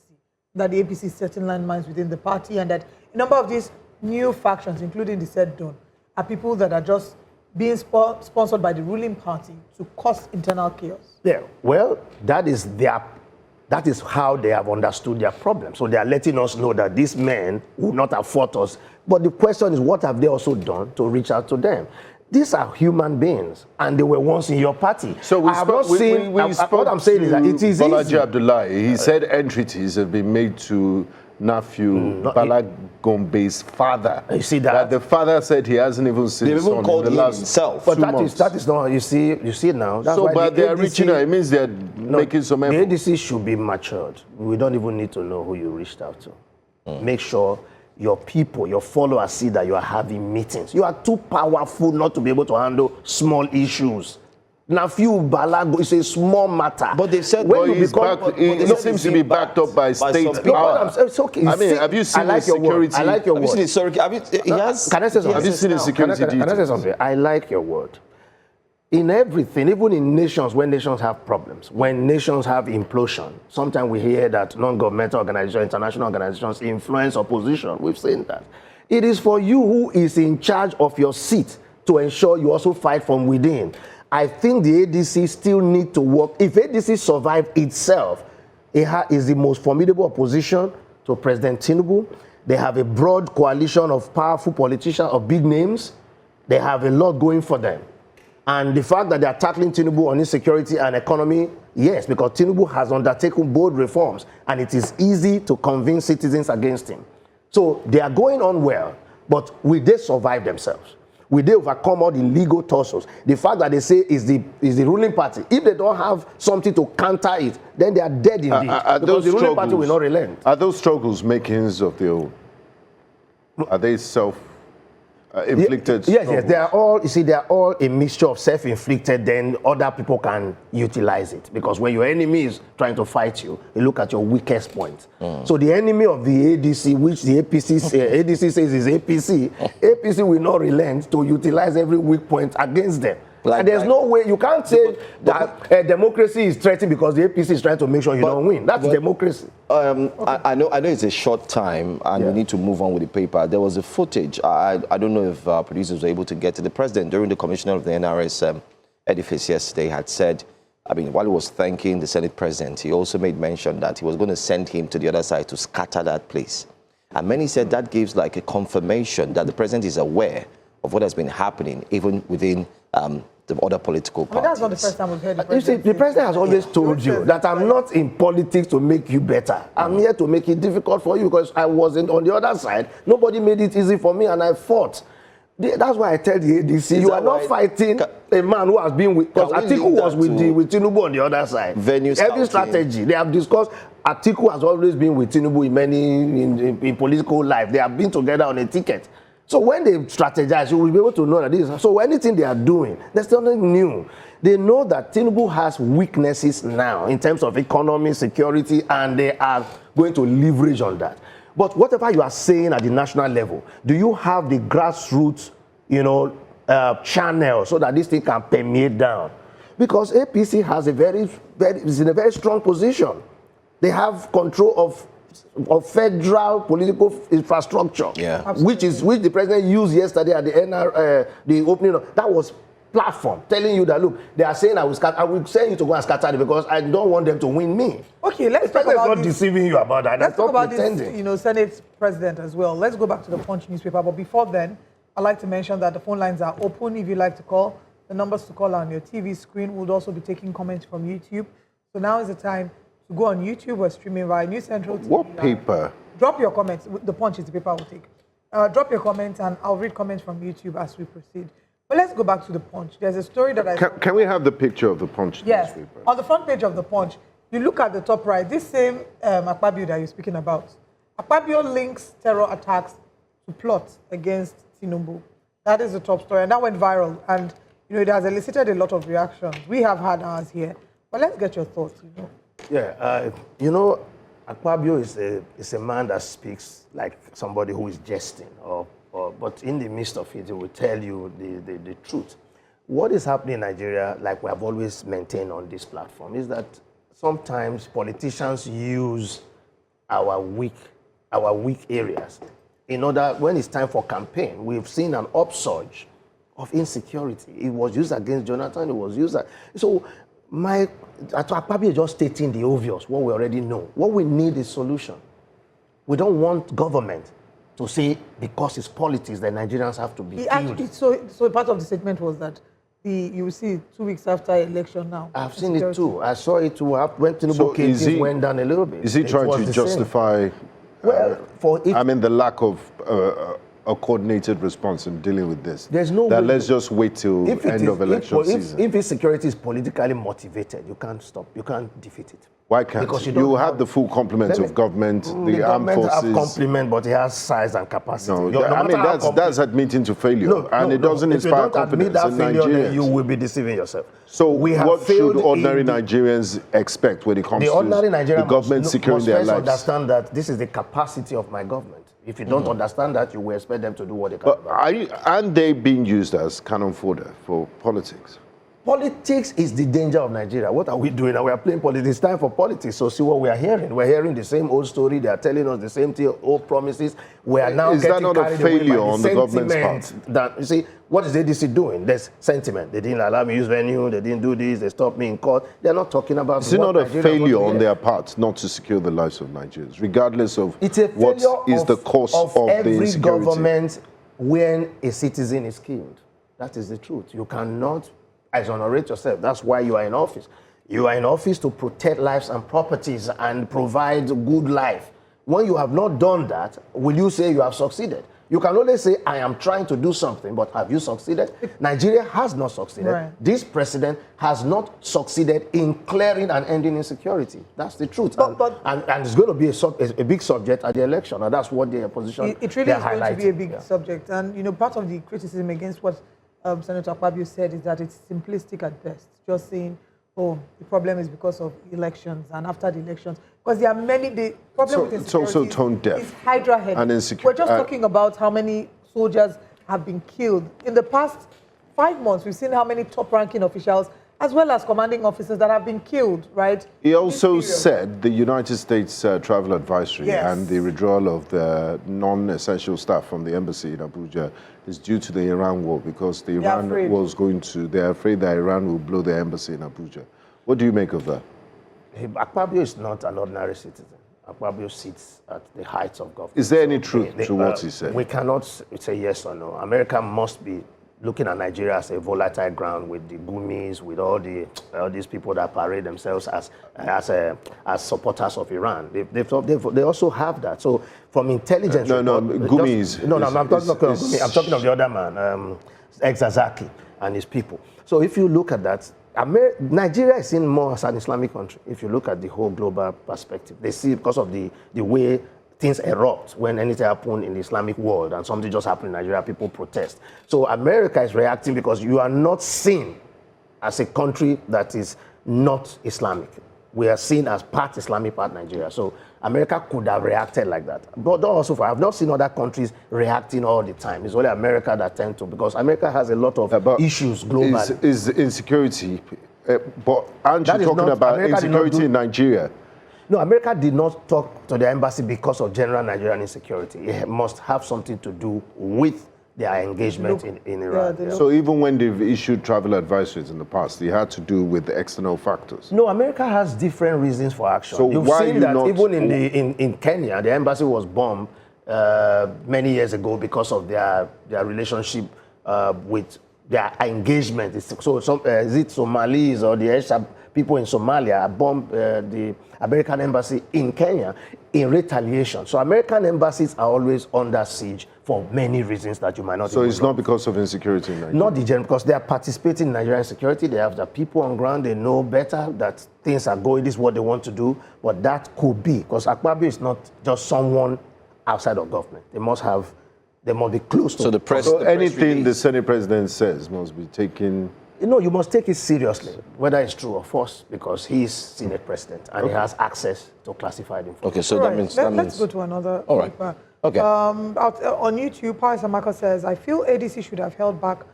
that the APC is setting landmines within the party, and that a number of these new factions, including the said Don, are people that are just being sponsored by the ruling party to cause internal chaos? Yeah, well, that is how they have understood their problem. So they are letting us know that these men would not have fought us. But the question is, what have they also done to reach out to them? These are human beings, and they were once in your party. So we spoke what I'm saying is that it is Brigadier easy. Abdullahi. He said entreaties have been made to nephew Bala Gombe's father. You see that the father said he hasn't even seen his son in the last himself. But that is not. You see now. That's so, why but they are reaching out. It means they're making some effort. The ADC should be matured. We don't even need to know who you reached out to. Make sure your people, your followers see that you are having meetings. You are too powerful not to be able to handle small issues. Now, few Balago is a small matter. But they said it seems to be backed up by state power. It's okay. I mean, have you seen his security? I like your word. Have you seen his Can I say something? Have you seen his security details? Can I say something? I like your word. In everything, even in nations, when nations have problems, when nations have implosion, sometimes we hear that non-governmental organizations, international organizations influence opposition. We've seen that. It is for you who is in charge of your seat to ensure you also fight from within. I think the ADC still need to work. If ADC survives itself, it is the most formidable opposition to President Tinubu. They have a broad coalition of powerful politicians, of big names. They have a lot going for them. And the fact that they are tackling Tinubu on insecurity and economy, yes, because Tinubu has undertaken bold reforms, and it is easy to convince citizens against him. So they are going on well, but will they survive themselves? Will they overcome all the legal tussles? The fact that they say is the ruling party, if they don't have something to counter it, then they are dead indeed. Because the ruling party will not relent. Are those struggles makings of their own? Are they self-inflicted? Yes, they are all, you see, they are all a mixture of self-inflicted, then other people can utilize it. Because when your enemy is trying to fight you, you look at your weakest point. So the enemy of the ADC, which the ADC says is APC will not relent to utilize every weak point against them. And there's no way, you can't say that democracy is threatened because the APC is trying to make sure you don't win. That's democracy. I know it's a short time and we need to move on with the paper. There was a footage, I don't know if producers were able to get to the president during the commissioner of the NRS edifice yesterday had said, I mean, while he was thanking the Senate president, he also made mention that he was going to send him to the other side to scatter that place. And many said that gives like a confirmation that the president is aware of what has been happening even within the other political parties. But that's not the first time we've heard the president. You see, the president has always told you that I'm not in politics to make you better. I'm here to make it difficult for you because I wasn't on the other side. Nobody made it easy for me and I fought. That's why I tell the ADC, you are not fighting a man who has been with, because Atiku was with Tinubu on the other side. Every strategy, they have discussed, Atiku has always been with Tinubu in political life. They have been together on a ticket. So when they strategize, you will be able to know that this is, so anything they are doing, there's nothing new. They know that Tinubu has weaknesses now in terms of economy, security, and they are going to leverage on that. But whatever you are saying at the national level, do you have the grassroots, channel so that this thing can permeate down? Because APC has is in a very strong position. They have control of federal political infrastructure, which the president used yesterday at the opening of that was platform, telling you that look, they are saying I will send you to go and scatter it because I don't want them to win me. Okay, let's talk about not deceiving you about that. Let's talk about this, Senate president as well. Let's go back to the Punch newspaper. But before then, I'd like to mention that the phone lines are open if you'd like to call. The numbers to call on your TV screen. We'll also be taking comments from YouTube. So now is the time to go on YouTube. We're streaming via News Central TV. What paper? Drop your comments. The Punch is the paper I will take. Drop your comments and I'll read comments from YouTube as we proceed. But let's go back to the Punch. There's a story that I... Can we have the picture of the Punch newspaper? On the front page of the Punch, you look at the top right, this same Akpabio that you're speaking about. Akpabio links terror attacks to plots against Tinubu. That is the top story, and that went viral. And, it has elicited a lot of reactions. We have had ours here. But let's get your thoughts, Yeah, Akpabio is a man that speaks like somebody who is jesting, but in the midst of it, he will tell you the truth. What is happening in Nigeria, like we have always maintained on this platform, is that sometimes politicians use our weak areas in order, when it's time for campaign, we've seen an upsurge of insecurity. It was used against Jonathan, it was used, so Akpabio is just stating the obvious, what we already know. What we need is solution. We don't want government to say because it's politics that Nigerians have to be He killed. actually, so part of the statement was that you will see 2 weeks after election now. I've seen it too. I saw it too. When Tinubu came, things went down a little bit. Is he trying to justify the lack of a coordinated response in dealing with this? There's no that way. let's just wait till end of election season. If insecurity is politically motivated, you can't stop. You can't defeat it. Why can't because you have the full complement of government, the armed forces? Have complement, but it has size and capacity. No, that's admitting to failure, it doesn't inspire confidence in Nigerians. You will be deceiving yourself. So what should ordinary Nigerians expect when it comes to the government securing their lives? Understand that this is the capacity of my government. If you don't understand that, you will expect them to do what they can. But aren't they being used as cannon fodder for politics? Politics is the danger of Nigeria. What are we doing now? We are playing politics. It's time for politics. So see what we are hearing. We're hearing the same old story. They are telling us the same thing, old promises. We are now getting carried away by the sentiment. Is that not a failure on the government's part? That, you see, what is the ADC doing? There's sentiment. They didn't allow me to use venue. They didn't do this. They stopped me in court. They're not talking about. Is it not a failure on their part not to secure the lives of Nigerians, regardless of what is the cause of the insecurity? Every government when a citizen is killed. That is the truth. You cannot exonerate yourself. That's why you are in office. You are in office to protect lives and properties and provide good life. When you have not done that, will you say you have succeeded? You can only say, I am trying to do something, but have you succeeded? Nigeria has not succeeded. Right. This president has not succeeded in clearing and ending insecurity. That's the truth. And it's going to be a big subject at the election, and that's what the opposition It really is going to be a big subject. And, part of the criticism against what Senator Akpabio said is that it's simplistic at best, just saying, oh, the problem is because of elections and after the elections. Because there are many, the problem with insecurity it's also tone deaf is Hydra head. And We're just talking about how many soldiers have been killed. In the past 5 months, we've seen how many top-ranking officials as well as commanding officers that have been killed, right? He also said the United States travel advisory and the withdrawal of the non-essential staff from the embassy in Abuja is due to the Iran war because they're afraid that Iran will blow the embassy in Abuja. What do you make of that? Akpabio is not an ordinary citizen. Akpabio sits at the heights of government. Is there any truth to what he said? We cannot say yes or no. America must be looking at Nigeria as a volatile ground with the Gumis, with all these people that parade themselves as supporters of Iran. They also have that. So from intelligence, I'm talking of the other man, Zaki and his people. So if you look at that, Nigeria is seen more as an Islamic country. If you look at the whole global perspective, they see because of the way things erupt when anything happens in the Islamic world and something just happened in Nigeria, people protest. So America is reacting because you are not seen as a country that is not Islamic. We are seen as part Islamic, part Nigeria. So America could have reacted like that. But also, I have not seen other countries reacting all the time. It's only America that tend to, because America has a lot of issues globally. Is insecurity, but aren't you talking about insecurity in Nigeria? No, America did not talk to the embassy because of general Nigerian insecurity. It must have something to do with their engagement in Iran. Yeah. So even when they've issued travel advisories in the past, it had to do with the external factors? No, America has different reasons for action. So You've seen that even in Kenya, the embassy was bombed many years ago because of their relationship with their engagement. So is it Somalis or the people in Somalia bombed the American embassy in Kenya in retaliation. So American embassies are always under siege for many reasons that you might not. So it's not because of insecurity in Nigeria? Not the general, because they are participating in Nigerian security. They have the people on ground. They know better that things are going. This is what they want to do. But that could be, because Akpabio is not just someone outside of government. They must be close to. So anything the Senate president says must be taken. No, you must take it seriously, whether it's true or false, because he is Senate president and he has access to classified information. Okay, so that means let's go to another paper. Okay. On YouTube, Paris Amaka says, I feel ADC should have held back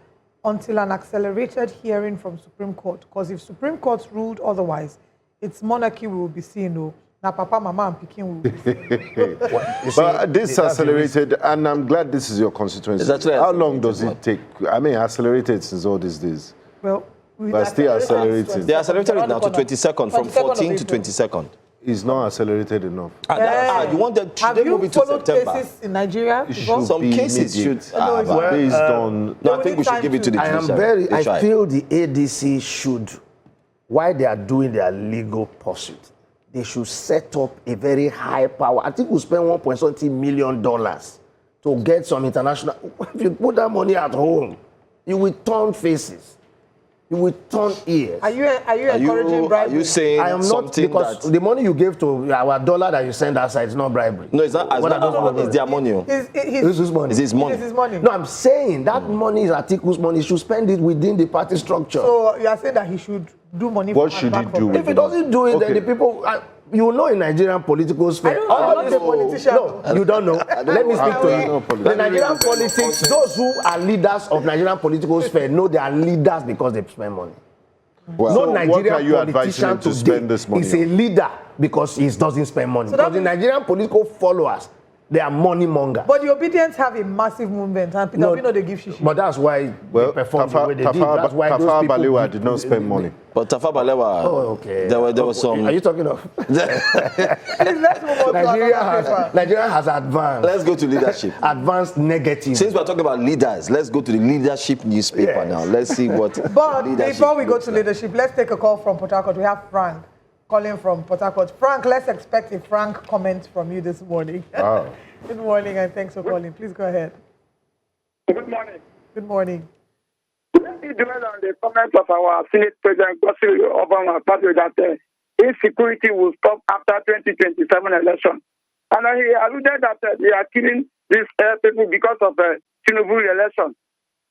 until an accelerated hearing from Supreme Court, because if Supreme Court ruled otherwise, it's monarchy we will be seeing. Now, Papa, Mama, and Peking will be seeing. But this accelerated, and I'm glad this is your constituency. How long does it take? I mean, accelerated since all these days. Well, but still accelerated. They accelerated it now to 22nd, from 14 to 22nd. It's not accelerated enough. You want them to move it to September? Cases in Nigeria? Some cases should based on. No, I think we should give it to the judiciary. I feel the ADC should, while they are doing their legal pursuit, they should set up a very high power. I think we'll spend $1.something million to get some international. If you put that money at home, you will turn faces. You will turn ears. Are you encouraging bribery? Are you saying I am not, because the money you gave to our dollar that you send outside is not bribery. No, it's not. It's their money. It's his money. It's his money. It is his money. No, I'm saying that money is Atiku's money. He should spend it within the party structure. So you are saying that he should do money. What should he do? If he doesn't do it, then the people. You know, in Nigerian political sphere. I'm not a politician. No, you don't know. Let me speak to you. The Nigerian politics, those who are leaders of Nigerian political sphere know they are leaders because they spend money. Well, no so Nigerian what are you advising him to spend this money is a leader because he doesn't spend money. So because the Nigerian political followers, they are money mongers. But the Obedience have a massive movement, and Peter Obi they give shishi. But that's why they perform the way they did. That's why those people Balewa did not spend money. But Tafawa Balewa, okay. There was some. Are you talking of? Let's move on. Nigeria has advanced. Let's go to leadership. Advanced negative. Since we're talking about leaders, let's go to the leadership newspaper now. Let's see what. But before we go to leadership, let's take a call from Port Harcourt. We have Frank calling from Port Harcourt. Frank, let's expect a frank comment from you this morning. Wow. Good morning, and thanks for calling. Please go ahead. Good morning. Good morning. Let me dwell on the comment of our Senate President Oseni Braimah that insecurity will stop after 2027 election. And he alluded that they are killing these people because of the Tinubu election.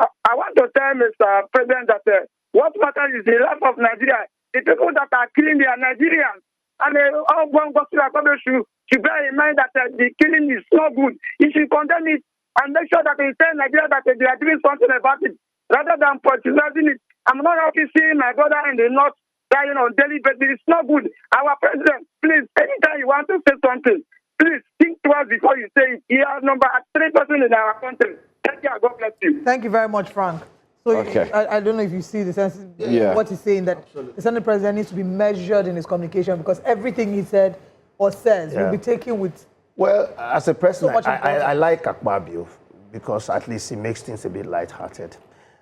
I want to tell Mr. President that what matters is the life of Nigeria. The people that are killing, they are Nigerians. And all one should bear in mind that the killing is not good. He should condemn it and make sure that they tell Nigeria that they are doing something about it, rather than politicizing it. I'm not happy seeing my brother in the north dying on daily basis. It's not good. Our president, please, anytime you want to say something, please think twice before you say it. He has number 3% in our country. Thank you. God bless you. Thank you very much, Frank. So okay. I don't know if you see the sense what he's saying, that the Senate President needs to be measured in his communication, because everything he said or says will be taken with. Well, as a person, I like Akpabio because at least he makes things a bit lighthearted.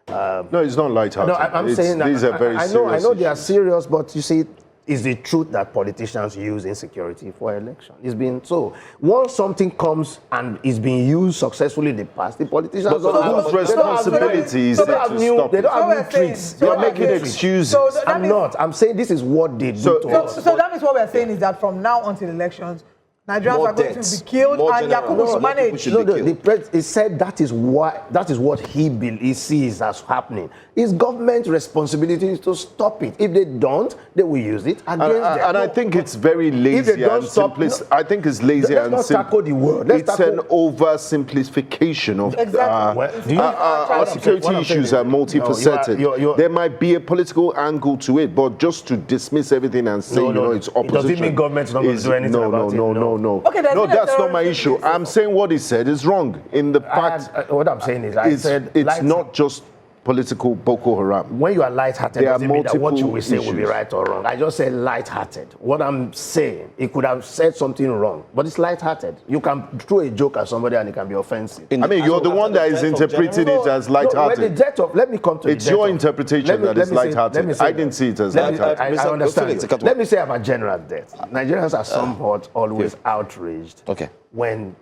No, it's not lighthearted. No, I'm saying these are very serious. I know they are serious, but you see, it's the truth that politicians use insecurity for election. It's been so. Once something comes and is being used successfully in the past, the politicians whose responsibility is it to stop it? They don't have new tricks. They're making excuses. I'm saying this is what they do to us. So that means what we're saying is that from now until elections, Nigerians are going to be killed and Yakubu should manage. He said that is what he sees as happening. It's government responsibility to stop it. If they don't, they will use it against them. And I think it's very lazy and simplist. I think it's lazy and simple. Let's not tackle the word. It's an oversimplification of our security issues are multifaceted. There might be a political angle to it, but just to dismiss everything and say, it's opposition. Does it mean government's not going to do anything about it? No. Okay, no, that's not my issue. I'm saying what he said is wrong. In the fact, what I'm saying is, I said it's not just political Boko Haram. When you are light-hearted, doesn't mean that what you will say will be right or wrong. I just said light-hearted. What I'm saying, he could have said something wrong, but it's light-hearted. You can throw a joke at somebody and it can be offensive. I mean, you're the one that is interpreting it as light-hearted. Let me come to it's your interpretation that is light-hearted. I didn't see it as light-hearted. I understand you. Let me say about general death. Nigerians are somewhat always outraged when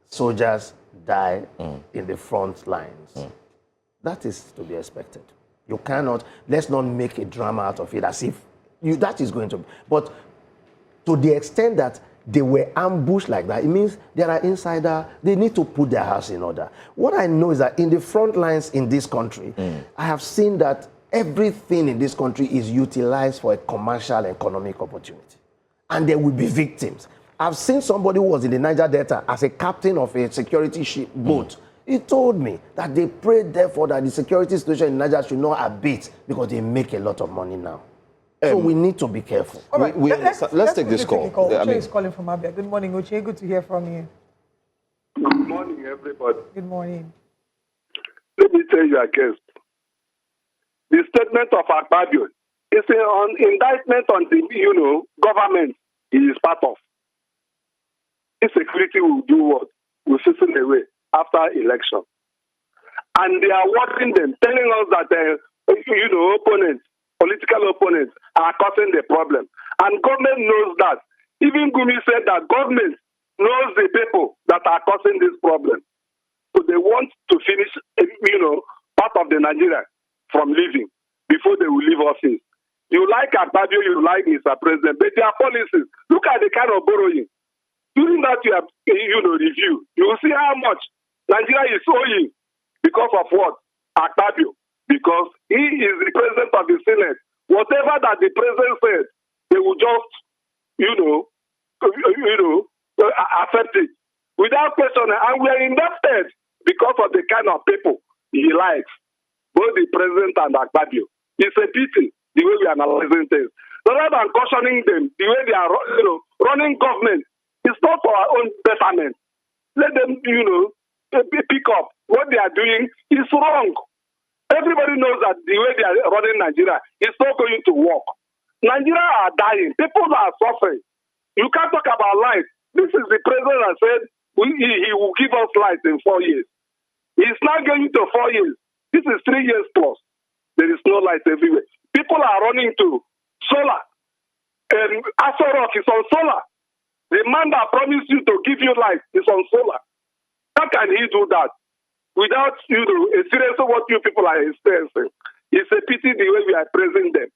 soldiers die in the front lines. That is to be expected. You cannot, let's not make a drama out of it as if that is going to be. But to the extent that they were ambushed like that, it means there are insiders, they need to put their house in order. What I know is that in the front lines in this country, I have seen that everything in this country is utilized for a commercial economic opportunity. And there will be victims. I've seen somebody who was in the Niger Delta as a captain of a security ship boat. He told me that they prayed therefore that the security situation in Niger should not abate because they make a lot of money now. So we need to be careful. All right, let's take this call. Uche is calling from Abia. Good morning, Uche. Good to hear from you. Good morning, everybody. Good morning. Let me tell you a case. The statement of Akpabio is an indictment on the government he is part of. Insecurity will do what? Will fizzle away after election. And they are watching them, telling us that, opponents, political opponents are causing the problem. And government knows that. Even Gumi said that government knows the people that are causing this problem. So they want to finish, part of the Nigeria from leaving before they will leave office. You like Akpabio, you like Mr. President, but their policies, look at the kind of borrowing. During that you have, review, you will see how much Nigeria is owing because of what? Akpabio. Because he is the president of the Senate. Whatever that the president says, they will just, accept it without questioning. And we are indebted because of the kind of people he likes, both the president and Akpabio. It's a pity the way we are analyzing things. Rather than cautioning them, the way they are, running government, it's not for our own betterment. Let them, pick up what they are doing is wrong. Everybody knows that the way they are running Nigeria is not going to work. Nigeria are dying. People are suffering. You can't talk about life. This is the president that said he will give us light in 4 years. He's not going to 4 years. This is 3 years plus. There is no light everywhere. People are running to solar. And Aso Rock is on solar. The man that promised you to give you light is on solar. How can he do that without, a serious of what you people are experiencing? It's a pity the way we are praising them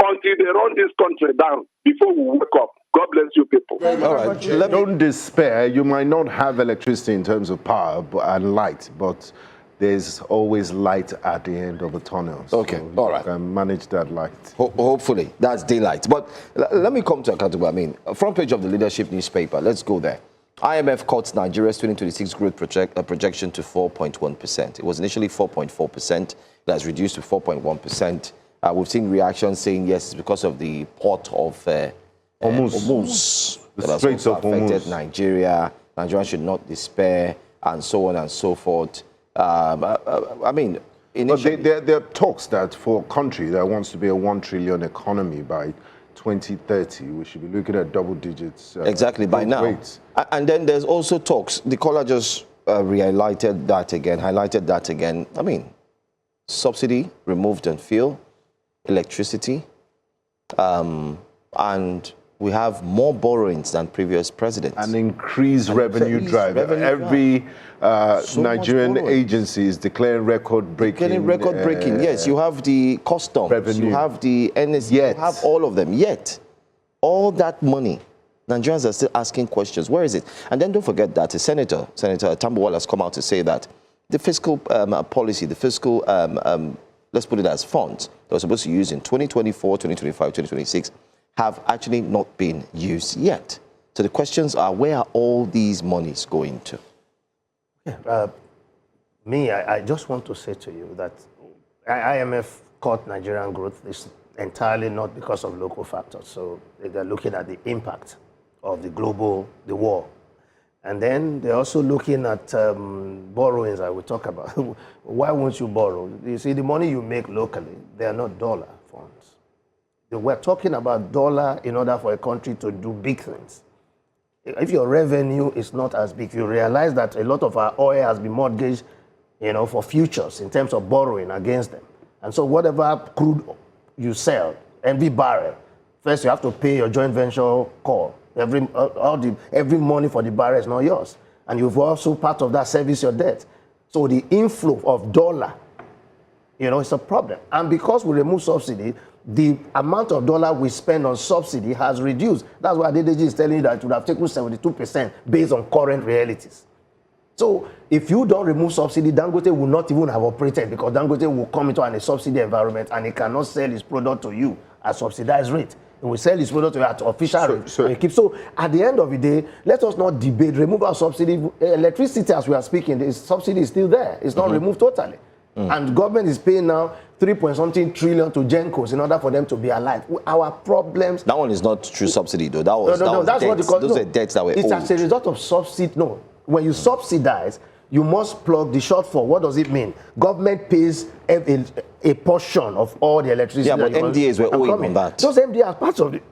until they run this country down before we wake up. God bless you people. All right. Don't despair. You might not have electricity in terms of power and light, but there's always light at the end of the tunnel. So okay, all right. You can manage that light. Hopefully, that's daylight. But let me come to accountable. I mean, front page of the Leadership newspaper. Let's go there. IMF cuts Nigeria's 2026 growth projection to 4.1%. It was initially 4.4%. That's reduced to 4.1%. We've seen reactions saying, yes, it's because of the port of Hormuz that has also affected Nigeria. Nigeria should not despair, and so on and so forth. I mean, initially... But there are talks that for a country that wants to be a 1 trillion economy by 2030, we should be looking at double digits. Exactly, by now. Rates. And then there's also talks. The caller just highlighted that again. I mean, subsidy removed on fuel, electricity, and we have more borrowings than previous presidents. An increased revenue drive. Every Nigerian agency is declaring record-breaking. Yes, you have the customs, revenue. You have the NSC, you have all of them. Yet, all that money, Nigerians are still asking questions. Where is it? And then don't forget that Senator Tambuwal has come out to say that the fiscal policy, the fiscal, let's put it as funds that were supposed to use in 2024, 2025, 2026, have actually not been used yet. So the questions are, where are all these monies going to? I just want to say to you that IMF caught Nigerian growth is entirely not because of local factors. So they're looking at the impact of the war. And then they're also looking at borrowings I will talk about. Why won't you borrow? You see, the money you make locally, they are not dollar funds. We're talking about dollar in order for a country to do big things. If your revenue is not as big, you realize that a lot of our oil has been mortgaged, for futures in terms of borrowing against them. And so whatever crude you sell, every barrel, first you have to pay your joint venture call. Every money for the barrel is not yours. And you've also part of that service your debt. So the inflow of dollar, it's a problem. And because we remove subsidy, the amount of dollar we spend on subsidy has reduced. That's why DDG is telling you that it would have taken 72% based on current realities. So if you don't remove subsidy, Dangote will not even have operated, because Dangote will come into a subsidy environment and he cannot sell his product to you at subsidized rate. He will sell his product to you at official rate. So at the end of the day, let us not debate removal of subsidy. Electricity, as we are speaking, the subsidy is still there. It's not removed totally. And government is paying now 3.something trillion to Gencos in order for them to be alive. Our problems... That one is not true subsidy, though. That's debts. What they call, those are debts that were owed. It's as a result of subsidy. No. When you subsidize, you must plug the shortfall. What does it mean? Government pays a portion of all the electricity. Yeah, but MDAs were owing on that. Those MDAs are part of it.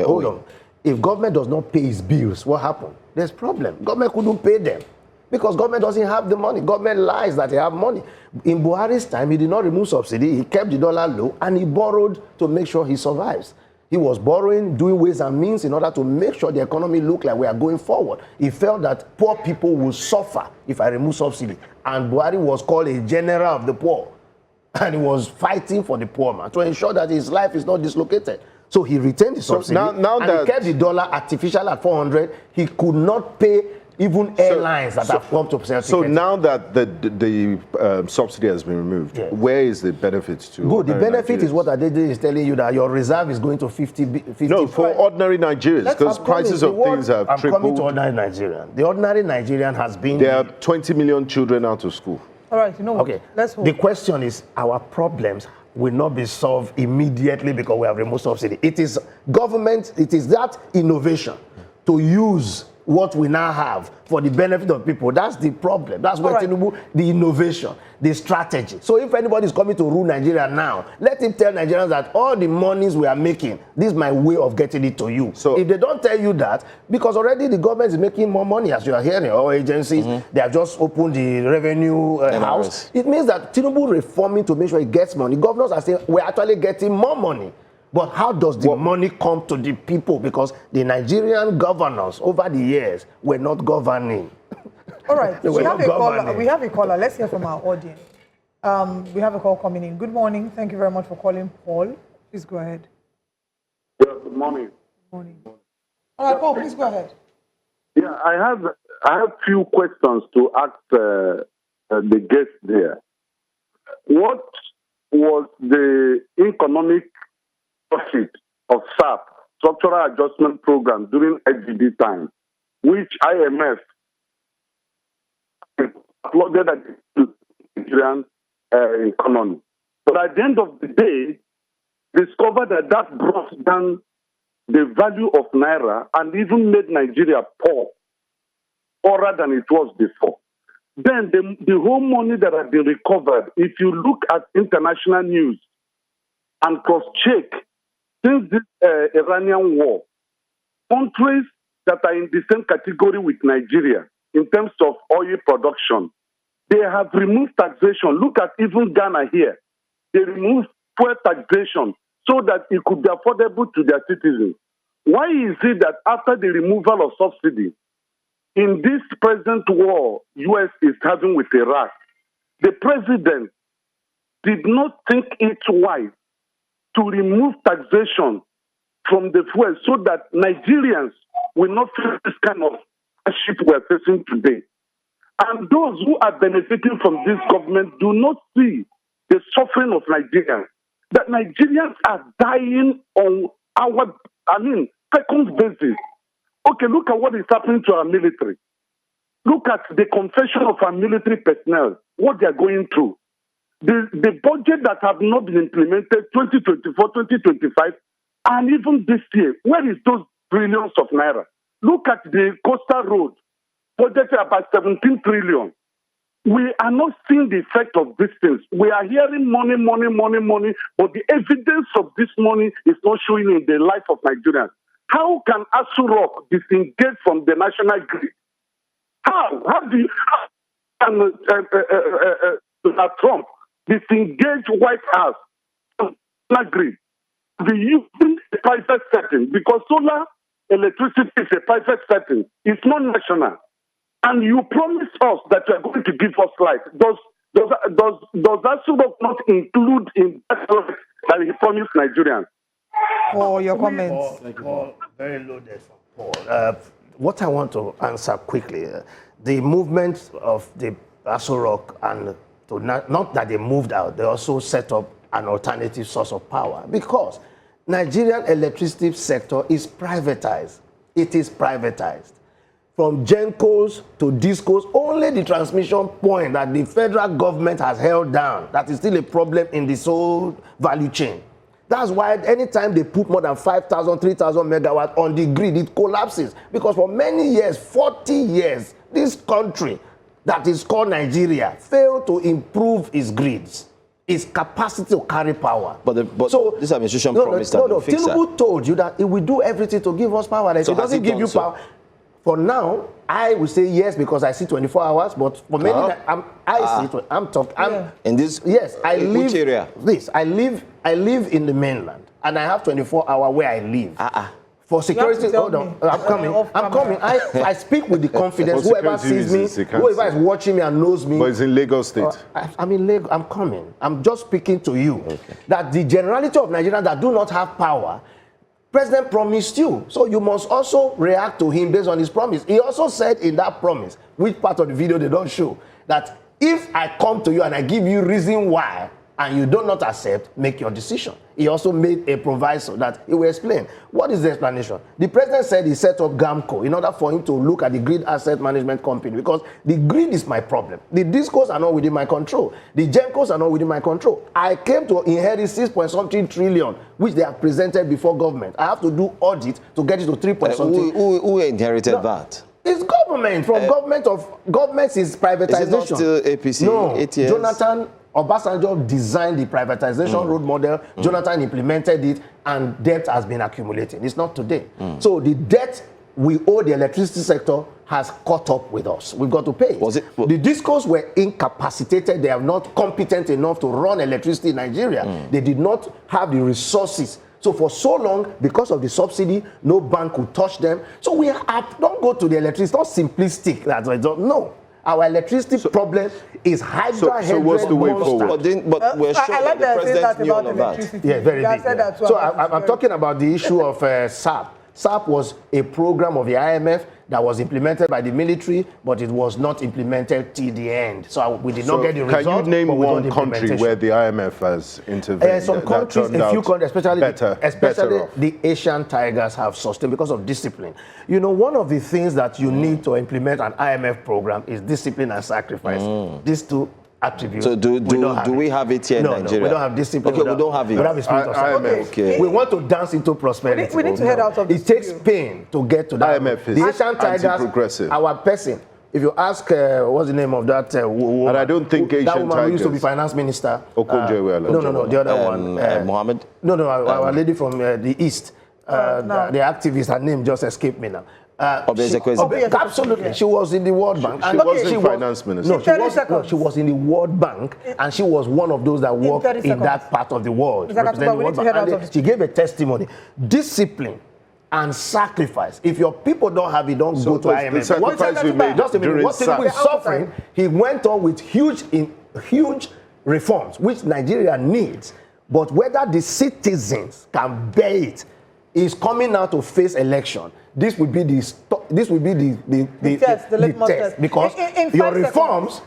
Hold on. If government does not pay his bills, what happened? There's problem. Government couldn't pay them because government doesn't have the money. Government lies that they have money. In Buhari's time, he did not remove subsidy. He kept the dollar low and he borrowed to make sure he survives. He was borrowing, doing ways and means in order to make sure the economy looked like we are going forward. He felt that poor people will suffer if I remove subsidy. And Buhari was called a general of the poor. And he was fighting for the poor man to ensure that his life is not dislocated. So he retained the subsidy he kept the dollar artificial at 400. He could not pay even airlines that have come to sell tickets. So now that the subsidy has been removed, where is the benefit to? Good. The benefit is what Adede is telling you, that your reserve is going to 50. No, for ordinary Nigerians, because prices of things have tripled. I'm coming to ordinary Nigerian. The ordinary Nigerian has been... There are 20 million children out of school. All right, you know what? Okay. Let's hold. The question is, our problems will not be solved immediately because we have removed subsidy. It is government, it is that innovation to use what we now have for the benefit of people. That's the problem. That's where Tinubu, the innovation, the strategy. So if anybody is coming to rule Nigeria now, let him tell Nigerians that all the monies we are making, this is my way of getting it to you. So if they don't tell you that, because already the government is making more money, as you are hearing, all agencies, they have just opened the revenue house. It means that Tinubu reforming to make sure he gets money. Governors are saying we're actually getting more money. But how does the money come to the people? Because the Nigerian governors over the years were not governing. All right, we have a caller. Let's hear from our audience. We have a call coming in. Good morning. Thank you very much for calling, Paul. Please go ahead. Yeah, good morning. Good morning. All right, Paul, please go ahead. Yeah, I have few questions to ask the guest there. What was the economic profit of SAP, Structural Adjustment Program, during HDD time, which IMF applauded at the Nigerian economy? But at the end of the day, discovered that brought down the value of Naira and even made Nigeria poorer than it was before. Then the whole money that had been recovered, if you look at international news and cross-check, since this Iranian war, countries that are in the same category with Nigeria in terms of oil production, they have removed taxation. Look at even Ghana here. They removed fuel taxation so that it could be affordable to their citizens. Why is it that after the removal of subsidy, in this present war U.S. is having with Iraq, the president did not think it wise to remove taxation from the fuel so that Nigerians will not face this kind of hardship we are facing today. And those who are benefiting from this government do not see the suffering of Nigerians. That Nigerians are dying on second basis. Okay, look at what is happening to our military. Look at the confession of our military personnel, what they are going through. The budget that have not been implemented 2024, 2025, and even this year, where is those trillions of naira? Look at the coastal road, budgeted about 17 trillion. We are not seeing the effect of these things. We are hearing money, but the evidence of this money is not showing in the life of Nigerians. How can Asu Rock disengage from the national grid? How do you Trump disengage White House from the national grid? Be using a private setting because solar electricity is a private setting. It's not national. And you promise us that you are going to give us light. Does Asu Rock not include in that that he promised Nigerians? For your comments. Very loaded from Paul. What I want to answer quickly, the movement of the Asu Rock, and not that they moved out, they also set up an alternative source of power because Nigerian electricity sector is privatized. It is privatized. From GENCOs to DISCOs, only the transmission point that the federal government has held down, that is still a problem in this whole value chain. That's why anytime they put more than 5,000, 3,000 megawatts on the grid, it collapses. Because for many years, 40 years, this country that is called Nigeria failed to improve its grids. is capacity to carry power. But this administration promised that they'll fix that. Tinubu told you that it will do everything to give us power. If it doesn't give you power, for now, I will say yes because I see 24 hours. But for many, I'm talking. In this, yes, I live. Which area? This I live in the mainland, and I have 24 hours where I live. For security, hold on, I'm coming. I speak with the confidence. Whoever sees me, whoever is watching me and knows me. But it's in Lagos State. I'm in Lagos. I'm coming. I'm just speaking to you that the generality of Nigerians that do not have power, President promised you. So you must also react to him based on his promise. He also said in that promise, which part of the video they don't show, that if I come to you and I give you reason why, and you do not accept, make your decision. He also made a proviso that he will explain. What is the explanation? The president said he set up GAMCO in order for him to look at the grid asset management company because the grid is my problem. The discos are not within my control. The GEMCOs are not within my control. I came to inherit 6.something trillion, which they have presented before government. I have to do audit to get it to 3.something. Who inherited that? It's government. From government is privatization. Is it not still APC? No, 8 years? Jonathan Obasanjo designed the privatization road model. Jonathan implemented it, and debt has been accumulating. It's not today. So the debt we owe the electricity sector has caught up with us. We've got to pay. The discos were incapacitated. They are not competent enough to run electricity in Nigeria. They did not have the resources. So for so long, because of the subsidy, no bank could touch them. So we don't go to the electricity. It's not simplistic. That's why I don't know. Our electricity problem is hydra. So what's the way forward? But we're sure I like that the president knew all of electricity. that. Yeah, very big. So I'm talking about the issue of SAP. SAP was a program of the IMF that was implemented by the military, but it was not implemented till the end. So we did not get the result. Can you name one country where the IMF has intervened? Some countries, a few countries, especially better the Asian tigers have sustained because of discipline. You know, one of the things that you need to implement an IMF program is discipline and sacrifice. These two attributes. So do we have it here in Nigeria? No, we don't have discipline. Okay, we don't have it. We don't have a spirit of sacrifice. Okay. We want to dance into prosperity. We need to head out of this. It takes pain to get to that. IMF is the Asian tigers, anti-progressive. our person. If you ask, what's the name of that woman? And I don't think Asian that woman tigers. who used to be finance minister. Okonjo-Iweala. No, the other one. Mohammed? No, our lady from the East. The activist, her name just escaped me now. Absolutely. She was in the World Bank. She wasn't finance minister. No, she was in the World Bank, and she was one of those that worked in that part of the world. She gave a testimony. Discipline and sacrifice. If your people don't have it, don't go to IMF. The sacrifice we made just a minute. What Tinubu is suffering, he went on with huge reforms, which Nigeria needs. But whether the citizens can bear it, is coming now to face election. This will be the test because your reforms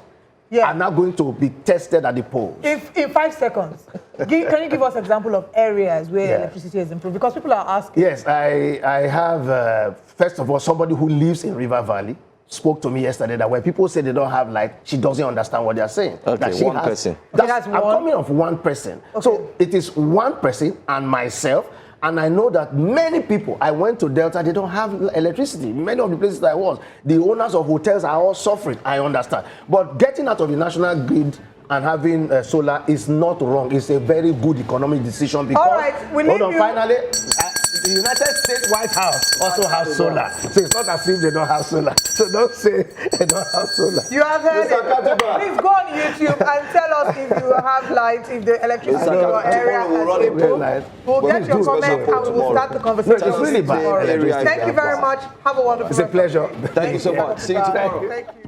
are now going to be tested at the polls. In 5 seconds, can you give us an example of areas where electricity has improved? Because people are asking. Yes, I have, first of all, somebody who lives in River Valley spoke to me yesterday that when people say they don't have light, she doesn't understand what they're saying. Okay, one person. I'm coming off one person. Okay. So it is one person and myself. And I know that many people, I went to Delta, they don't have electricity. Many of the places I was, the owners of hotels are all suffering, I understand. But getting out of the national grid and having solar is not wrong. It's a very good economic decision because, all right, finally, the United States White House also has solar. So it's not as if they don't have solar. So don't say they don't have solar. You have heard it. Please go on YouTube and tell us if you have light, if the electricity in your area has improved. We'll get your comment and we will start the conversation. It's really bad. Thank you very much. Have a wonderful day. It's a pleasure. Thank you so much. See you tomorrow. Thank you.